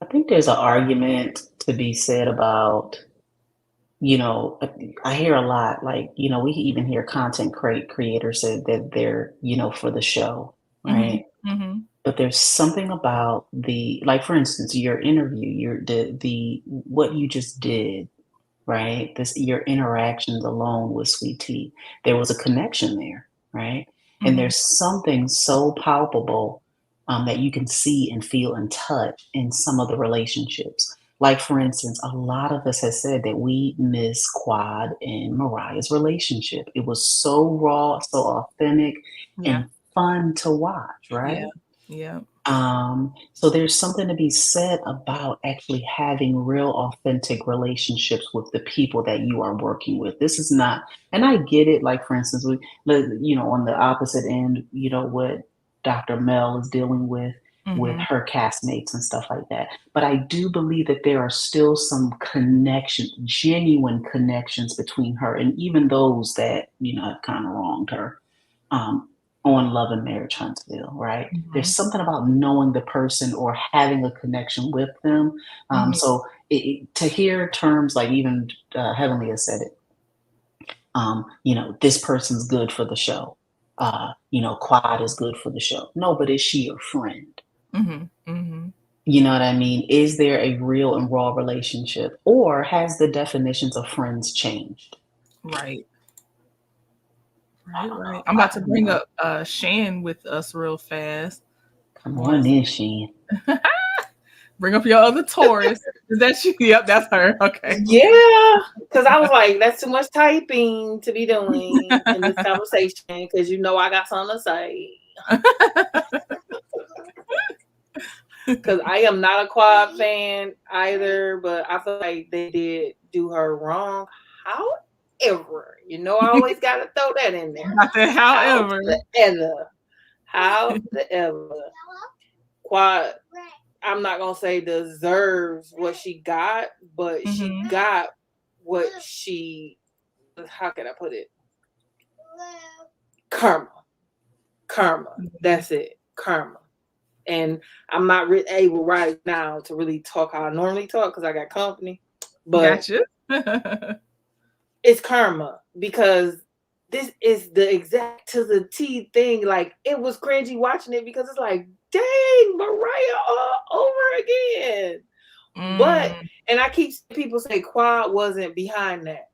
I think there's an argument to be said about, I hear a lot, like, we even hear content creators say that they're, for the show, right? Mm-hmm. But there's something about like, for instance, your interview, what you just did, right? Your interactions alone with Sweet Tea, there was a connection there, right? Mm-hmm. And there's something so palpable that you can see and feel and touch in some of the relationships. Like, for instance, a lot of us have said that we miss Quad and Mariah's relationship. It was so raw, so authentic, and fun to watch, right? Yeah. So there's something to be said about actually having real authentic relationships with the people that you are working with. This is not, and I get it. Like, for instance, on the opposite end, what Dr. Mel is dealing with her castmates and stuff like that. But I do believe that there are still some genuine connections between her and even those that, have kind of wronged her. On Love and Marriage Huntsville, right? There's something about knowing the person or having a connection with them. So to hear terms like even Heavenly has said it, this person's good for the show. Quad is good for the show. No, but is she your friend? You know what I mean? Is there a real and raw relationship, or has the definitions of friends changed? Right. Right. I'm about to bring up Shan with us real fast. Come on in, Shan. Bring up your other Taurus. Is that you? Yep, that's her. Okay. Yeah, because I was like, that's too much typing to be doing in this conversation because I got something to say. Because I am not a Quad fan either, but I feel like they did do her wrong. However, I always got to throw that in there. However, Quad, I'm not going to say deserves what she got, but she got what how can I put it? Karma. That's it. Karma. And I'm not able right now to really talk how I normally talk because I got company. But gotcha. It's karma because this is the exact to the T thing. Like, it was cringy watching it because it's like, dang, Mariah all over again. But, and I keep seeing people say Quad wasn't behind that.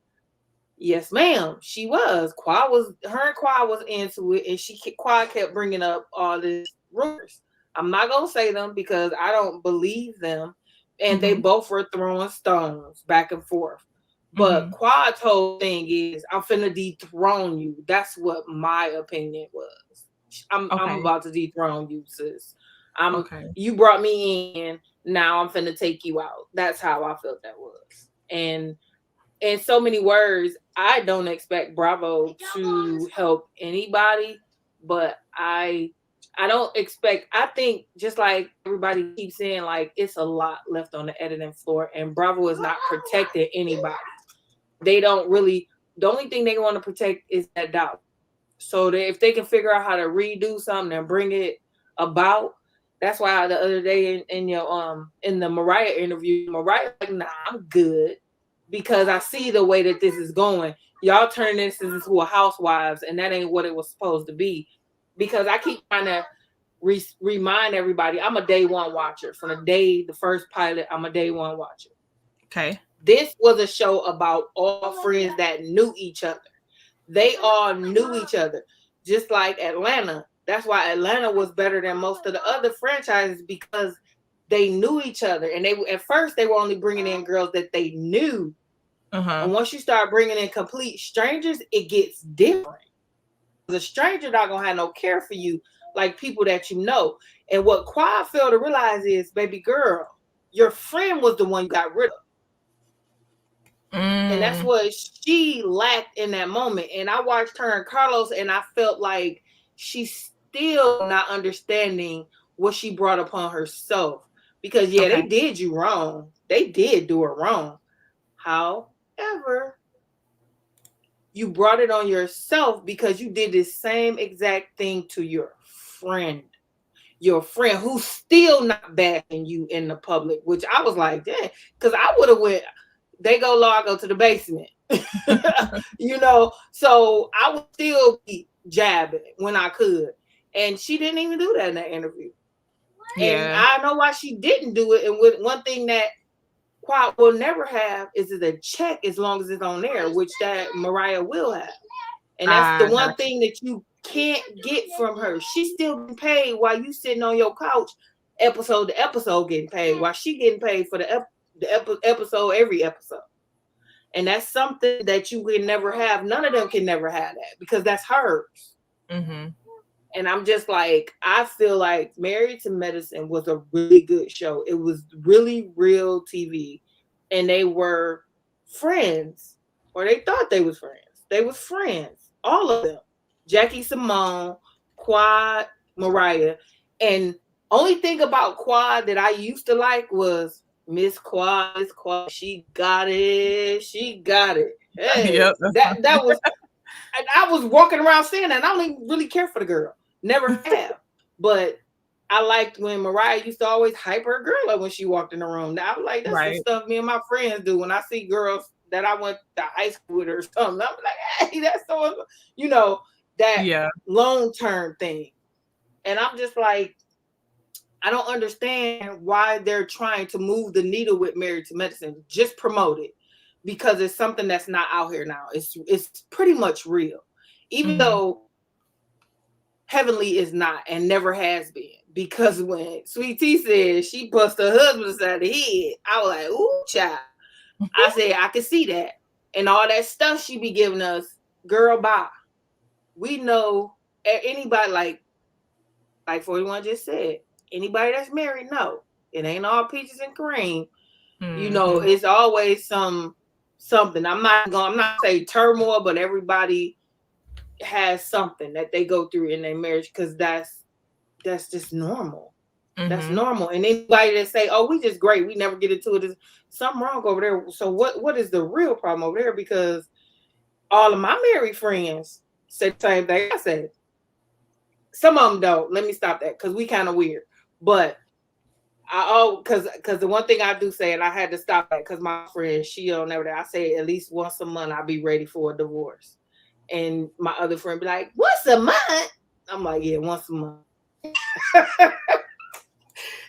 Yes, ma'am, she was. Her and Quad was into it, and Quad kept bringing up all these rumors. I'm not gonna say them because I don't believe them, and they both were throwing stones back and forth. But Quad's whole thing is, I'm finna dethrone you. That's what my opinion was. I'm about to dethrone you, sis. You brought me in. Now I'm finna take you out. That's how I felt that was. And in so many words, I don't expect Bravo to help anybody, but I don't expect. I think just like everybody keeps saying, like, it's a lot left on the editing floor, and Bravo is not protecting anybody. They don't really. The only thing they want to protect is that dollar. So if they can figure out how to redo something and bring it about, that's why the other day in the Mariah interview, Mariah like, nah, I'm good because I see the way that this is going. Y'all turn this into a Housewives, and that ain't what it was supposed to be. Because I keep trying to remind everybody, I'm a day one watcher. From the first pilot, I'm a day one watcher. Okay. This was a show about all friends that knew each other. They all knew each other, just like Atlanta. That's why Atlanta was better than most of the other franchises because they knew each other. And at first they were only bringing in girls that they knew. And once you start bringing in complete strangers, it gets different. The stranger not gonna have no care for you like people that you know. And what Quad failed to realize is, baby girl, your friend was the one you got rid of. And that's what she lacked in that moment. And I watched her and Carlos, and I felt like she's still not understanding what she brought upon herself. because they did you wrong. They did do it wrong. However, you brought it on yourself because you did the same exact thing to your friend who's still not backing you in the public, which I was like, dang, because I would have went, they go low, I go to the basement. So I would still be jabbing when I could. And she didn't even do that in that interview. Yeah. And I know why she didn't do it. And with one thing that Quad will never have is a check as long as it's on there, which that Mariah will have. And that's the one thing that you can't get from her. She's still getting paid while you sitting on your couch, episode to episode getting paid, while she getting paid for the episode every episode. And that's something that you can never have. None of them can never have that because that's hers. Mm-hmm. And I'm just like, I feel like Married to Medicine was a really good show. It was really real TV. And they were friends, or they thought they was friends. They was friends, all of them. Jackie Simone, Quad, Mariah. And only thing about Quad that I used to like was Miss Quad. She got it. She got it. Hey, yep. that was, I was walking around saying that. I don't even really care for the girl. Never have. But I liked when Mariah used to always hype her girl up when she walked in the room. Now I'm like, that's the stuff me and my friends do when I see girls that I went to high school with or something. I'm like, hey, that's so, that long-term thing. And I'm just like, I don't understand why they're trying to move the needle with Married to Medicine. Just promote it because it's something that's not out here now. It's pretty much real. Even though Heavenly is not and never has been. Because when Sweet Tea said she bust her husband aside the head, I was like, ooh, child. I said, I can see that. And all that stuff she be giving us, girl, bye. We know anybody like 41 just said, anybody that's married, no. It ain't all peaches and cream. Mm-hmm. It's always something. I'm not saying turmoil, but everybody has something that they go through in their marriage because that's just normal. Mm-hmm. That's normal. And anybody that say, oh, we just great, we never get into it, there's something wrong over there. So what is the real problem over there? Because all of my married friends said the same thing I said. Some of them don't. Let me stop that because we kind of weird. But because the one thing I do say, and I had to stop that because my friend, she don't never that. I say at least once a month I'll be ready for a divorce. And my other friend be like, once a month? I'm like, yeah, once a month.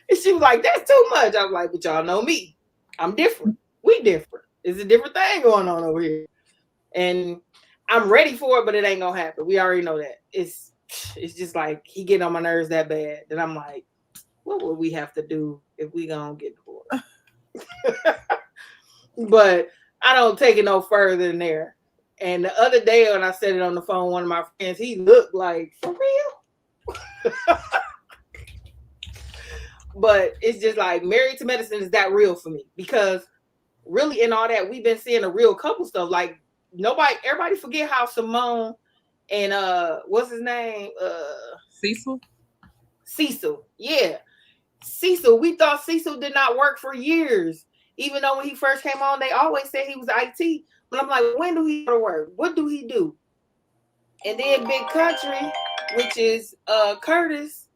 And she was like, that's too much. I was like, but y'all know me. I'm different. We different. It's a different thing going on over here. And I'm ready for it, but it ain't gonna happen. We already know that. It's just like he getting on my nerves that bad. That I'm like, what would we have to do if we gonna get divorced? But I don't take it no further than there. And the other day when I said it on the phone, one of my friends, he looked like, for real? But it's just like Married to Medicine is that real for me because really in all that we've been seeing a real couple stuff. Like everybody forget how Simone and what's his name? Cecil. Yeah. Cecil. We thought Cecil did not work for years. Even though when he first came on, they always said he was IT. But I'm like, when do he go to work? What do he do? And then Big Country, which is Curtis,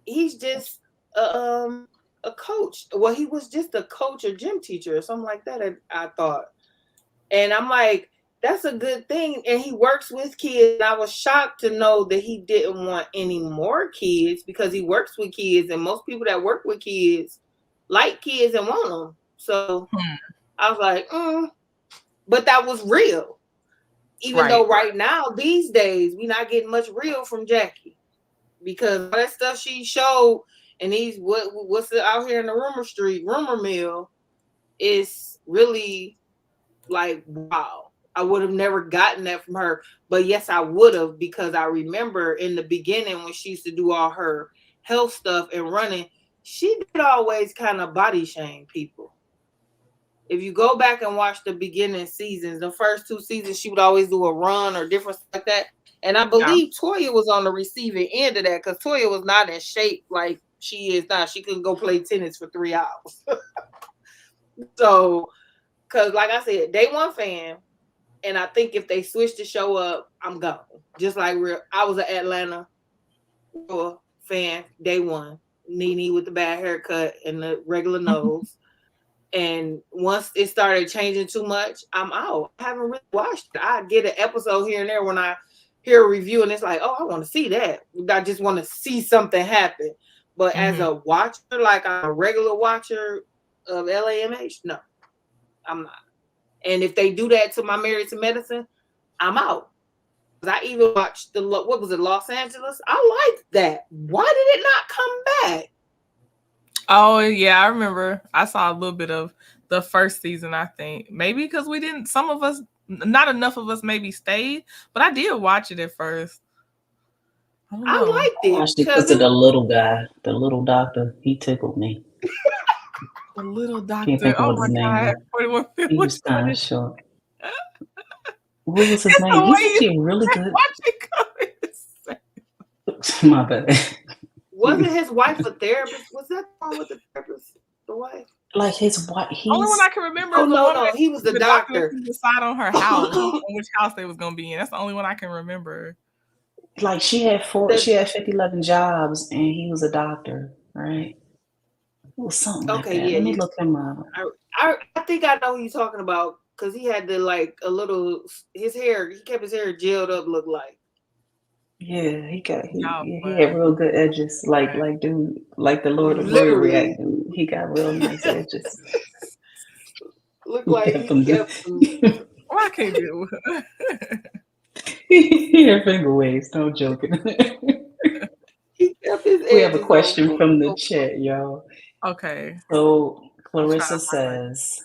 he's just a coach. Well, he was just a coach or gym teacher or something like that, I thought. And I'm like, that's a good thing. And he works with kids. And I was shocked to know that he didn't want any more kids because he works with kids. And most people that work with kids like kids and want them. So I was like, But that was real. Even though right now, these days, we're not getting much real from Jackie. Because all that stuff she showed and what's out here in the rumor mill is really like, wow. I would have never gotten that from her. But yes, I would have because I remember in the beginning when she used to do all her health stuff and running, she did always kind of body shame people. If you go back and watch the beginning seasons, the first 2 seasons, she would always do a run or different stuff like that. And I believe Toya was on the receiving end of that because Toya was not in shape like she is now. She couldn't go play tennis for 3 hours. So, because like I said, day one fan, and I think if they switch the show up, I'm gone. Just like I was an Atlanta fan day one. Nene with the bad haircut and the regular nose. And once it started changing too much, I'm out. I haven't really watched it. I get an episode here and there when I hear a review and it's like, oh, I want to see that. I just want to see something happen. But as a watcher, like I'm a regular watcher of LAMH, no, I'm not. And if they do that to my Married to Medicine, I'm out. I even watched what was it, Los Angeles? I liked that. Why did it not come back? Oh, yeah, I remember. I saw a little bit of the first season, I think. Maybe because we didn't, some of us, not enough of us maybe stayed, but I did watch it at first. I liked it. I watched it because of the little guy, the little doctor. He tickled me. The little doctor. Can't think of what his name was. He was kind of short. What was his name? He's actually really good. My bad. Wasn't his wife a therapist? Was that the one with the therapist? The wife? Like his wife. Only one I can remember. Oh no, he was the doctor. Decide on her house, on which house they was gonna be in. That's the only one I can remember. Like she had 50-11 jobs, and he was a doctor, right? It was something like that. Yeah, let me look him up. I think I know who you're talking about because he had his hair. He kept his hair gelled up. Look like. Yeah, he had real good edges, like the Lord of Glory react dude. He got real nice edges. Look like he kept them. I can't do it. He had finger waves, no joking. He kept his edges. We have a question from the chat, y'all. Okay. So Clarissa says,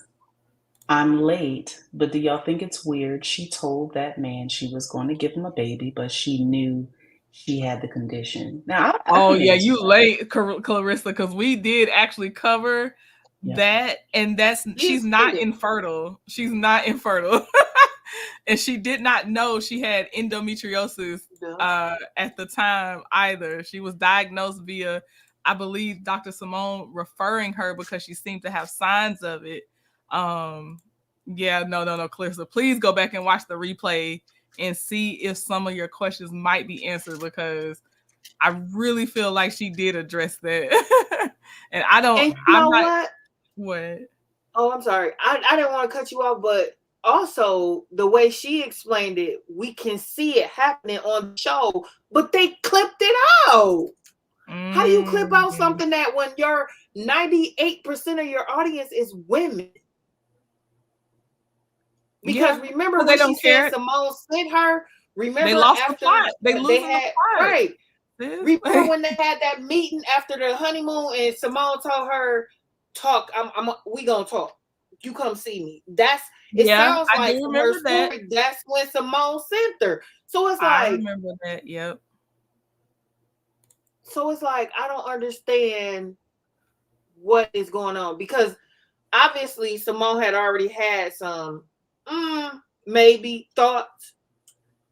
I'm late, but do y'all think it's weird? She told that man she was going to give him a baby, but she knew she had the condition. Now, you late, Clarissa, because we did actually cover that, and she's not infertile. She's not infertile. And she did not know she had endometriosis at the time either. She was diagnosed via, I believe, Dr. Simone referring her because she seemed to have signs of it. No, Clarissa, please go back and watch the replay and see if some of your questions might be answered, because I really feel like she did address that. And I don't. And you know what? What? Oh, I'm sorry. I didn't want to cut you off, but also the way she explained it, we can see it happening on the show, but they clipped it out. How do you clip out something that when your 98% of your audience is women? Because remember when she said Simone sent her? Remember they lost the plot. They had the plot. Right. Remember when they had that meeting after the honeymoon and Simone told her, "Talk. We gonna talk. You come see me." Sounds like from her story. That's when Simone sent her. So it's like, I remember that. Yep. So it's like, I don't understand what is going on, because obviously Simone had already had some maybe thoughts,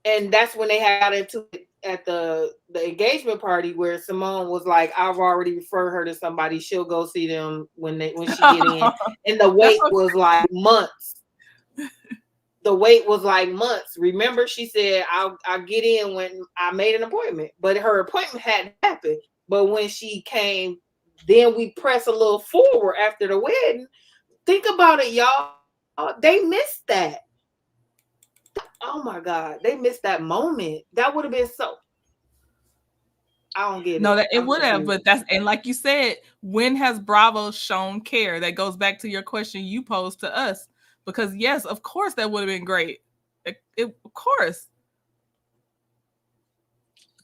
and that's when they had into it at the engagement party, where Simone was like, I've already referred her to somebody, she'll go see them when she get in. And the wait was like months. The wait was like months. Remember, she said, I'll get in when I made an appointment, but her appointment hadn't happened. But when she came, then we press a little forward after the wedding. Think about it, y'all. They missed that. Oh my God, they missed that moment. That would have been so. I don't get it. No, it would have, but and like you said, when has Bravo shown care? That goes back to your question you posed to us. Because yes, of course, that would have been great. Of course.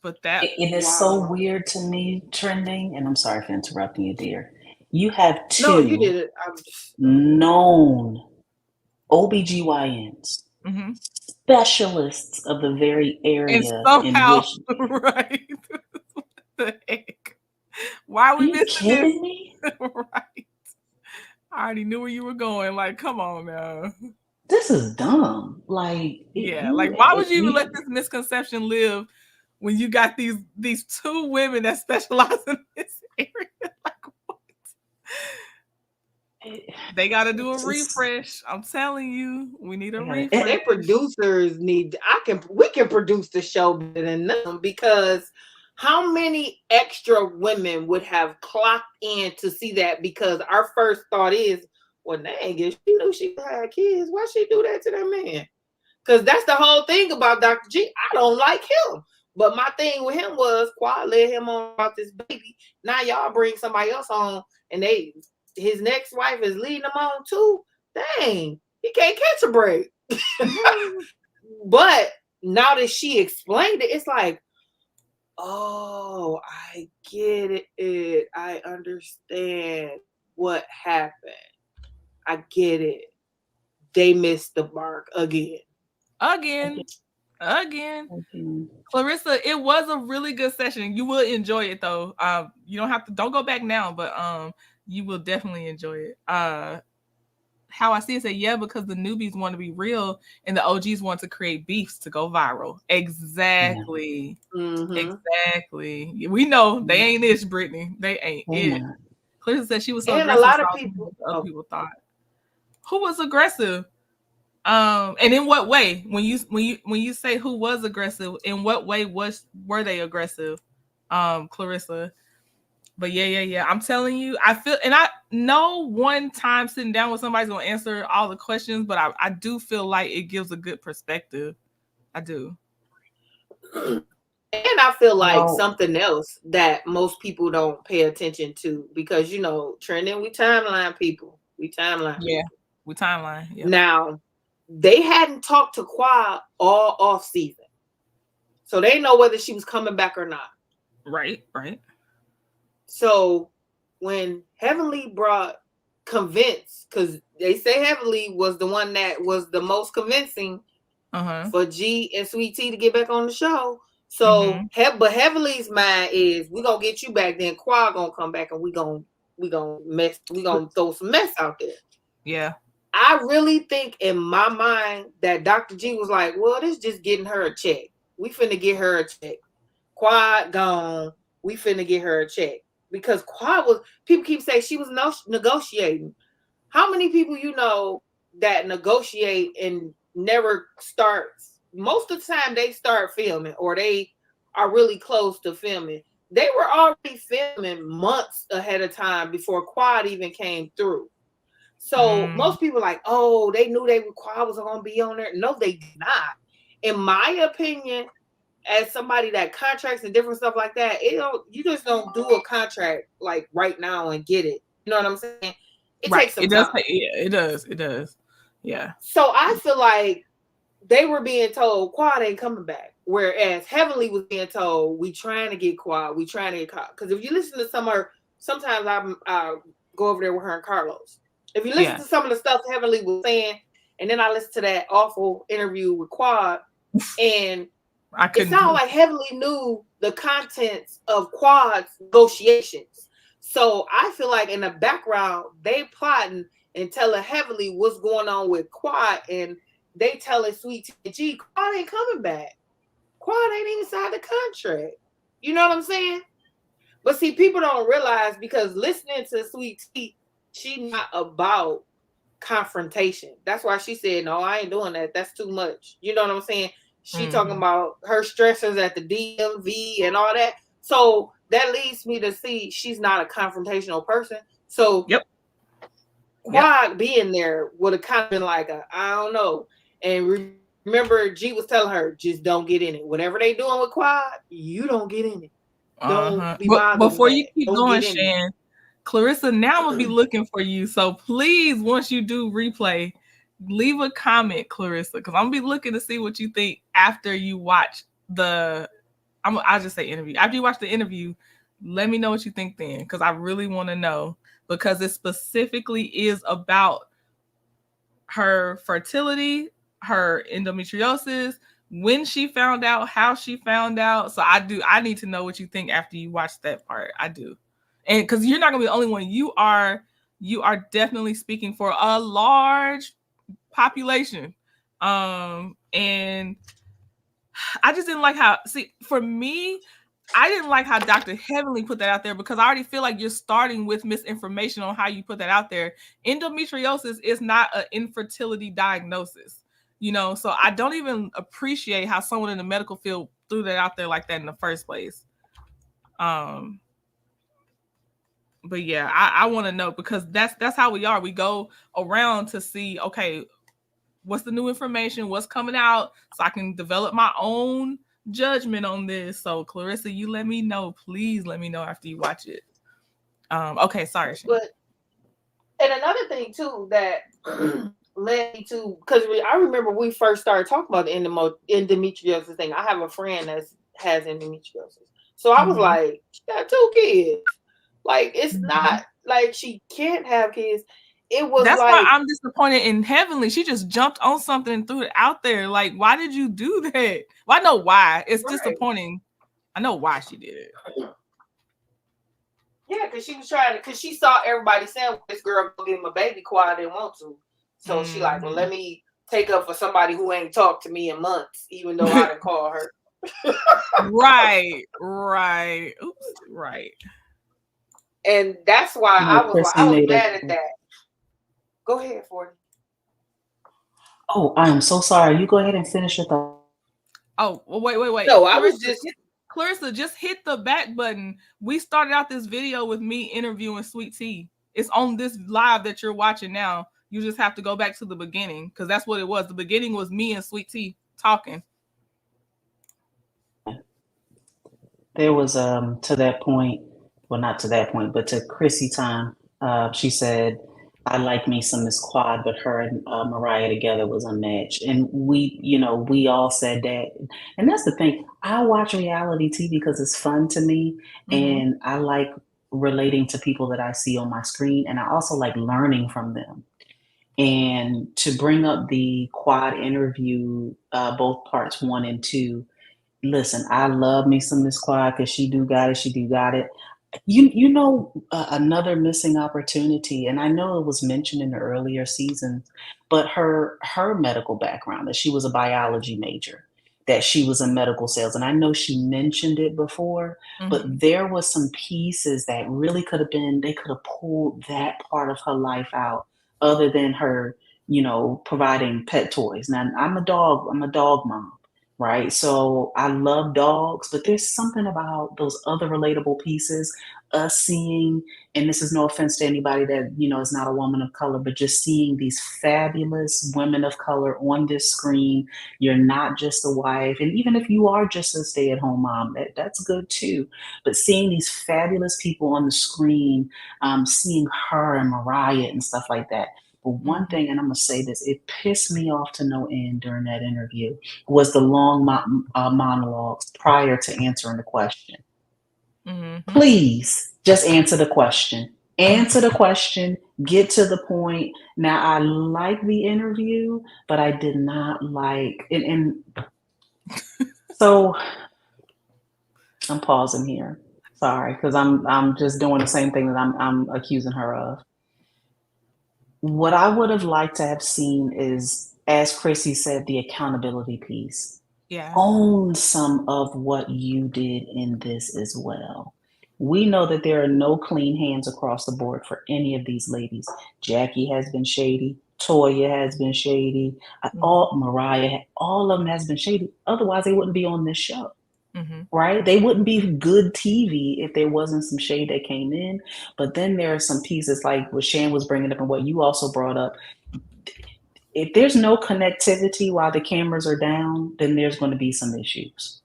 But that it is so weird to me, Trending, and I'm sorry for interrupting you, dear. You have two known OBGYNs, specialists of the very area and somehow, right? What the heck? Why are we missing kidding me? Right. I already knew where you were going. Like, come on now. This is dumb. Like, why would you even let this misconception live when you got these two women that specialize in this area? They got to do a refresh. I'm telling you, we need a refresh. And they producers need. We can produce the show better than them, because how many extra women would have clocked in to see that? Because our first thought is, well, dang, if she knew she had kids, why she do that to that man? Because that's the whole thing about Dr. G. I don't like him. But my thing with him was, Quad led him on about this baby. Now y'all bring somebody else on, and his next wife is leading him on too. Dang, he can't catch a break. But now that she explained it, it's like, oh, I get it. I understand what happened. I get it. They missed the mark again. Clarissa, it was a really good session. You will enjoy it though. You don't go back now, but you will definitely enjoy it. How I see it, say, yeah, because the newbies want to be real and the OGs want to create beefs to go viral. Exactly. Yeah. Mm-hmm. Exactly. We know they ain't this, Brittany. They ain't it. Clarissa said she was so aggressive. A lot of people, other people thought. Who was aggressive? And in what way? When you say who was aggressive, in what way were they aggressive, Clarissa? But yeah. I'm telling you, I feel, and I know one time sitting down with somebody's gonna answer all the questions, but I do feel like it gives a good perspective. I do. And I feel like something else that most people don't pay attention to, because trending, we timeline people. We timeline. Yeah, we timeline. Yeah. Now, they hadn't talked to Quad all off season, so they know whether she was coming back or not. Right. So when Heavenly brought Convince, because they say Heavenly was the one that was the most convincing for G and Sweet Tea to get back on the show. So, but Heavenly's mind is, we gonna get you back, then Quad gonna come back, and we gonna throw some mess out there. Yeah. I really think in my mind that Dr. G was like, well, this just getting her a check. We finna get her a check. Quad gone. We finna get her a check. Because Quad people keep saying she was negotiating. How many people that negotiate and never starts? Most of the time they start filming, or they are really close to filming. They were already filming months ahead of time before Quad even came through. So most people like, oh, they knew Quad was going to be on there. No, they did not. In my opinion, as somebody that contracts and different stuff like that, you just don't do a contract like right now and get it. You know what I'm saying? It takes some time. It does. Yeah. So I feel like they were being told Quad ain't coming back, whereas Heavenly was being told, we trying to get Quad. Because if you listen to sometimes I go over there with her and Carlos. If you listen to some of the stuff Heavenly was saying, and then I listen to that awful interview with Quad, and it sounded like Heavenly knew the contents of Quad's negotiations. So I feel like in the background, they plotting and telling Heavenly what's going on with Quad, and they telling Sweet Tea, Quad ain't coming back. Quad ain't even signed the contract. You know what I'm saying? But see, people don't realize, because listening to Sweet Tea, she's not about confrontation. That's why she said, no, I ain't doing that. That's too much. You know what I'm saying? She talking about her stressors at the DMV and all that. So that leads me to see she's not a confrontational person. So Quad being there would have kind of been like I don't know. And remember, G was telling her, just don't get in it. Whatever they doing with Quad, you don't get in it. Don't be bothered. Before you keep going, Shan, Clarissa, now will be looking for you. So please, once you do replay, leave a comment, Clarissa, because I'm gonna be looking to see what you think after you watch I'll just say interview. After you watch the interview, let me know what you think then, because I really want to know, because it specifically is about her fertility, her endometriosis, when she found out, how she found out. So I need to know what you think after you watch that part. I do. And because you're not gonna be the only one. You are definitely speaking for a large population. And I just didn't like how, for me, I didn't like how Dr. Heavenly put that out there because I already feel like you're starting with misinformation on how you put that out there. Endometriosis is not an infertility diagnosis, you know, so I don't even appreciate how someone in the medical field threw that out there like that in the first place. But yeah, I want to know because that's how we are. We go around to see, okay, what's the new information, what's coming out, so I can develop my own judgment on this. So Clarissa, you let me know, please let me know after you watch it. Okay, sorry, Shan. But and another thing too that led me to, because I remember we first started talking about the endometriosis thing. I have a friend that has endometriosis, so I was like, she got 2 kids. Like, it's not like she can't have kids. It was that's like, why I'm disappointed in Heavenly. She just jumped on something and threw it out there. Like, why did you do that? Well, I know why. It's disappointing. I know why she did it. Yeah, because she was trying to, because she saw everybody saying, well, this girl go give him a baby quiet, didn't want to. So she like, well, let me take up for somebody who ain't talked to me in months, even though I didn't call her. Right. Oops, right. And that's why I was mad at that. Go ahead, 40. Oh, I'm so sorry. You go ahead and finish your thought. Oh, well, wait. No, I was just... Clarissa, just hit the back button. We started out this video with me interviewing Sweet Tea. It's on this live that you're watching now. You just have to go back to the beginning because that's what it was. The beginning was me and Sweet Tea talking. There was to that point, well, not to that point, but to ChrissyTyme, she said, I like me some Miss Quad, but her and Mariah together was unmatched. And we all said that. And that's the thing. I watch reality TV because it's fun to me. And I like relating to people that I see on my screen. And I also like learning from them. And to bring up the Quad interview, both parts 1 and 2, listen, I love me some Miss Quad because she do got it. Another missing opportunity, and I know it was mentioned in the earlier seasons, but her medical background, that she was a biology major, that she was in medical sales, and I know she mentioned it before, but there was some pieces that really they could have pulled that part of her life out, other than her, providing pet toys. Now, I'm a dog mom. Right. So I love dogs, but there's something about those other relatable pieces, us seeing, and this is no offense to anybody that, is not a woman of color, but just seeing these fabulous women of color on this screen. You're not just a wife. And even if you are just a stay-at-home mom, that's good too. But seeing these fabulous people on the screen, seeing her and Mariah and stuff like that. But one thing, and I'm going to say this, it pissed me off to no end during that interview, was the long monologues prior to answering the question. Please just answer the question. Answer the question. Get to the point. Now, I like the interview, but I did not like it. And so I'm pausing here. Sorry, because I'm just doing the same thing that I'm accusing her of. What I would have liked to have seen is, as Chrissy said, the accountability piece. Yeah. Own some of what you did in this as well. We know that there are no clean hands across the board for any of these ladies. Jackie has been shady. Toya has been shady. Mariah, all of them has been shady. Otherwise, they wouldn't be on this show. Right? They wouldn't be good TV if there wasn't some shade that came in. But then there are some pieces like what Shan was bringing up and what you also brought up. If there's no connectivity while the cameras are down, then there's going to be some issues.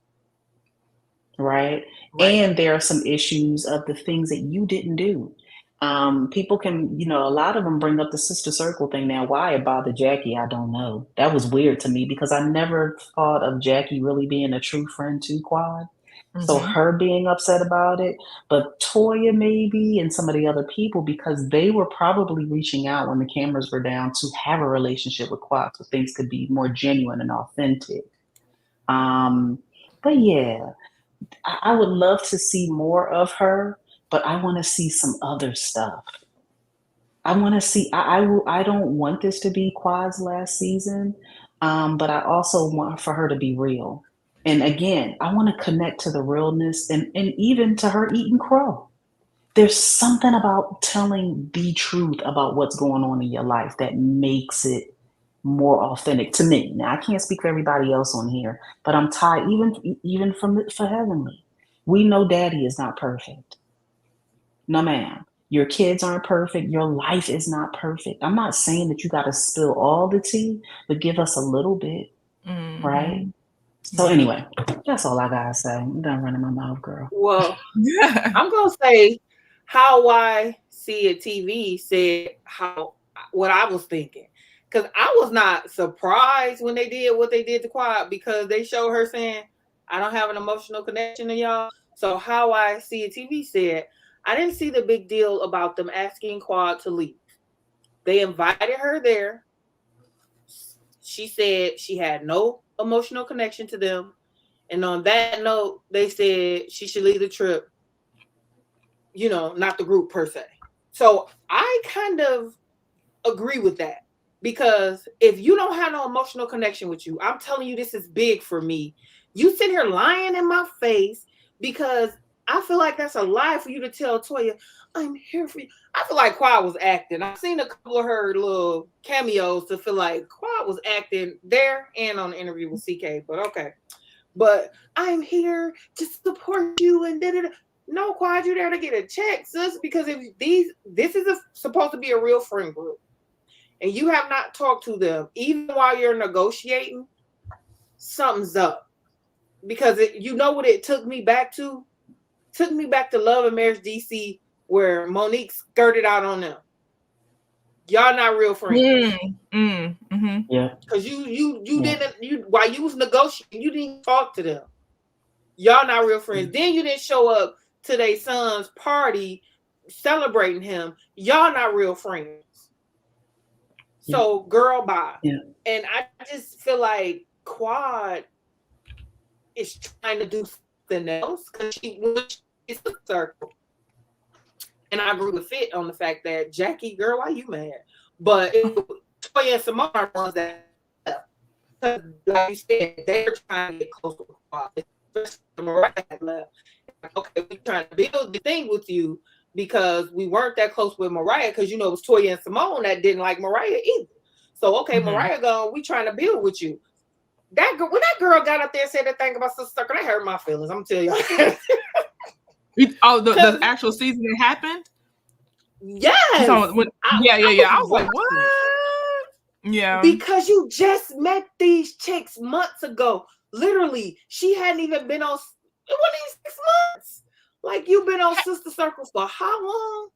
Right? And there are some issues of the things that you didn't do. People can, a lot of them bring up the sister circle thing. Now, why it bothered Jackie, I don't know. That was weird to me because I never thought of Jackie really being a true friend to Quad. So her being upset about it, but Toya maybe and some of the other people, because they were probably reaching out when the cameras were down to have a relationship with Quad so things could be more genuine and authentic. But yeah, I would love to see more of her, but I want to see some other stuff. I want to see, I don't want this to be Quad's last season, but I also want for her to be real. And again, I want to connect to the realness and even to her eating crow. There's something about telling the truth about what's going on in your life that makes it more authentic to me. Now, I can't speak for everybody else on here, but I'm tired, even for Heavenly. We know Daddy is not perfect. No, ma'am. Your kids aren't perfect. Your life is not perfect. I'm not saying that you got to spill all the tea, but give us a little bit, right? So anyway, that's all I gotta say. I'm done running my mouth, girl. Well, I'm gonna say how I see it. TV said what I was thinking, because I was not surprised when they did what they did to Quad, because they showed her saying, "I don't have an emotional connection to y'all." So how I see it. TV said, I didn't see the big deal about them asking Quad to leave. They invited her there. She said she had no emotional connection to them. And on that note, they said she should lead the trip, not the group per se. So I kind of agree with that, because if you don't have no emotional connection with you, I'm telling you, this is big for me. You sit here lying in my face, because I feel like that's a lie for you to tell Toya, I'm here for you. I feel like Quad was acting. I've seen a couple of her little cameos to feel like Quad was acting there and on the interview with CK, but okay. But I'm here to support you and da-da-da. No, Quad, you're there to get a check, sis, because if this is supposed to be a real friend group, and you have not talked to them, even while you're negotiating, something's up. Because you know what it took me back to? Took me back to Love and Marriage DC, where Monique skirted out on them. Y'all not real friends. Yeah. Because you didn't, while you was negotiating, you didn't talk to them. Y'all not real friends. Then you didn't show up to their son's party celebrating him. Y'all not real friends. So girl, bye. Yeah. And I just feel like Quad is trying to do something else, because she's a circle. And I agree with Fit on the fact that Jackie, girl, why you mad? But Toya and Simone are the ones that, because like you said, they're trying to get close to Quad. Especially Mariah had left. Okay, we're trying to build the thing with you, because we weren't that close with Mariah, because it was Toya and Simone that didn't like Mariah either. So okay, Mariah gone, we trying to build with you. That girl, when that girl got up there and said that thing about Sister Circle, that hurt my feelings. I'm telling y'all. The actual season that happened? Yes. Yeah. I was like, what? Yeah. Because you just met these chicks months ago. Literally, she hadn't even been on. It wasn't even 6 months. Like, you've been on Sister Circle for how long?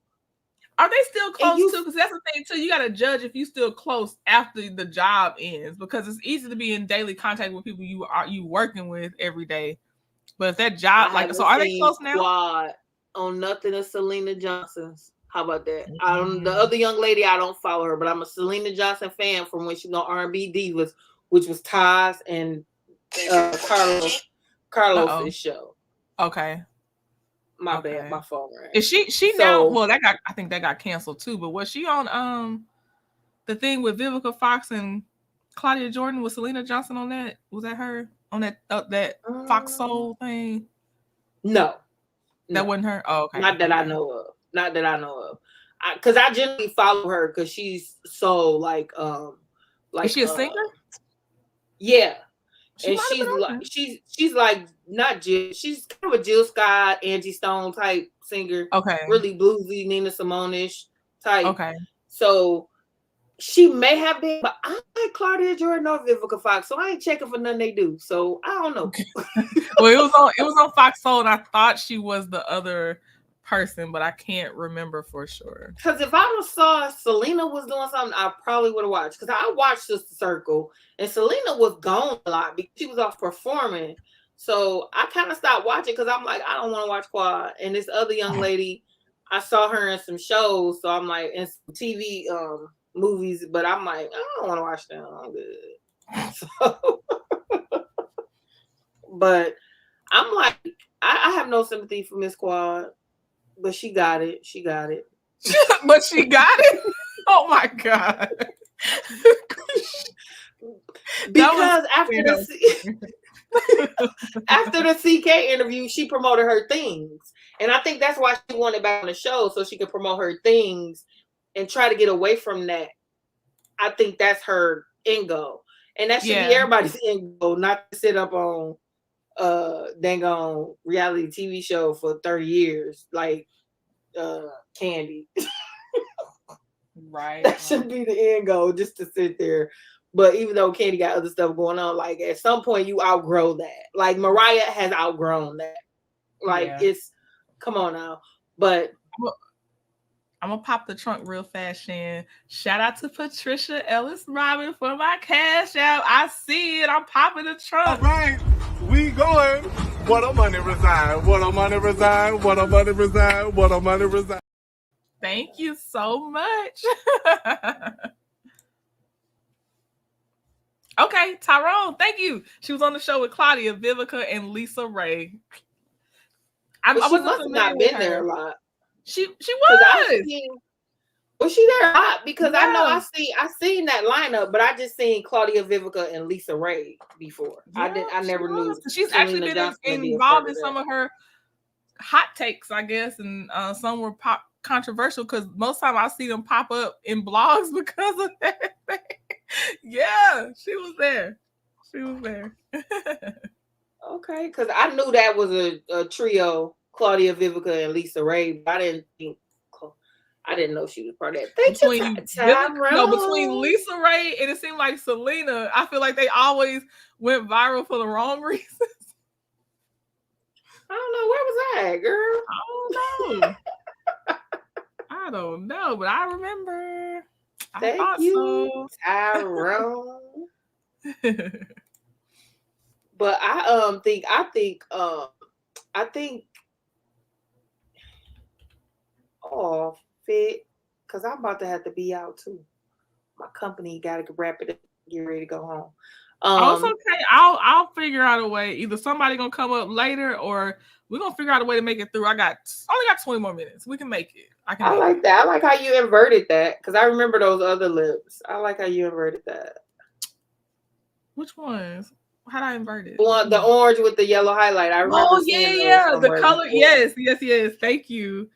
Are they still close too? Because that's the thing too. You got to judge if you still close after the job ends, because it's easy to be in daily contact with people you working with every day. But if that job, so are they close now? Quad on nothing of Selena Johnson's. How about that? The other young lady, I don't follow her, but I'm a Selena Johnson fan from when she was on R&B Divas, which was Taz and Carlos's show. Okay. My bad, my phone rang. Is she now? Well, I think that got canceled too. But was she on the thing with Vivica Fox and Claudia Jordan? Was Selena Johnson on that? Was that her on that Fox Soul thing? No, that wasn't her. Oh, okay. Not that I know of. Not that I know of. Because I generally follow her because she's so like. Is she a singer? Yeah. She's like not Jill. She's kind of a Jill Scott, Angie Stone type singer. Okay. Really bluesy, Nina Simone-ish type. Okay. So she may have been, but I like Claudia Jordan or Vivica Fox, so I ain't checking for nothing they do. So I don't know. Well, it was on Fox Soul, and I thought she was the other person, but I can't remember for sure. Because if I saw Selena was doing something, I probably would have watched. Because I watched Sister Circle, and Selena was gone a lot because she was off performing. So I kind of stopped watching because I'm like, I don't want to watch Quad. And this other young lady, I saw her in some shows, so I'm like, in some TV movies, but I'm like, I don't want to watch them. I'm good. So, but I'm like, I have no sympathy for Miss Quad. But she got it. She got it. But she got it? Oh my God. Because after the After the CK interview, she promoted her things. And I think that's why she wanted back on the show, so she could promote her things and try to get away from that. I think that's her end goal. And that should be everybody's end goal, not to sit up on dang on reality TV show for 30 years like Candy. Right. That should be the end goal, just to sit there. But even though Candy got other stuff going on, like at some point you outgrow that. Like Mariah has outgrown that. Like it's, come on now. But I'm gonna pop the trunk real fast, Shan. Shout out to Patricia Ellis Robin for my cash out. I see it. I'm popping the trunk. All right, we going. What a money reside. What a money reside. What a money reside. What a money reside. Thank you so much. Okay, Tyrone, thank you. She was on the show with Claudia, Vivica, and Lisa Ray. She must have not been there a lot. She was. Was she there a lot? Because I know I seen that lineup, but I just seen Claudia, Vivica, and Lisa Ray before. Yeah, I never knew. She's actually been involved in some of her hot takes, I guess, and some were controversial because most time I see them pop up in blogs because of that. Yeah, she was there. Okay, because I knew that was a trio: Claudia, Vivica, and Lisa Ray. But I didn't know she was part of that. Between Lisa Ray and it seemed like Selena, I feel like they always went viral for the wrong reasons. I don't know, where was that, girl? I don't know, but I remember. Thank you, Tyrone. But I think fit, because I'm about to have to be out too. My company got to wrap it up, get ready to go home. It's okay. I'll figure out a way. Either somebody gonna come up later, or we're gonna figure out a way to make it through. I only got 20 more minutes. We can make it. I like that. I like how you inverted that, because I remember those other lips. I like how you inverted that. Which ones? How did I invert it? The orange with the yellow highlight. I remember. Oh yeah, the color. Yes. Thank you.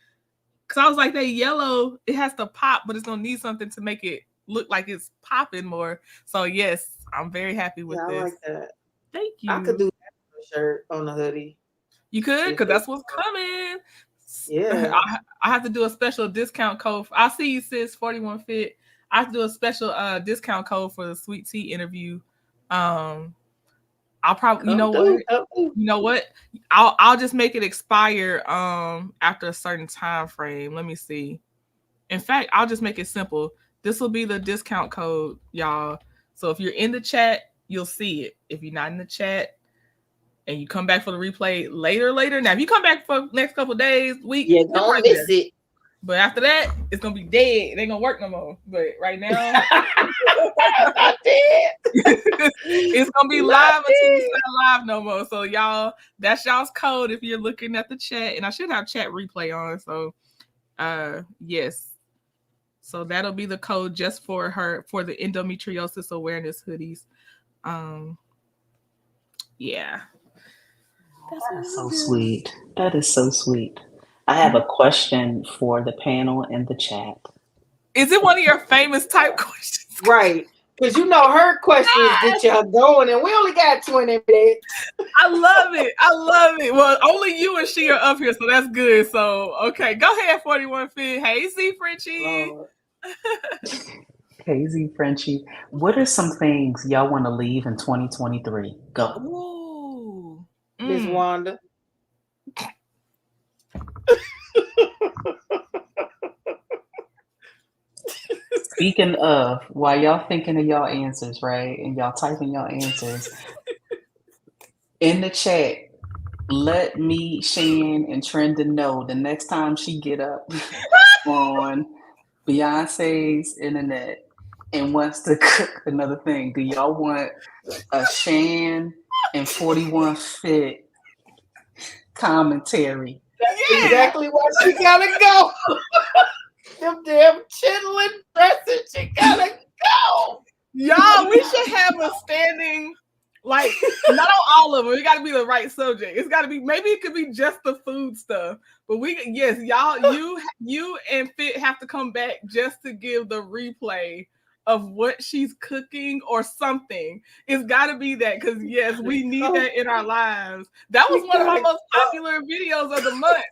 Because I was like, that yellow, it has to pop, but it's gonna need something to make it look like it's popping more. So yes, I'm very happy with this. I like that. Thank you. I could do that on a shirt, on a hoodie. You could, because that's what's coming. Yeah. I have to do a special discount code. I'll see you, sis, 41 Fit. I have to do a special discount code for the Sweet Tea interview. I'll probably, you know what? I'll just make it expire after a certain time frame. Let me see. In fact, I'll just make it simple. This will be the discount code, y'all. So if you're in the chat, you'll see it. If you're not in the chat and you come back for the replay later. Now, if you come back for the next couple days, week, don't miss it. But after that, it's gonna be dead. It ain't gonna work no more. But right now, it's gonna be live until it's not live no more. So y'all, that's y'all's code if you're looking at the chat. And I should have chat replay on. So yes. So that'll be the code just for the Endometriosis Awareness hoodies. Yeah. That's so sweet. That is so sweet. I have a question for the panel in the chat. Is it one of your famous type questions? Right. Because you know her questions get y'all going, and we only got 20 minutes. I love it. Well, only you and she are up here, so that's good. So, okay. Go ahead, 41 Fit. Hey, Z Frenchie. Hey, Z Frenchie. What are some things y'all want to leave in 2023? Go. Ooh. Miss Wanda. Speaking of, while y'all thinking of y'all answers, right, and y'all typing y'all answers, in the chat, let me, Shan, and Trenda know the next time she get up on Beyonce's internet and wants to cook another thing. Do y'all want a Shan and 41 Fit commentary? That's exactly why she gotta go. Them damn chitlin dressing, she gotta go. Y'all, we should have a standing Like, not on all of them. It got to be the right subject. It's got to be, maybe it could be just the food stuff. But yes, y'all, you and Fit have to come back just to give the replay of what she's cooking or something. It's got to be that, because yes, we need that in our lives. That was one of my most popular videos of the month.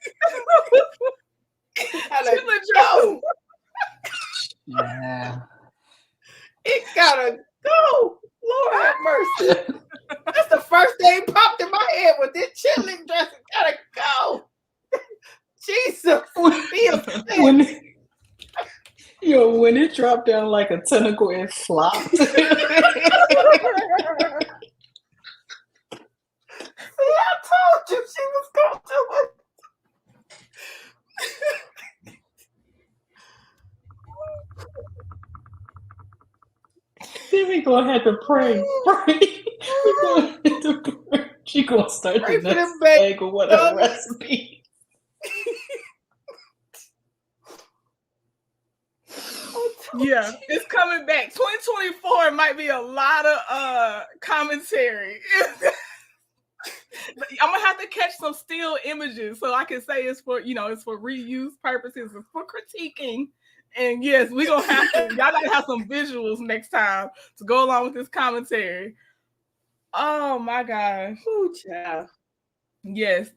Yeah. It gotta go. Lord have mercy. That's the first thing popped in my head with this chitlin dressing. Gotta go. Jesus. When it dropped down like a tentacle, it flopped. See, I told you she was going to do it. Then we gonna have to pray. She gonna start the next egg or whatever recipe. Yeah, it's coming back. 2024 might be a lot of commentary. I'm gonna have to catch some still images so I can say it's for, it's for reuse purposes, it's for critiquing. And yes, we're gonna have to, y'all gotta have some visuals next time to go along with this commentary. Oh my gosh. Ooh, child. Yes.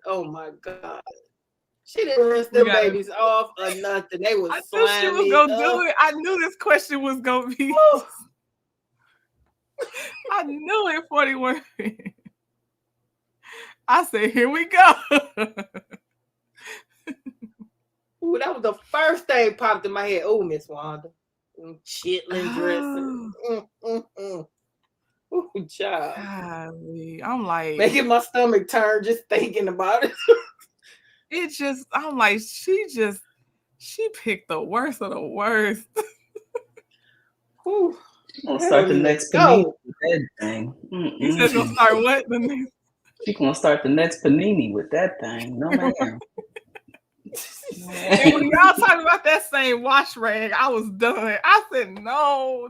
Oh my God. She didn't rinse them babies off or nothing. They was slimy. I knew she was gonna do it. I knew this question was gonna be. I knew it, 41. I said, here we go. Ooh, that was the first thing popped in my head. Oh, Miss Wanda. Chitlin dressing. Ooh, child. Golly. I'm like, making my stomach turn just thinking about it. I'm like, she picked the worst of the worst. We'll start the next panini with that thing. You said she'll start what? She's gonna start the next panini with that thing. No man. And when y'all talking about that same wash rag, I was done. I said, no,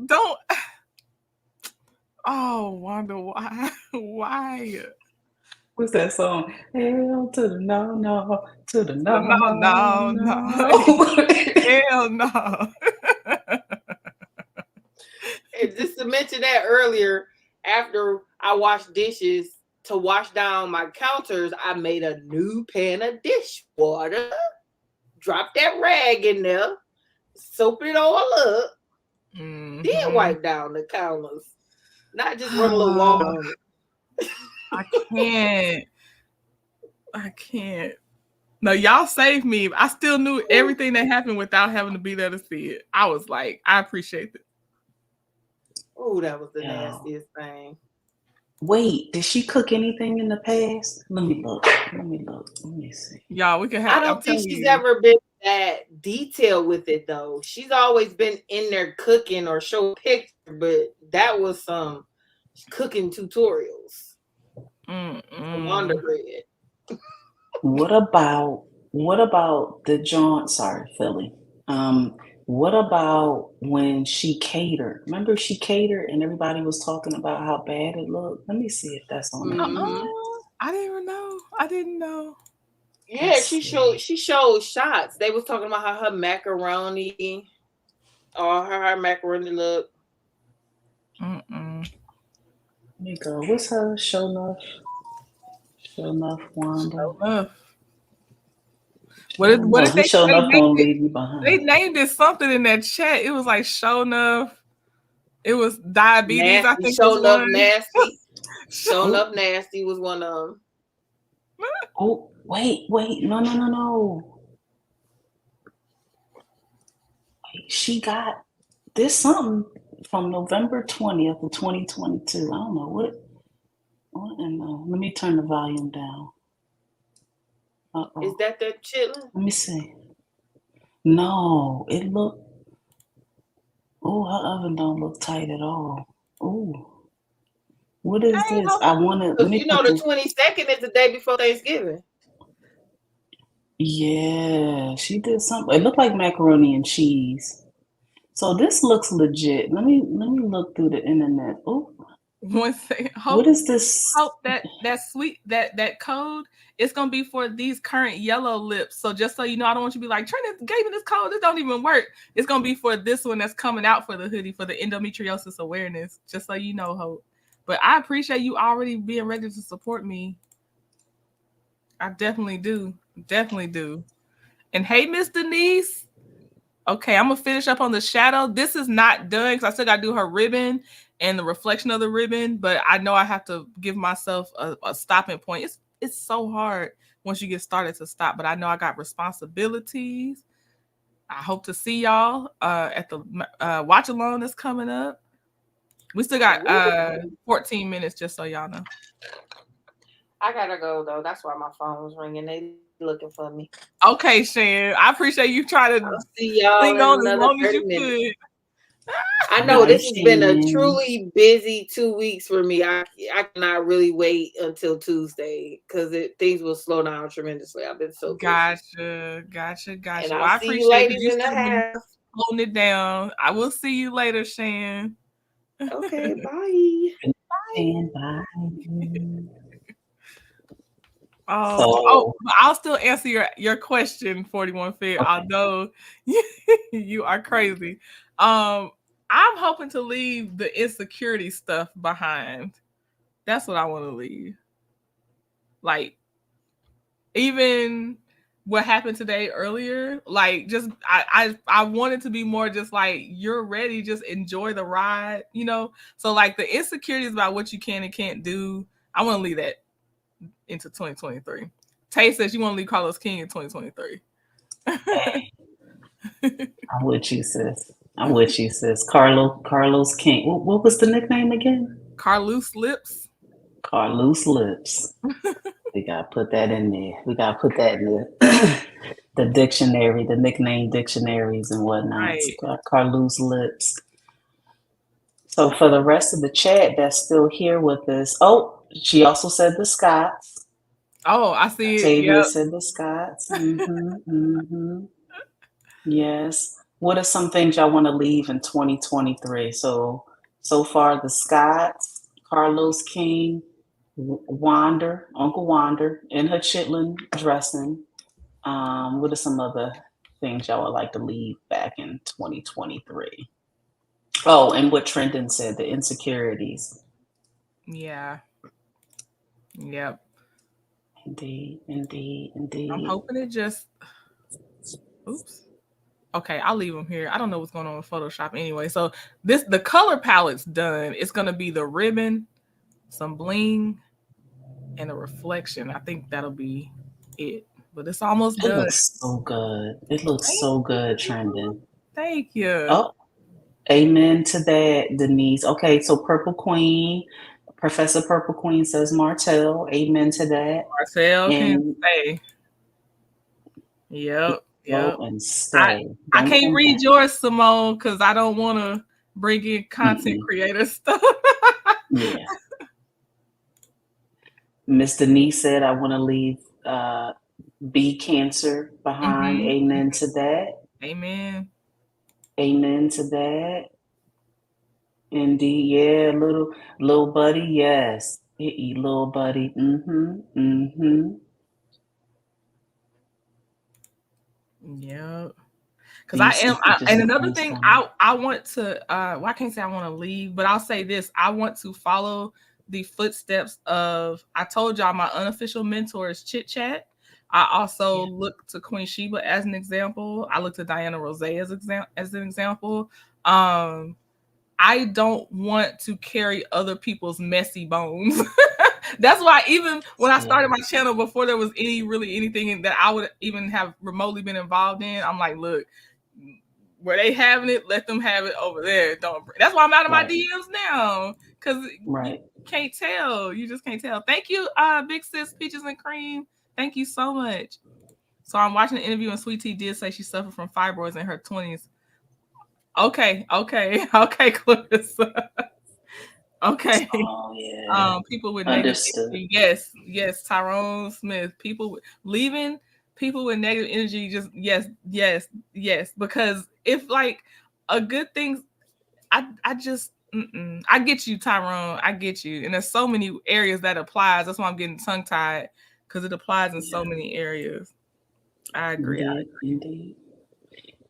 don't. Oh, Wanda, why? What's that song? Hell to the no, to the no. Hell no. And just to mention that earlier, after I washed dishes, to wash down my counters, I made a new pan of dishwater, dropped that rag in there, soap it all up, then wipe down the counters. Not just run a little water on it. I can't. No, y'all saved me. I still knew everything that happened without having to be there to see it. I was like, I appreciate it. Oh, that was the nastiest thing. Wait, did she cook anything in the past? Let me look. Let me see. Y'all, we can have. I don't think she's ever been that detailed with it though. She's always been in there cooking or show pictures, but that was some cooking tutorials. Wonder bread. What about the John? Sorry, Philly. What about when she catered? Remember she catered and everybody was talking about how bad it looked? Let me see if that's on there. I didn't even know. I didn't know. Yeah, she showed shots. They was talking about how her macaroni or her macaroni looked. There you go. What's her show enough? Show enough, Wanda. Show enough. What did they show enough on leave you behind? They named it something in that chat. It was like show enough. It was diabetes. Nasty, I think show enough nasty. Show enough nasty was one of them. Oh, wait, no. Wait, she got this something from November 20th of 2022. I don't know what let me turn the volume down. Is that chitlin? Let me see. No, it looked. Oh, her oven don't look tight at all. Oh, what is this? I want to. You know, the 22nd is the day before Thanksgiving. Yeah, she did something. It looked like macaroni and cheese. So this looks legit. Let me look through the internet. Oh, one second. what is this? Hope that code is gonna be for these current yellow lips. So just so you know, I don't want you to be like, Trina gave me this code. This don't even work. It's gonna be for this one that's coming out for the hoodie for the endometriosis awareness. Just so you know, Hope. But I appreciate you already being ready to support me. I definitely do. Definitely do. And hey, Miss Denise. Okay, I'm gonna finish up on the shadow. This is not done because I still gotta do her ribbon and the reflection of the ribbon, but I know I have to give myself a stopping point. It's so hard once you get started to stop, but I know I got responsibilities. I hope to see y'all at the watch along that's coming up. We still got 14 minutes, just so y'all know. I gotta go though. That's why my phone was ringing. They looking for me. Okay, Shan. I appreciate you trying to see y'all cling on in as long as you minutes. could. I know this has been a truly busy 2 weeks for me. I cannot really wait until Tuesday because things will slow down tremendously. I've been so busy. Gotcha. And Well, I'll I see appreciate you ladies you in the half. holding it down. I will see you later, Shan. Okay, bye. Bye. Oh, I'll still answer your question, 41 Fit, okay. Although you are crazy. I'm hoping to leave the insecurity stuff behind. That's what I want to leave. Like, even what happened today earlier, like, just I want it to be more just like, you're ready, just enjoy the ride, you know? So like the insecurities about what you can and can't do, I want to leave that into 2023. Tay says you want to leave Carlos King in 2023. Hey, I'm with you, sis. Carlos King. What was the nickname again? Carlos Lips. Carlos Lips. We gotta put that in there. We gotta put that in the dictionary, the nickname dictionaries and whatnot. Right. Carlos Lips. So for the rest of the chat that's still here with us, she also said the Scots. Oh, I see it. Tavia said the Scots. Yes. What are some things y'all want to leave in 2023? So far, the Scots, Carlos King, Uncle Wander in her chitlin dressing. What are some other things y'all would like to leave back in 2023? Oh, and what Trendon said, the insecurities. Yeah. Yep. Indeed. I'm hoping it just. Oops. Okay, I'll leave them here. I don't know what's going on with Photoshop anyway. So the color palette's done. It's gonna be the ribbon, some bling, and a reflection. I think that'll be it. But it's almost done. It looks so good. It looks so good, Trendon. Thank you. Oh, amen to that, Denise. Okay, so Purple Queen, Professor Purple Queen says Martell. Amen to that. Martell can stay. Yep. And stay. I can't read yours, Simone, because I don't want to bring in content creator stuff. Yeah. Miss Denise said, I want to leave B Cancer behind. Amen to that. Amen to that. Indeed, yeah, little buddy, yes. Little buddy. Yep. Because and another thing, I want to, well, I can't say I want to leave, but I'll say this. I want to follow the footsteps of, I told y'all my unofficial mentor is Chit Chat. I also look to Queen Sheba as an example. I look to Diana Rose as an example. I don't want to carry other people's messy bones. That's why even when I started my channel, before there was anything that I would even have remotely been involved in, I'm like, look, where they having it, let them have it over there. That's why I'm out of my DMs now, because you can't tell. You just can't tell. Thank you, Big Sis Peaches and Cream. Thank you so much. So I'm watching the interview, and Sweet Tea did say she suffered from fibroids in her 20s. Okay, Clarissa. Okay. Oh, yeah. People with negative energy. Yes, Tyrone Smith. Leaving people with negative energy, just yes. Because if like a good thing. I just I get you, Tyrone. I get you. And there's so many areas that applies. That's why I'm getting tongue tied, because it applies in so many areas. I agree. Indeed.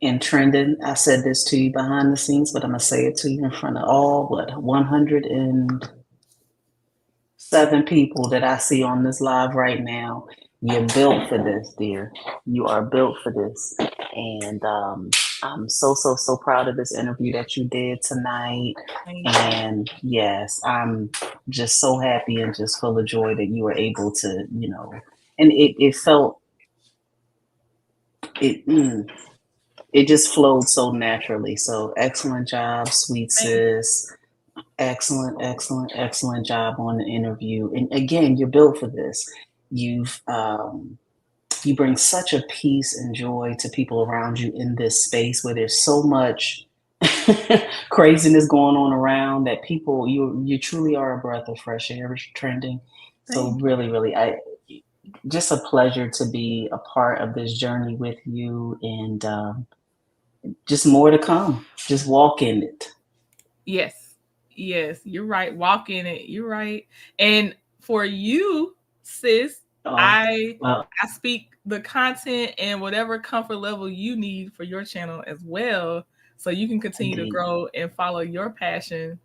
And Trendon, I said this to you behind the scenes, but I'm gonna say it to you in front of all 107 people that I see on this live right now. You're built for this, dear. You are built for this. And I'm so proud of this interview that you did tonight. And yes, I'm just so happy and just full of joy that you were able to, and it felt it just flowed so naturally. So excellent job, sweet sis. Excellent job on the interview. And again, you're built for this. You bring such a peace and joy to people around you in this space where there's so much craziness going on around that people, you truly are a breath of fresh air, Trending. So really, just a pleasure to be a part of this journey with you, and just more to come. Just walk in it. Yes, you're right. Walk in it. You're right. And for you, sis, I speak the content and whatever comfort level you need for your channel as well, so you can continue to grow and follow your passion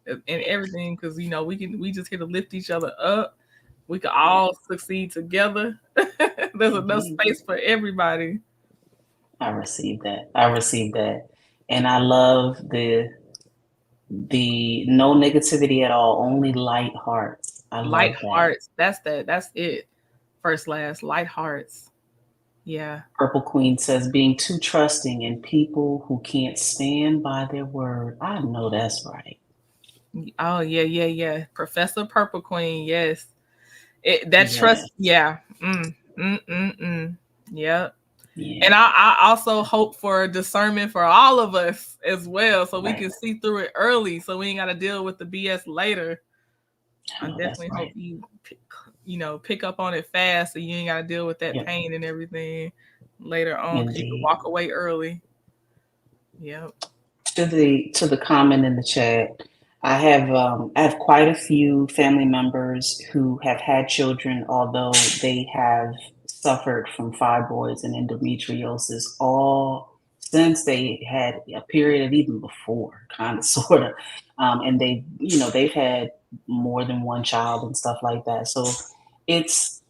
and everything. Because we just here to lift each other up. We can all succeed together. There's enough space for everybody. I received that. And I love the no negativity at all, only light hearts. Light hearts. That's it. First, last, light hearts. Yeah. Purple Queen says, being too trusting in people who can't stand by their word. I know that's right. Oh, yeah. Professor Purple Queen, yes. Trust, yeah. Yep. Yeah. And I also hope for discernment for all of us as well, so we can see through it early, so we ain't got to deal with the BS later. I definitely hope you pick up on it fast, so you ain't got to deal with that pain and everything later on. You can walk away early. Yep. To the comment in the chat, I have quite a few family members who have had children, although they have suffered from fibroids and endometriosis all since they had a period, even before, kind of, sort of, and they've had more than one child and stuff like that. So it's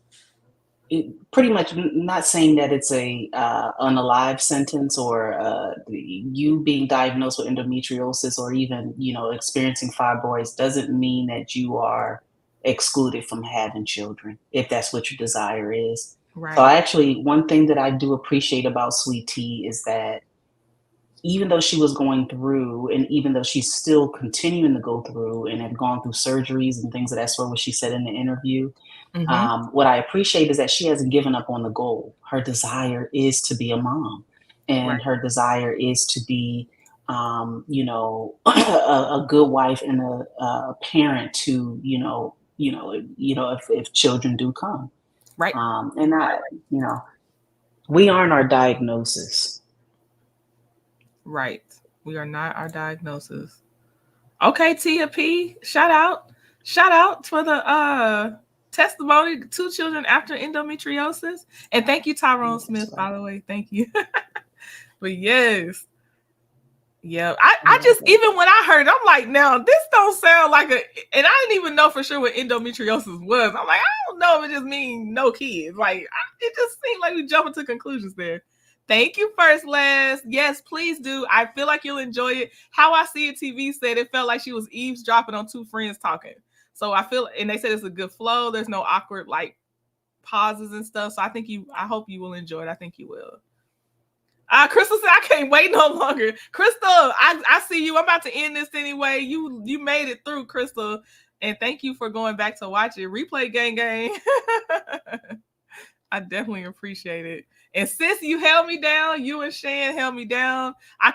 pretty much, not saying that it's a unalive sentence, or you being diagnosed with endometriosis or even experiencing fibroids doesn't mean that you are excluded from having children, if that's what your desire is. Right. So one thing that I do appreciate about Sweet Tea is that even though she was going through, and even though she's still continuing to go through and had gone through surgeries and things of that sort, what she said in the interview, what I appreciate is that she hasn't given up on the goal. Her desire is to be a mom, and her desire is to be, a good wife and a parent to, if children do come. Right. We aren't our diagnosis. Right. We are not our diagnosis. Okay, Tia P. Shout out for the testimony, 2 children after endometriosis. And thank you, Tyrone Smith, by the way. Thank you. But yes. Yeah. I just, even when I heard it, I'm like, now this don't sound like and I didn't even know for sure what endometriosis was. I'm like, I don't know if it just means no kids. Like, it just seemed like we jumping to conclusions there. Thank you, First Last. Yes, please do. I feel like you'll enjoy it. How I See It TV said it felt like she was eavesdropping on 2 friends talking. So and they said it's a good flow. There's no awkward pauses and stuff. So I hope you will enjoy it. I think you will. Crystal said, I can't wait no longer. Crystal, I see you. I'm about to end this anyway. You made it through, Crystal. And thank you for going back to watch it. Replay gang. I definitely appreciate it. And since you held me down, you and Shan held me down, I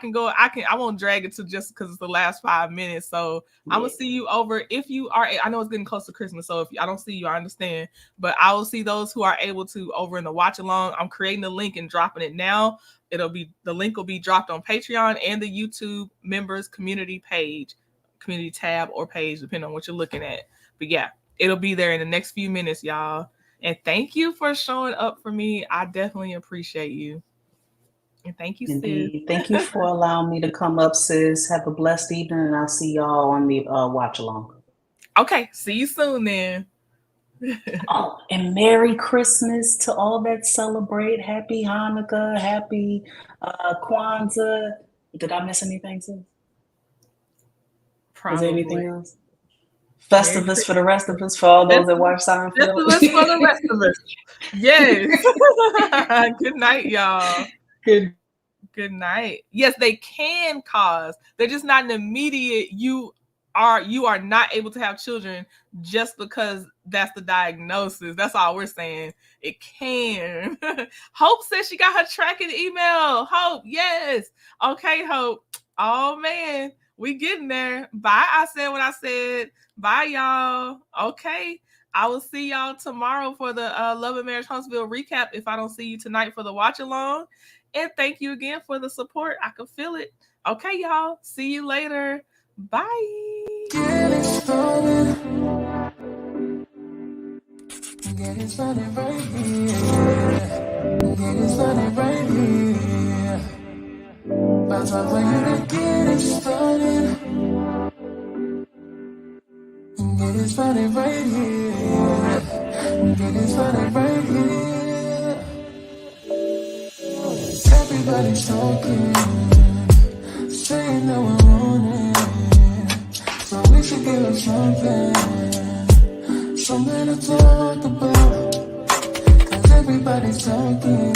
won't drag it to just because it's the last 5 minutes. So I'm gonna see you over if you are. I know it's getting close to Christmas, so if I don't see you, I understand. But I will see those who are able to over in the watch along. I'm creating the link and dropping it now. The link will be dropped on Patreon and the YouTube members community page, community tab or page, depending on what you're looking at. But yeah, it'll be there in the next few minutes, y'all. And thank you for showing up for me. I definitely appreciate you. And thank you, Indeed. sis. Thank you for allowing me to come up, sis. Have a blessed evening, and I'll see y'all on the watch along. Okay, see you soon then. Oh, and Merry Christmas to all that celebrate. Happy Hanukkah, happy Kwanzaa. Did I miss anything, sis? Probably. Is there anything else? Festivus for the rest of us, for all those that watch Seinfeld. Festivus for the rest of us. Yes. Good night, y'all. Good night. Yes, they can cause. They're just not an immediate. You are not able to have children just because that's the diagnosis. That's all we're saying. It can. Hope says she got her tracking email. Hope, yes. Okay, Hope. Oh man, we getting there. Bye. I said what I said. Bye, y'all. Okay. I will see y'all tomorrow for the Love and Marriage Huntsville recap if I don't see you tonight for the watch along. And thank you again for the support. I can feel it. Okay, y'all. See you later. Bye. Get it started. Get it started right here. Get it started right here. That's why we're gonna get it started. Get it started right here. Get it started right here. Everybody's talking, saying that we're on it. So we should give them something to talk about. 'Cause everybody's talking.